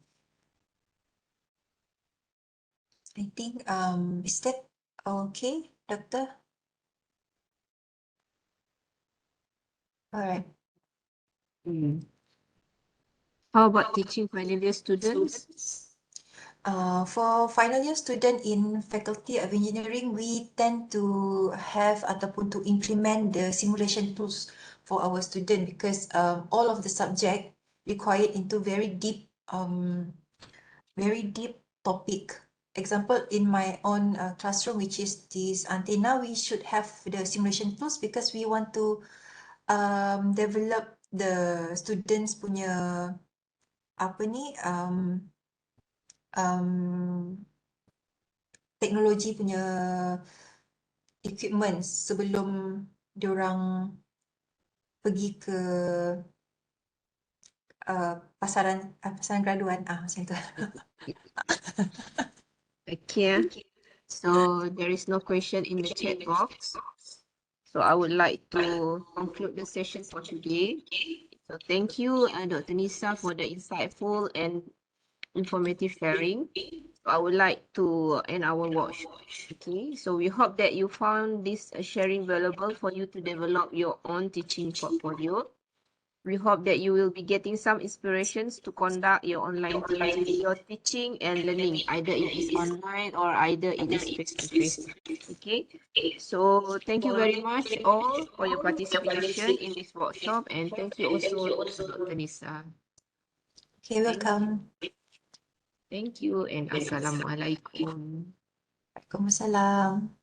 I think is that okay, Doctor? All right. How about teaching final year students? For final year student in Faculty of Engineering, we tend to have ataupun to implement the simulation tools for our student because all of the subject required into very deep topic. Example, in my own classroom, which is this antenna, we should have the simulation tools because we want to develop the students punya apa ni teknologi punya equipment sebelum diorang pergi ke pasaran graduan macam tu. Okay. So there is no question in the chat box. So I would like to conclude the session for today. So thank you, Dr. Nisa, for the insightful and informative sharing. So I would like to end our workshop. Okay, so we hope that you found this sharing valuable for you to develop your own teaching portfolio. We hope that you will be getting some inspirations to conduct your online your teaching and learning, either it is online or either it is face-to-face. Okay, so thank you very much all for your participation in this workshop, and thank you also to Dr. Nisa. Okay, welcome. Thank you and Assalamualaikum. Waalaikumsalam.